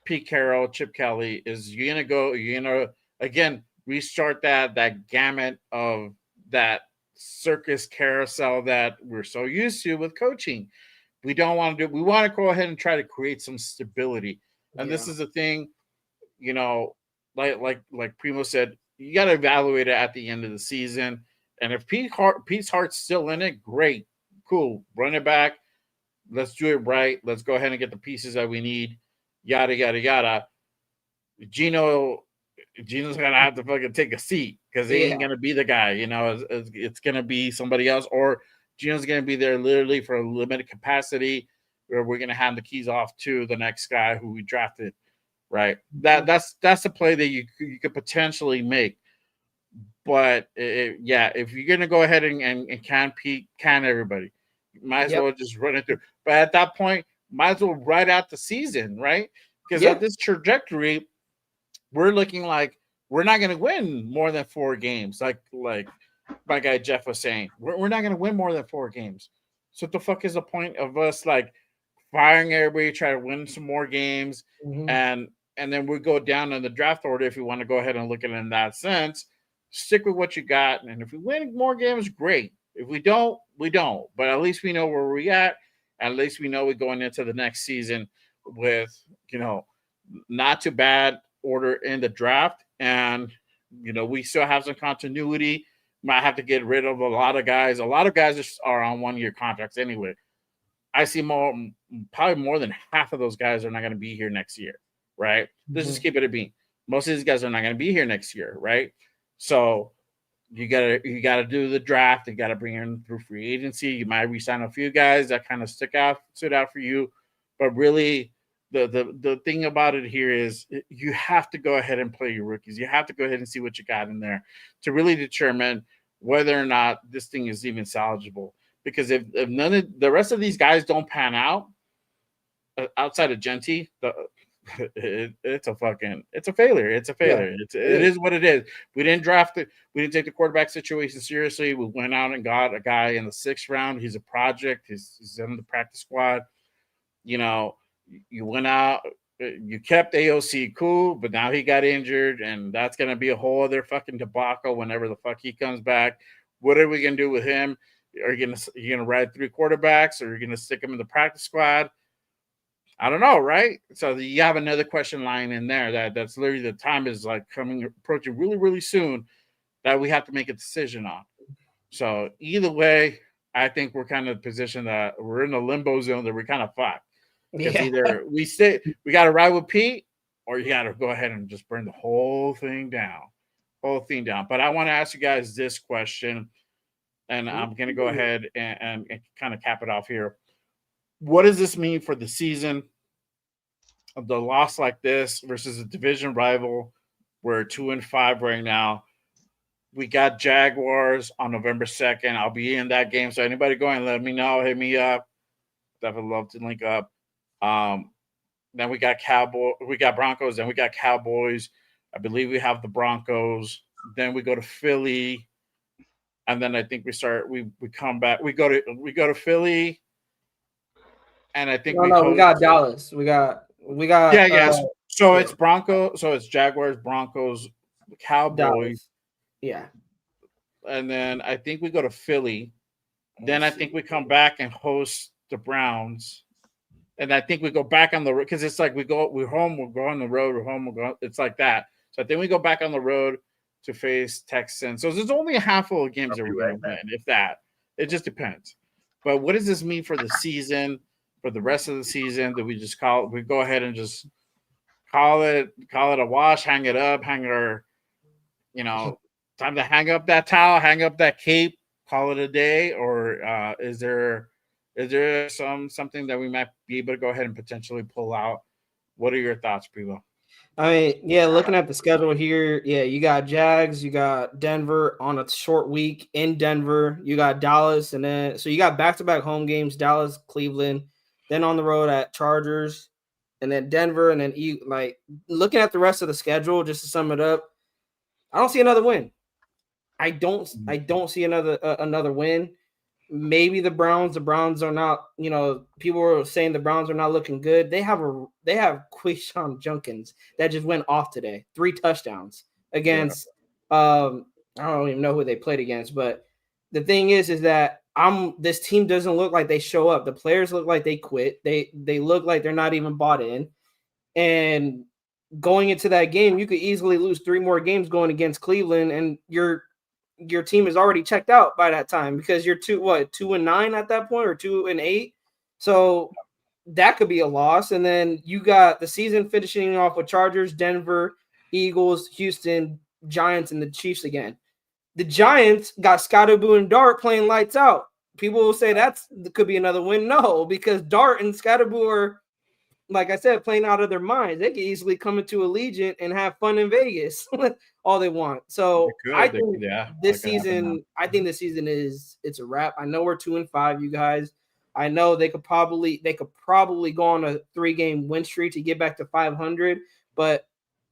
Pete Carroll, Chip Kelly is you're gonna again restart that gamut of that circus carousel that we're so used to with coaching. We don't want to do. We want to go ahead and try to create some stability. And this is the thing, like Primo said, you got to evaluate it at the end of the season. And if Pete's heart's still in it, great, cool, run it back. Let's do it right. Let's go ahead and get the pieces that we need. Yada yada yada. Gino's gonna have to fucking take a seat because he ain't gonna be the guy, it's gonna be somebody else, or Gino's gonna be there literally for a limited capacity where we're gonna hand the keys off to the next guy who we drafted, right? That's the play that you could potentially make. But if you're gonna go ahead and can everybody, you might as well just run it through. But at that point, might as well ride out the season, right? Because at this trajectory, we're looking like we're not going to win more than 4 games. Like my guy Jeff was saying, we're not going to win more than 4 games. So what the fuck is the point of us like firing everybody, try to win some more games, and then we go down in the draft order if you want to go ahead and look at it in that sense. Stick with what you got, and if we win more games, great. If we don't, we don't. But at least we know where we're at. At least we know we're going into the next season with not too bad order in the draft, and we still have some continuity. Might have to get rid of a lot of guys. A lot of guys are on 1-year contracts anyway. I see probably more than half of those guys are not going to be here next year, right? Let's just keep it a beat. Most of these guys are not going to be here next year, right? So you gotta do the draft. You gotta bring in through free agency. You might re-sign a few guys that kind of stood out for you, but really the thing about it here is you have to go ahead and play your rookies. You have to go ahead and see what you got in there to really determine whether or not this thing is even salvageable. Because if none of the rest of these guys don't pan out outside of Genty, it's a failure. It's a failure. It is what it is. We didn't draft it. We didn't take the quarterback situation seriously. We went out and got a guy in the 6th round. He's a project. He's in the practice squad. You know, you went out, you kept AOC cool, but now he got injured, and that's gonna be a whole other fucking debacle whenever the fuck he comes back. What are we gonna do with him? Are you gonna ride 3 quarterbacks, or are you gonna stick him in the practice squad? I don't know, right? So you have another question lying in there that's literally the time is like approaching really, really soon that we have to make a decision on. So either way, I think we're kind of positioned that we're in a limbo zone that we're kind of fucked. Because either we got to ride with Pete, or you got to go ahead and just burn the whole thing down. But I want to ask you guys this question, and I'm going to go ahead and kind of cap it off here. What does this mean for the season? Of the loss like this versus a division rival? We're 2-5 right now. We got Jaguars on November 2nd. I'll be in that game. So anybody going, let me know. Hit me up. Definitely love to link up. Then we got Broncos. Then we got Cowboys. I believe we have the Broncos. Then we go to Philly. And then I think we come back. We go to Philly. And I think we got Dallas. We got So it's Broncos. So it's Jaguars, Broncos, Cowboys. Dallas. Yeah. And then I think we go to Philly. Then I think we come back and host the Browns. And I think we go back on the road because it's like we're home, we'll go on the road, we're home, it's like that. So I think we go back on the road to face Texans. So there's only a handful of games that we're going to win, if that. It just depends. But what does this mean for the season? For the rest of the season, that we go ahead and just call it a wash, hang it up, time to hang up that towel, hang up that cape, call it a day, or is there something that we might be able to go ahead and potentially pull out? What are your thoughts, Primo? I mean, looking at the schedule here, you got Jags, you got Denver on a short week in Denver, you got Dallas, and then so you got back-to-back home games, Dallas, Cleveland. Then on the road at Chargers, and then Denver, and then looking at the rest of the schedule, just to sum it up, I don't see another win. I don't see another win. Maybe the Browns. The Browns are not. People were saying the Browns are not looking good. They have Quishon Junkins that just went off today, 3 touchdowns against. I don't even know who they played against, but the thing is that. This team doesn't look like they show up. The players look like they quit. They look like they're not even bought in. And going into that game, you could easily lose 3 more games going against Cleveland, and your team is already checked out by that time because you're 2-9 at that point, or 2-8. So that could be a loss. And then you got the season finishing off with Chargers, Denver, Eagles, Houston, Giants, and the Chiefs again. The Giants got Scottaboo and Dart playing lights out. People will say that could be another win. No, because Dart and Scottaboo are, like I said, playing out of their minds. They could easily come into Allegiant and have fun in Vegas all they want. So I think this season it's a wrap. I know we're 2-5, you guys. I know they could probably go on a 3-game win streak to get back to 500, but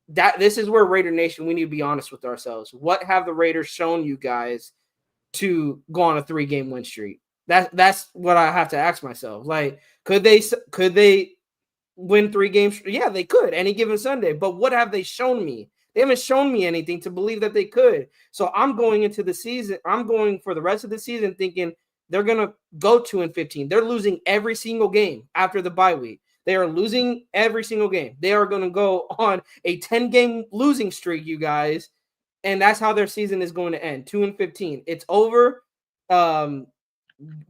this is where Raider Nation, we need to be honest with ourselves. What have the Raiders shown you guys to go on a 3-game win streak? That's what I have to ask myself. Like, could they win 3 games? Yeah, they could any given Sunday. But what have they shown me? They haven't shown me anything to believe that they could. So I'm going into the season. I'm going for the rest of the season thinking they're gonna go 2-15. They're losing every single game after the bye week. They are losing every single game. They are going to go on a 10-game losing streak, you guys, and that's how their season is going to end, 2-15. It's over.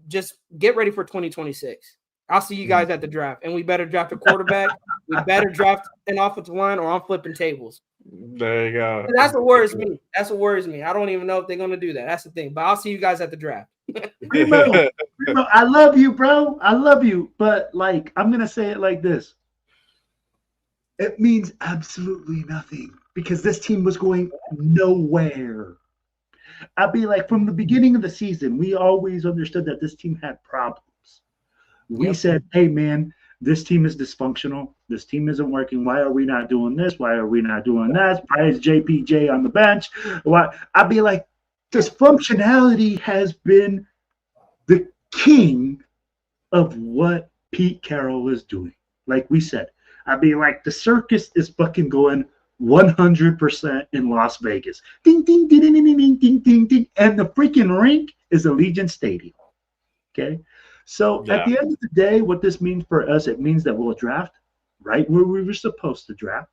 Just get ready for 2026. I'll see you guys at the draft, and we better draft a quarterback. We better draft an offensive line, or I'm flipping tables. There you go. That's what worries me. That's what worries me. I don't even know if they're going to do that. That's the thing. But I'll see you guys at the draft. Primo, I love you, bro. I love you. But, like, I'm going to say it like this. It means absolutely nothing because this team was going nowhere. I'd be like, from the beginning of the season, we always understood that this team had problems. We said, hey, man, this team is dysfunctional. This team isn't working. Why are we not doing this? Why are we not doing that? Why is JPJ on the bench? Why? I'd be like, dysfunctionality has been the king of what Pete Carroll is doing. Like we said, I'd be like, the circus is fucking going 100% in Las Vegas. Ding, ding, ding, ding, ding, ding, ding, ding, ding. And the freaking rink is Allegiant Stadium. Okay? So at the end of the day, what this means for us, it means that we'll draft right where we were supposed to draft,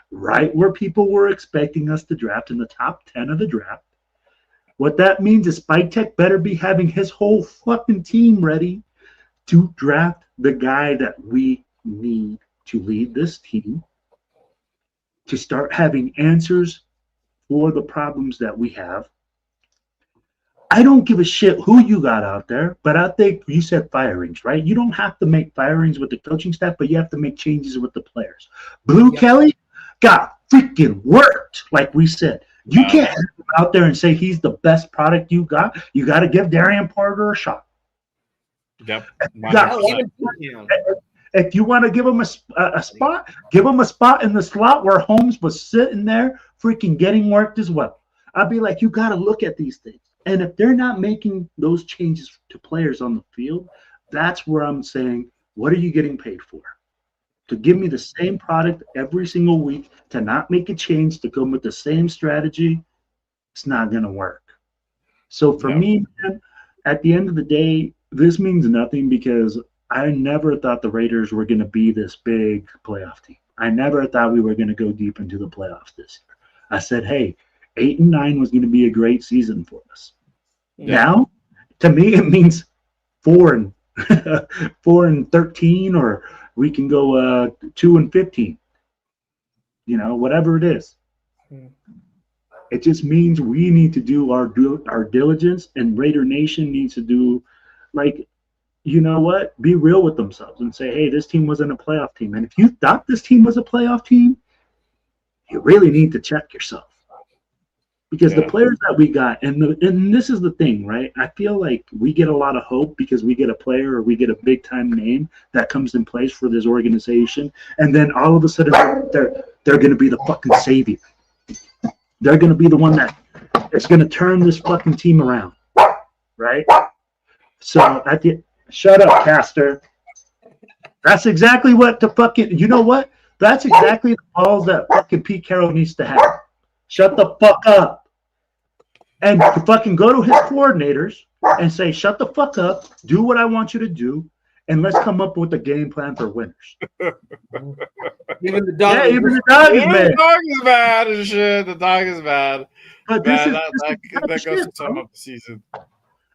right where people were expecting us to draft in the top 10 of the draft. What that means is Spike Tech better be having his whole fucking team ready to draft the guy that we need to lead this team, to start having answers for the problems that we have. I don't give a shit who you got out there, but I think you said firings, right? You don't have to make firings with the coaching staff, but you have to make changes with the players. Blue Kelly got freaking worked, like we said. You can't have him out there and say he's the best product you got. You got to give Darian Parker a shot. Yep. If you want to give him a spot, give him a spot in the slot where Holmes was sitting there freaking getting worked as well. I'd be like, you got to look at these things. And if they're not making those changes to players on the field, that's where I'm saying, what are you getting paid for? To give me the same product every single week, to not make a change, to come with the same strategy, it's not going to work. So for me, man, at the end of the day, this means nothing because I never thought the Raiders were going to be this big playoff team. I never thought we were going to go deep into the playoffs this year. I said, hey, 8-9 was going to be a great season for us. Now, to me, it means 4-13, or we can go 2-15. You know, whatever it is. It just means we need to do our diligence, and Raider Nation needs to do, like, you know what? Be real with themselves and say, hey, this team wasn't a playoff team. And if you thought this team was a playoff team, you really need to check yourself. Because the players that we got, and this is the thing, right? I feel like we get a lot of hope because we get a player or we get a big-time name that comes in place for this organization, and then all of a sudden they're going to be the fucking savior. They're going to be the one that is going to turn this fucking team around, right? So shut up, Caster. That's exactly what the fucking, you know what? That's exactly the balls that fucking Pete Carroll needs to have. Shut the fuck up. And fucking go to his coordinators and say, shut the fuck up, do what I want you to do, and let's come up with a game plan for winners. Even the dog, even the dog is bad. The dog is bad and shit. The dog is bad. But that goes to sum up the season.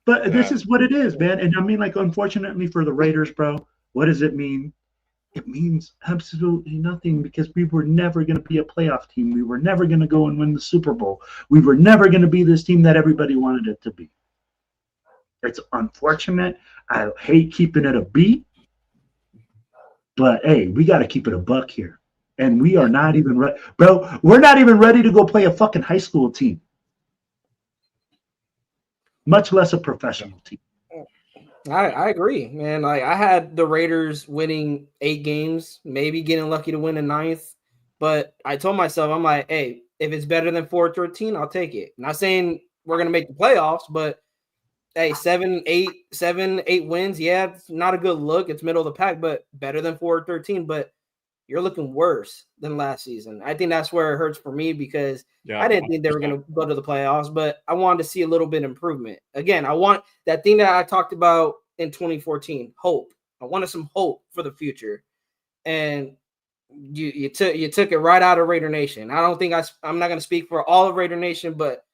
But this is what it is, man. And I mean, like, unfortunately for the Raiders, bro, what does it mean? It means absolutely nothing because we were never going to be a playoff team. We were never going to go and win the Super Bowl. We were never going to be this team that everybody wanted it to be. It's unfortunate. I hate keeping it a beat. But, hey, we got to keep it a buck here. And we are not even ready. Bro, we're not even ready to go play a fucking high school team. Much less a professional team. I agree, man. Like, I had the Raiders winning 8 games, maybe getting lucky to win a 9th. But I told myself, I'm like, hey, if it's better than 4-13, I'll take it. Not saying we're going to make the playoffs, but hey, 7-8 wins. Yeah, it's not a good look. It's middle of the pack, but better than 4-13. But you're looking worse than last season. I think that's where it hurts for me because I didn't think they were going to go to the playoffs, but I wanted to see a little bit of improvement. Again, I want that thing that I talked about in 2014, hope. I wanted some hope for the future. And you took it right out of Raider Nation. I don't think I'm not going to speak for all of Raider Nation, but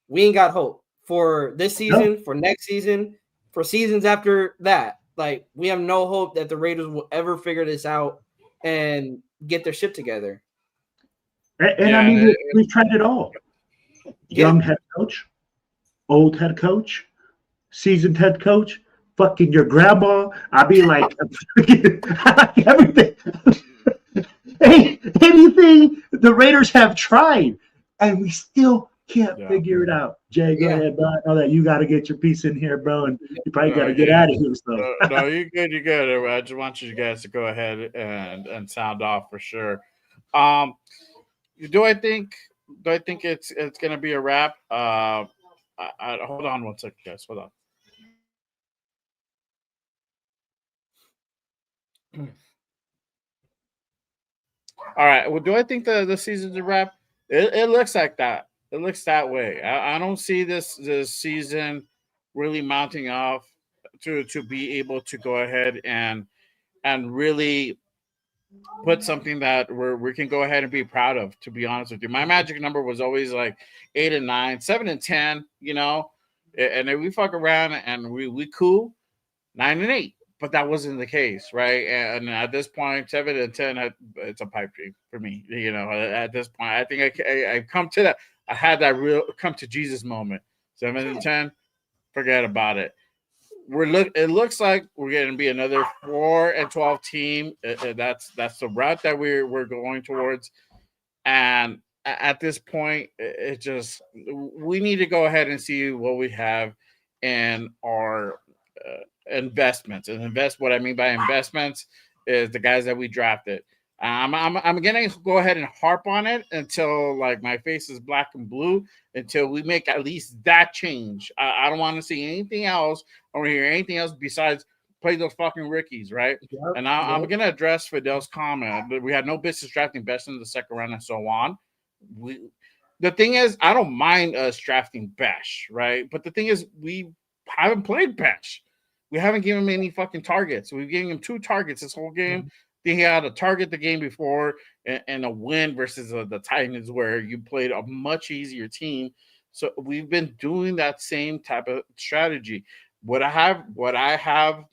we ain't got hope for this season, for next season, for seasons after that. Like, we have no hope that the Raiders will ever figure this out and get their shit together. And I mean, we've tried it all. Young head coach, old head coach, seasoned head coach, fucking your grandma. I mean, like, everything. Anything the Raiders have tried, and we still can't figure it out. Jay, go ahead, bro. I know that you got to get your piece in here, bro, and you probably got to get out of here. So. No, you're good. You're good. I just want you guys to go ahead and sound off for sure. Do I think it's gonna be a wrap? Hold on one second, guys. Hold on. All right. Well, do I think the season's a wrap? It looks like that. It looks that way. I don't see this season really mounting off to be able to go ahead and really put something that we can go ahead and be proud of, to be honest with you. My magic number was always like 8 and 9, 7 and 10, you know, and if we fuck around and we cool, 9 and 8. But that wasn't the case, right? And at this point, 7 and 10, it's a pipe dream for me. You know, at this point, I think I come to that. I had that real come to Jesus moment. 7 and 10, forget about it. It looks like we're going to be another 4 and 12 team. That's the route that we're going towards. And at this point, it just we need to go ahead and see what we have in our investments. And what I mean by investments is the guys that we drafted. I'm gonna go ahead and harp on it until like my face is black and blue, until we make at least that change. I don't want to see anything else. I don't want to hear anything else besides play those fucking rookies, right? Yep, and I'm gonna address Fidel's comment, but we had no business drafting best in the second round and so on. The thing is, I don't mind us drafting Besh, right? But the thing is, we haven't played Besh. We haven't given him any fucking targets. We've given him 2 targets this whole game. Mm-hmm. He had a target the game before and a win versus the Titans, where you played a much easier team. So we've been doing that same type of strategy. Would I have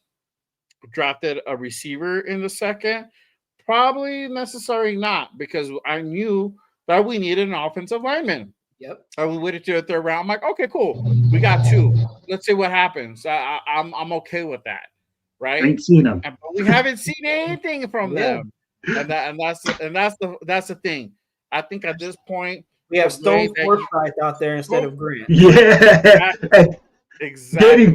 drafted a receiver in the second? Probably necessarily not, because I knew that we needed an offensive lineman. Yep. And we waited to the third round. I'm like, okay, cool. We got 2. Let's see what happens. I'm okay with that. Right? Ain't seen them. But we haven't seen anything from them. And that's the thing. I think at this point we have Stone Forsythe out there instead of Grant. Yeah. Exactly.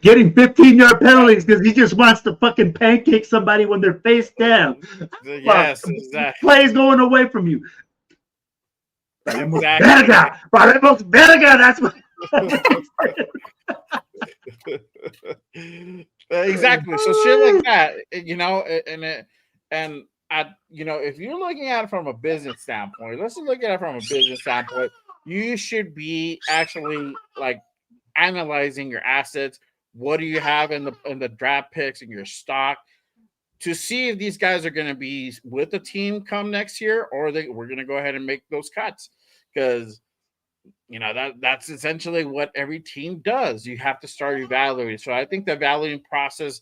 Getting 15-yard penalties because he just wants to fucking pancake somebody when they're face down. Yes, exactly. Plays going away from you. Exactly. Verga, that's what. Exactly. So shit like that, you know, and you know, if you're looking at it from a business standpoint, let's look at it from a business standpoint. You should be actually like analyzing your assets. What do you have in the draft picks and your stock to see if these guys are going to be with the team come next year, or we're going to go ahead and make those cuts, because you know that's essentially what every team does. You have to start evaluating. So I think the evaluating process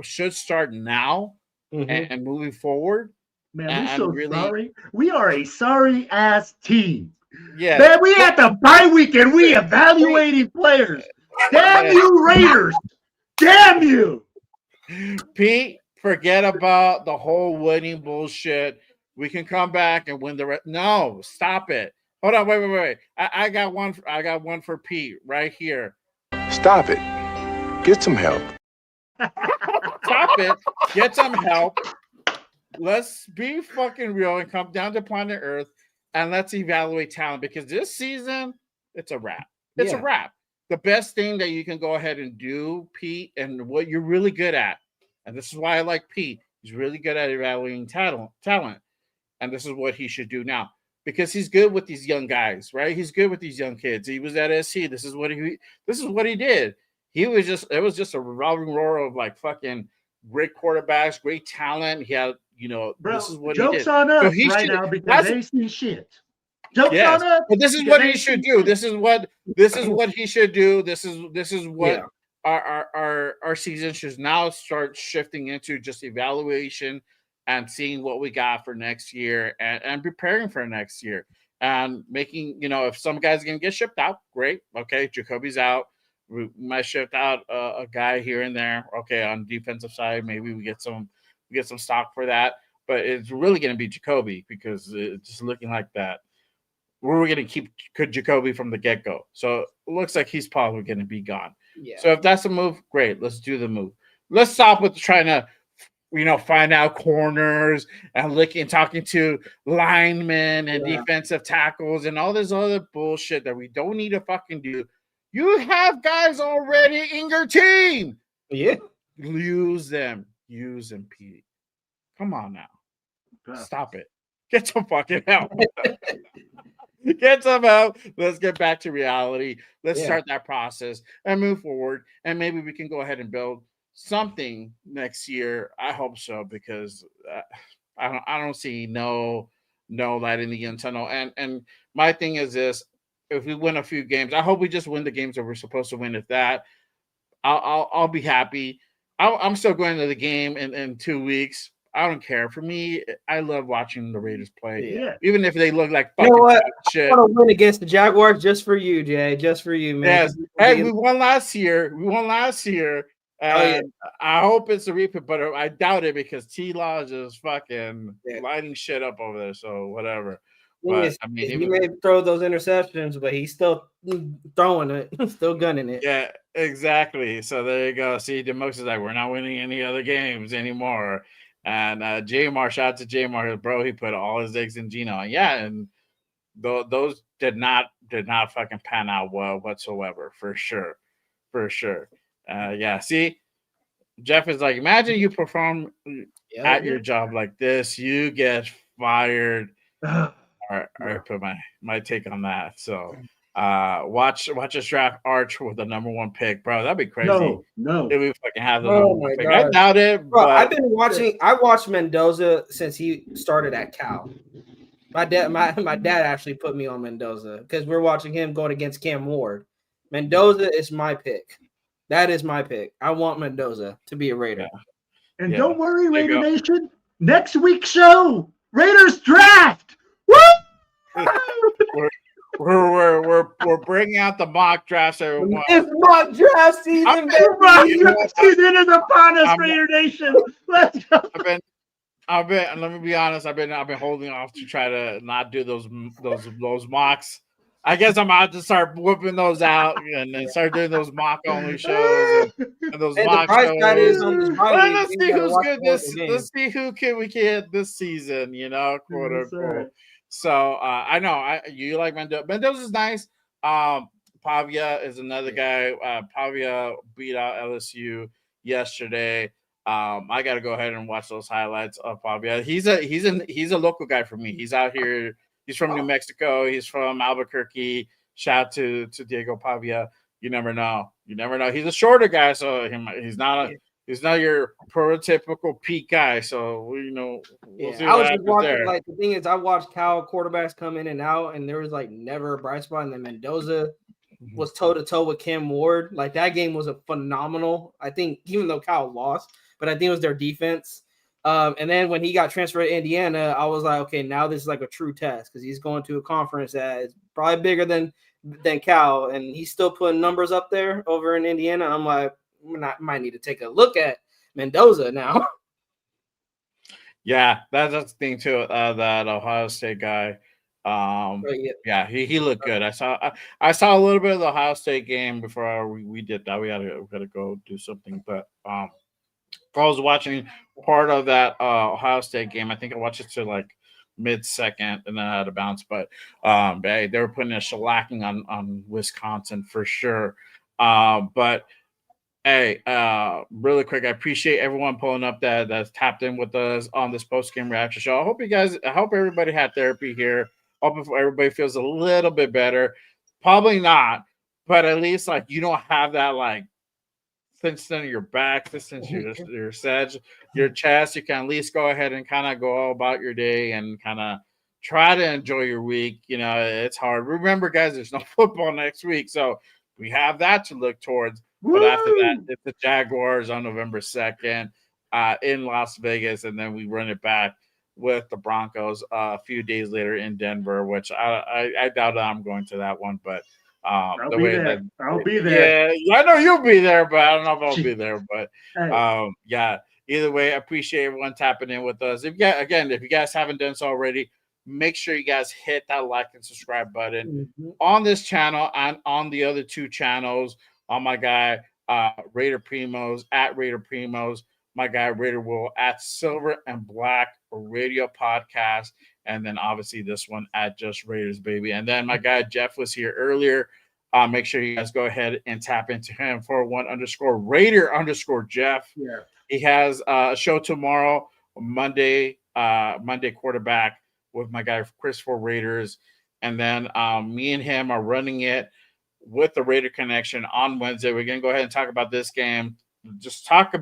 should start now and moving forward. Man, we're so really sorry. We are a sorry ass team. Yeah, man, we had the bye week and we evaluating players. Damn you, Raiders! Damn you, Pete. Forget about the whole winning bullshit. We can come back and win the No, stop it. Hold on, wait. I got one. I got one for Pete right here. Stop it. Get some help. Stop it. Get some help. Let's be fucking real and come down to planet Earth and let's evaluate talent, because this season it's a wrap. It's a wrap. The best thing that you can go ahead and do, Pete, and what you're really good at, and this is why I like Pete. He's really good at evaluating talent, and this is what he should do now. Because he's good with these young guys, right? He's good with these young kids. He was at SC. This is what he did. It was just a revolving door of like fucking great quarterbacks, great talent. He had, you know, bro, this is what he did. Jokes on us right now because they see shit. Jokes on us. But this is what he should do. This is what he should do. This is what our season should now start shifting into just evaluation and seeing what we got for next year and preparing for next year and making, if some guys are going to get shipped out, great. Okay. Jakobi's out. We might shift out a guy here and there. Okay. On the defensive side, maybe we get some stock for that, but it's really going to be Jakobi because it's just looking like that. We're going to keep Jakobi from the get-go. So it looks like he's probably going to be gone. Yeah. So if that's a move, great. Let's do the move. Let's stop with trying to, find out corners and talking to linemen and defensive tackles and all this other bullshit that we don't need to fucking do. You have guys already in your team. Yeah. Use them, Pete. Come on now. Stop it. Get some fucking help. Get some help. Let's get back to reality. Let's start that process and move forward. And maybe we can go ahead and build something next year. I hope so, because I don't see no light in the end tunnel. And my thing is this: if we win a few games, I hope we just win the games that we're supposed to win. If that, I'll be happy. I'm still going to the game in 2 weeks. I don't care. For me, I love watching the Raiders play. Yeah. Even if they look like fucking shit. I want to win against the Jaguars just for you, Jay. Just for you, man. Yes. Hey, we won last year. And I hope it's a repeat, but I doubt it because T-Law is just fucking lighting shit up over there. So whatever. But I mean, he may throw those interceptions, but he's still throwing it, still gunning it. Yeah, exactly. So there you go. See, DeMox is like, we're not winning any other games anymore. And Jamar, shout out to Jamar, bro. He put all his eggs in Gino. And those did not fucking pan out well whatsoever, for sure. See, Jeff is like, imagine you perform at your job like this, you get fired. All right, put my take on that. So watch us draft Arch with the number 1 pick, bro. That'd be crazy. No. If we fucking have the number 1 pick. God. I doubt it. Bro, but I watched Mendoza since he started at Cal. My dad actually put me on Mendoza because we're watching him going against Cam Ward. Mendoza is my pick. That is my pick. I want Mendoza to be a Raider. Yeah. And don't worry, Raider Nation. Next week's show, Raiders draft. Woo! We're bringing out the mock drafts, everyone. It's mock draft season. Mock draft season is upon us, Raider Nation. Let's go. Let me be honest. I've been holding off to try to not do those mocks. I guess I'm about to start whipping those out and then start doing those mock only shows and those mock shows. Let's see who's good let's see who we can this season, quote unquote. So I know you like Mendoza. Mendoza's nice. Pavia is another guy. Pavia beat out LSU yesterday. I got to go ahead and watch those highlights of Pavia. He's a local guy for me. He's out here. He's from New Mexico. He's from Albuquerque. Shout out to Diego Pavia. You never know. He's a shorter guy, so he's not your prototypical peak guy. So we'll see I was what just watching. there. Like the thing is, I watched Cal quarterbacks come in and out, and there was like never a bright spot. And then Mendoza was toe to toe with Cam Ward. Like that game was a phenomenal. I think even though Cal lost, but I think it was their defense. And then when he got transferred to Indiana, I was like, okay, now this is like a true test because he's going to a conference that is probably bigger than Cal, and he's still putting numbers up there over in Indiana. I'm like, might need to take a look at Mendoza now. Yeah, that's the thing too. That Ohio State guy. He looked good. I saw a little bit of the Ohio State game before we did that. We gotta go do something, but I was watching part of that Ohio State game. I think I watched it to like mid-second, and then I had to bounce. But they were putting a shellacking on Wisconsin for sure. But hey, really quick, I appreciate everyone pulling up that's tapped in with us on this post-game reaction show. I hope everybody had therapy here. Hope everybody feels a little bit better. Probably not, but at least like you don't have that like cinched in your back, cinched your sedge, your chest. You can at least go ahead and kind of go about your day and kind of try to enjoy your week. It's hard. Remember, guys, there's no football next week, so we have that to look towards. But after that, it's the Jaguars on November 2nd in Las Vegas, and then we run it back with the Broncos a few days later in Denver, which I doubt I'm going to that one, but I'll be there. Yeah, I know you'll be there, but I don't know if I'll be there. But yeah, either way, I appreciate everyone tapping in with us. If you guys haven't done so already, make sure you guys hit that like and subscribe button on this channel and on the other two channels. On my guy Raider Primos at Raider Primos, my guy Raider Will at Silver and Black Radio Podcast, and then obviously this one at Just Raiders Baby. And then my guy Jeff was here earlier. Make sure you guys go ahead and tap into him for _Raider_Jeff. Yeah, he has a show tomorrow, Monday quarterback with my guy Chris for Raiders, and then me and him are running it with the Raider Connection on Wednesday. We're gonna go ahead and talk about this game. Just talk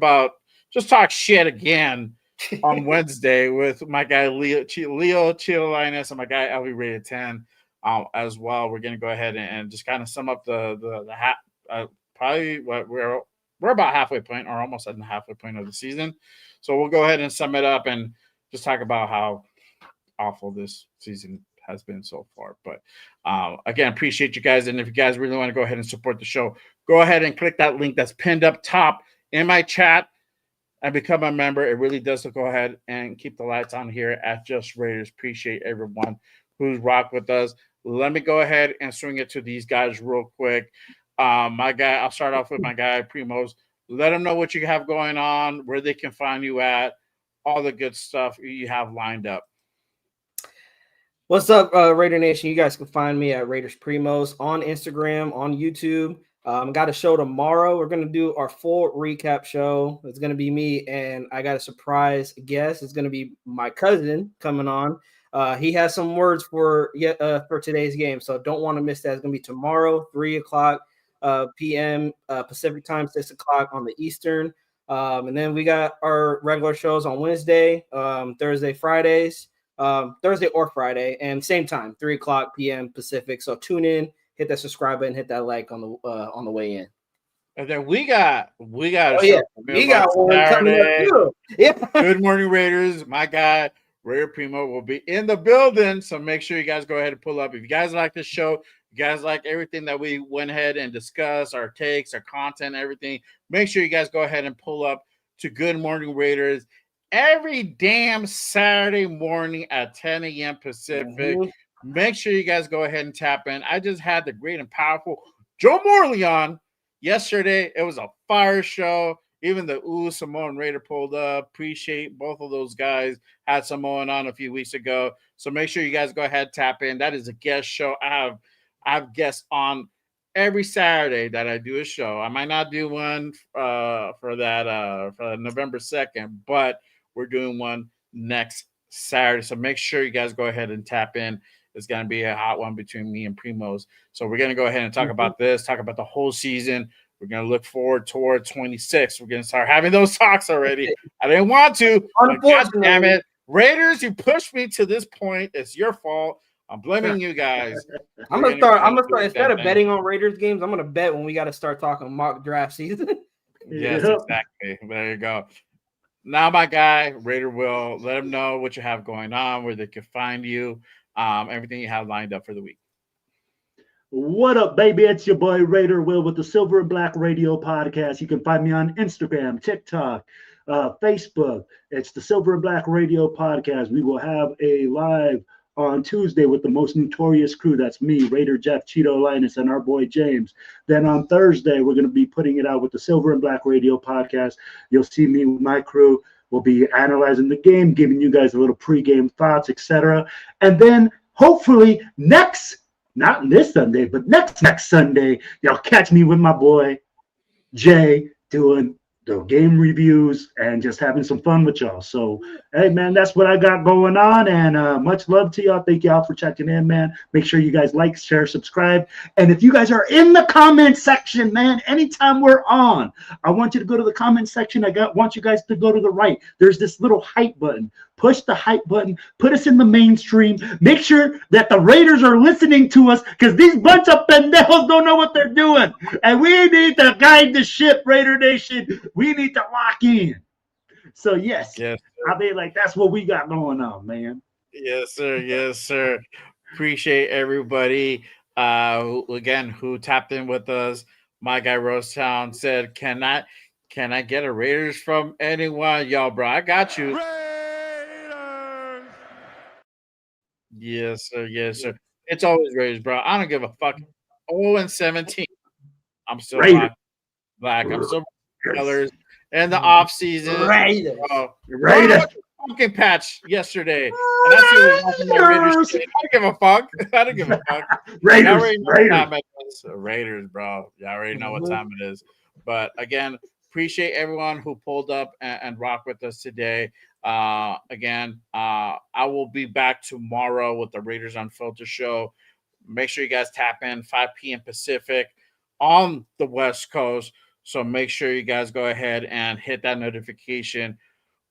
shit again on Wednesday with my guy Leo Chiolinas and my guy LV Rated 10 as well. We're gonna go ahead and just kind of sum up the probably what we're about halfway point or almost at the halfway point of the season. So we'll go ahead and sum it up and just talk about how awful this season has been so far. But again, appreciate you guys. And if you guys really want to go ahead and support the show, go ahead and click that link that's pinned up top in my chat and become a member. It really does. So go ahead and keep the lights on here at Just Raiders. Appreciate everyone who's rocked with us. Let me go ahead and swing it to these guys real quick. My guy, I'll start off with my guy Primos. Let them know what you have going on, where they can find you at, all the good stuff you have lined up. What's up, Raider Nation? You guys can find me at Raiders Primos on Instagram, on YouTube. Got a show tomorrow. We're going to do our full recap show. It's going to be me, and I got a surprise guest. It's going to be my cousin coming on. He has some words for today's game, so don't want to miss that. It's going to be tomorrow, 3:00 p.m. Pacific time, 6:00 on the Eastern. And then we got our regular shows on Wednesday, Thursday, Fridays. Thursday or Friday, and same time, 3:00 p.m. Pacific. So tune in, hit that subscribe button, hit that like on the way in. And then we got we got one coming up too. Yeah. Good morning, Raiders. My guy Raider Primo will be in the building, so make sure you guys go ahead and pull up. If you guys like this show, you guys like everything that we went ahead and discussed, our takes, our content, everything, make sure you guys go ahead and pull up to Good Morning Raiders every damn Saturday morning at 10 a.m. Pacific. Make sure you guys go ahead and tap in. I just had the great and powerful Joe Morley on yesterday. It was a fire show. Even the Samoan Raider pulled up. Appreciate both of those guys. Had Samoan on a few weeks ago. So make sure you guys go ahead and tap in. That is a guest show. I have guests on every Saturday that I do a show. I might not do one for November 2nd, but we're doing one next Saturday. So make sure you guys go ahead and tap in. It's going to be a hot one between me and Primos. So we're going to go ahead and talk about this, talk about the whole season. We're going to look forward toward 26. We're going to start having those talks already. I didn't want to. God damn it. Raiders, you pushed me to this point. It's your fault. I'm blaming you guys. I'm gonna start instead of betting on Raiders games, I'm gonna bet when we got to start talking mock draft season. Yes, exactly. There you go. Now, my guy, Raider Will, let them know what you have going on, where they can find you, everything you have lined up for the week. What up, baby? It's your boy Raider Will with the Silver and Black Radio Podcast. You can find me on Instagram, TikTok, Facebook. It's the Silver and Black Radio Podcast. We will have a live on Tuesday with the most notorious crew. That's me, Raider Jeff, Cheeto Linus, and our boy James. Then on Thursday, we're going to be putting it out with the Silver and Black Radio Podcast. You'll see me with my crew. We'll be analyzing the game, giving you guys a little pregame thoughts, etc. And then hopefully not this Sunday, but next Sunday, y'all catch me with my boy Jay doing the game reviews and just having some fun with y'all. So, hey, man, that's what I got going on. And much love to y'all. Thank y'all for checking in, man. Make sure you guys like, share, subscribe. And if you guys are in the comment section, man, anytime we're on, I want you to go to the comment section. Want you guys to go to the right. There's this little hype button. push the hype button, put us in the mainstream, make sure that the Raiders are listening to us because these bunch of pendejos don't know what they're doing. And we need to guide the ship, Raider Nation. We need to lock in. So, yes, I mean, like, that's what we got going on, man. Yes, sir. Yes, sir. Appreciate everybody who tapped in with us. My guy Rosetown said, Can I get a Raiders from anyone? Yo, bro, I got you. Raiders! Yes, sir. Yes, sir. It's always Raiders, bro. I don't give a fuck. 0-17. I'm still black. I'm still colors. And the off season. Raiders. Raiders. Pumpkin patch yesterday. And that's what my Raiders. I don't give a fuck. I don't give a fuck. Raiders, bro. Y'all already know what time it is. But again, appreciate everyone who pulled up and rocked with us today. Again, I will be back tomorrow with the Raiders Unfiltered show. Make sure you guys tap in 5 p.m. Pacific on the West Coast. So make sure you guys go ahead and hit that notification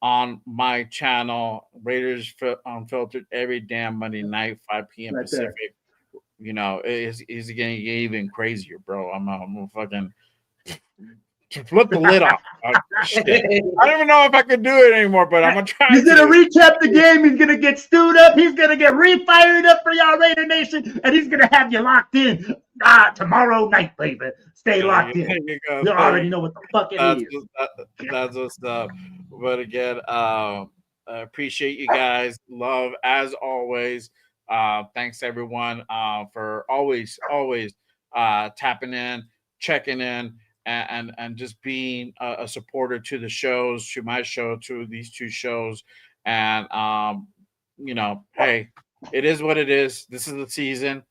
on my channel, Raiders Unfiltered, every damn Monday night, 5 p.m. Right Pacific. there. You know, it's getting even crazier, bro. I'm gonna fucking flip the lid off. Shit. I don't even know if I can do it anymore, but I'm gonna try. He's gonna recap the game. He's gonna get stewed up. He's gonna get refired up for y'all Raider Nation, and he's gonna have you locked in. Tomorrow night, baby. Stay locked in. You already know what the fuck it is. That's what's up. But again, I appreciate you guys. Love as always. Thanks everyone for always tapping in, checking in, and just being a supporter to the shows, to my show, to these two shows. And you know, hey, it is what it is. This is the season.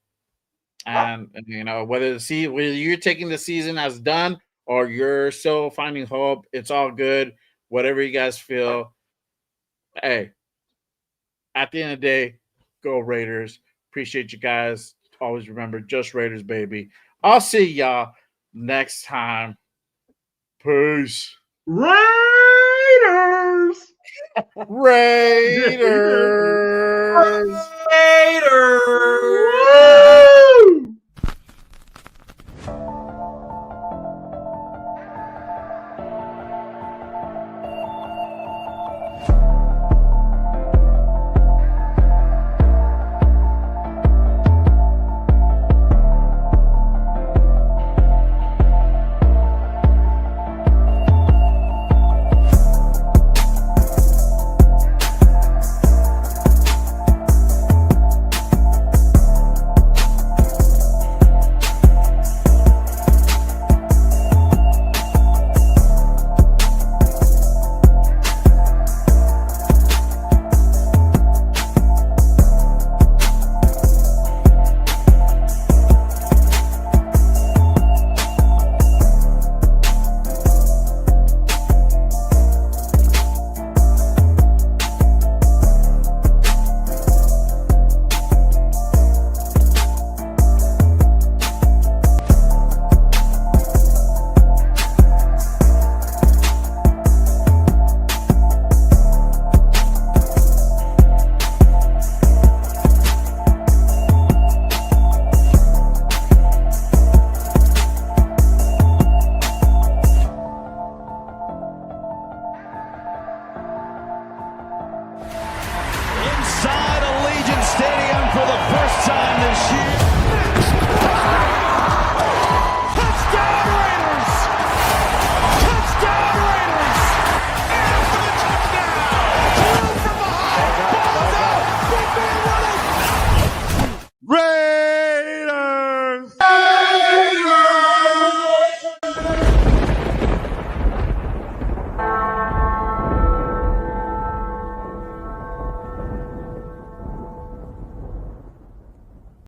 And you know, whether you're taking the season as done or you're still finding hope, it's all good. Whatever you guys feel. Hey, at the end of the day, go Raiders. Appreciate you guys. Always remember, just Raiders, baby. I'll see y'all next time. Peace. Raiders. Raiders. Raiders.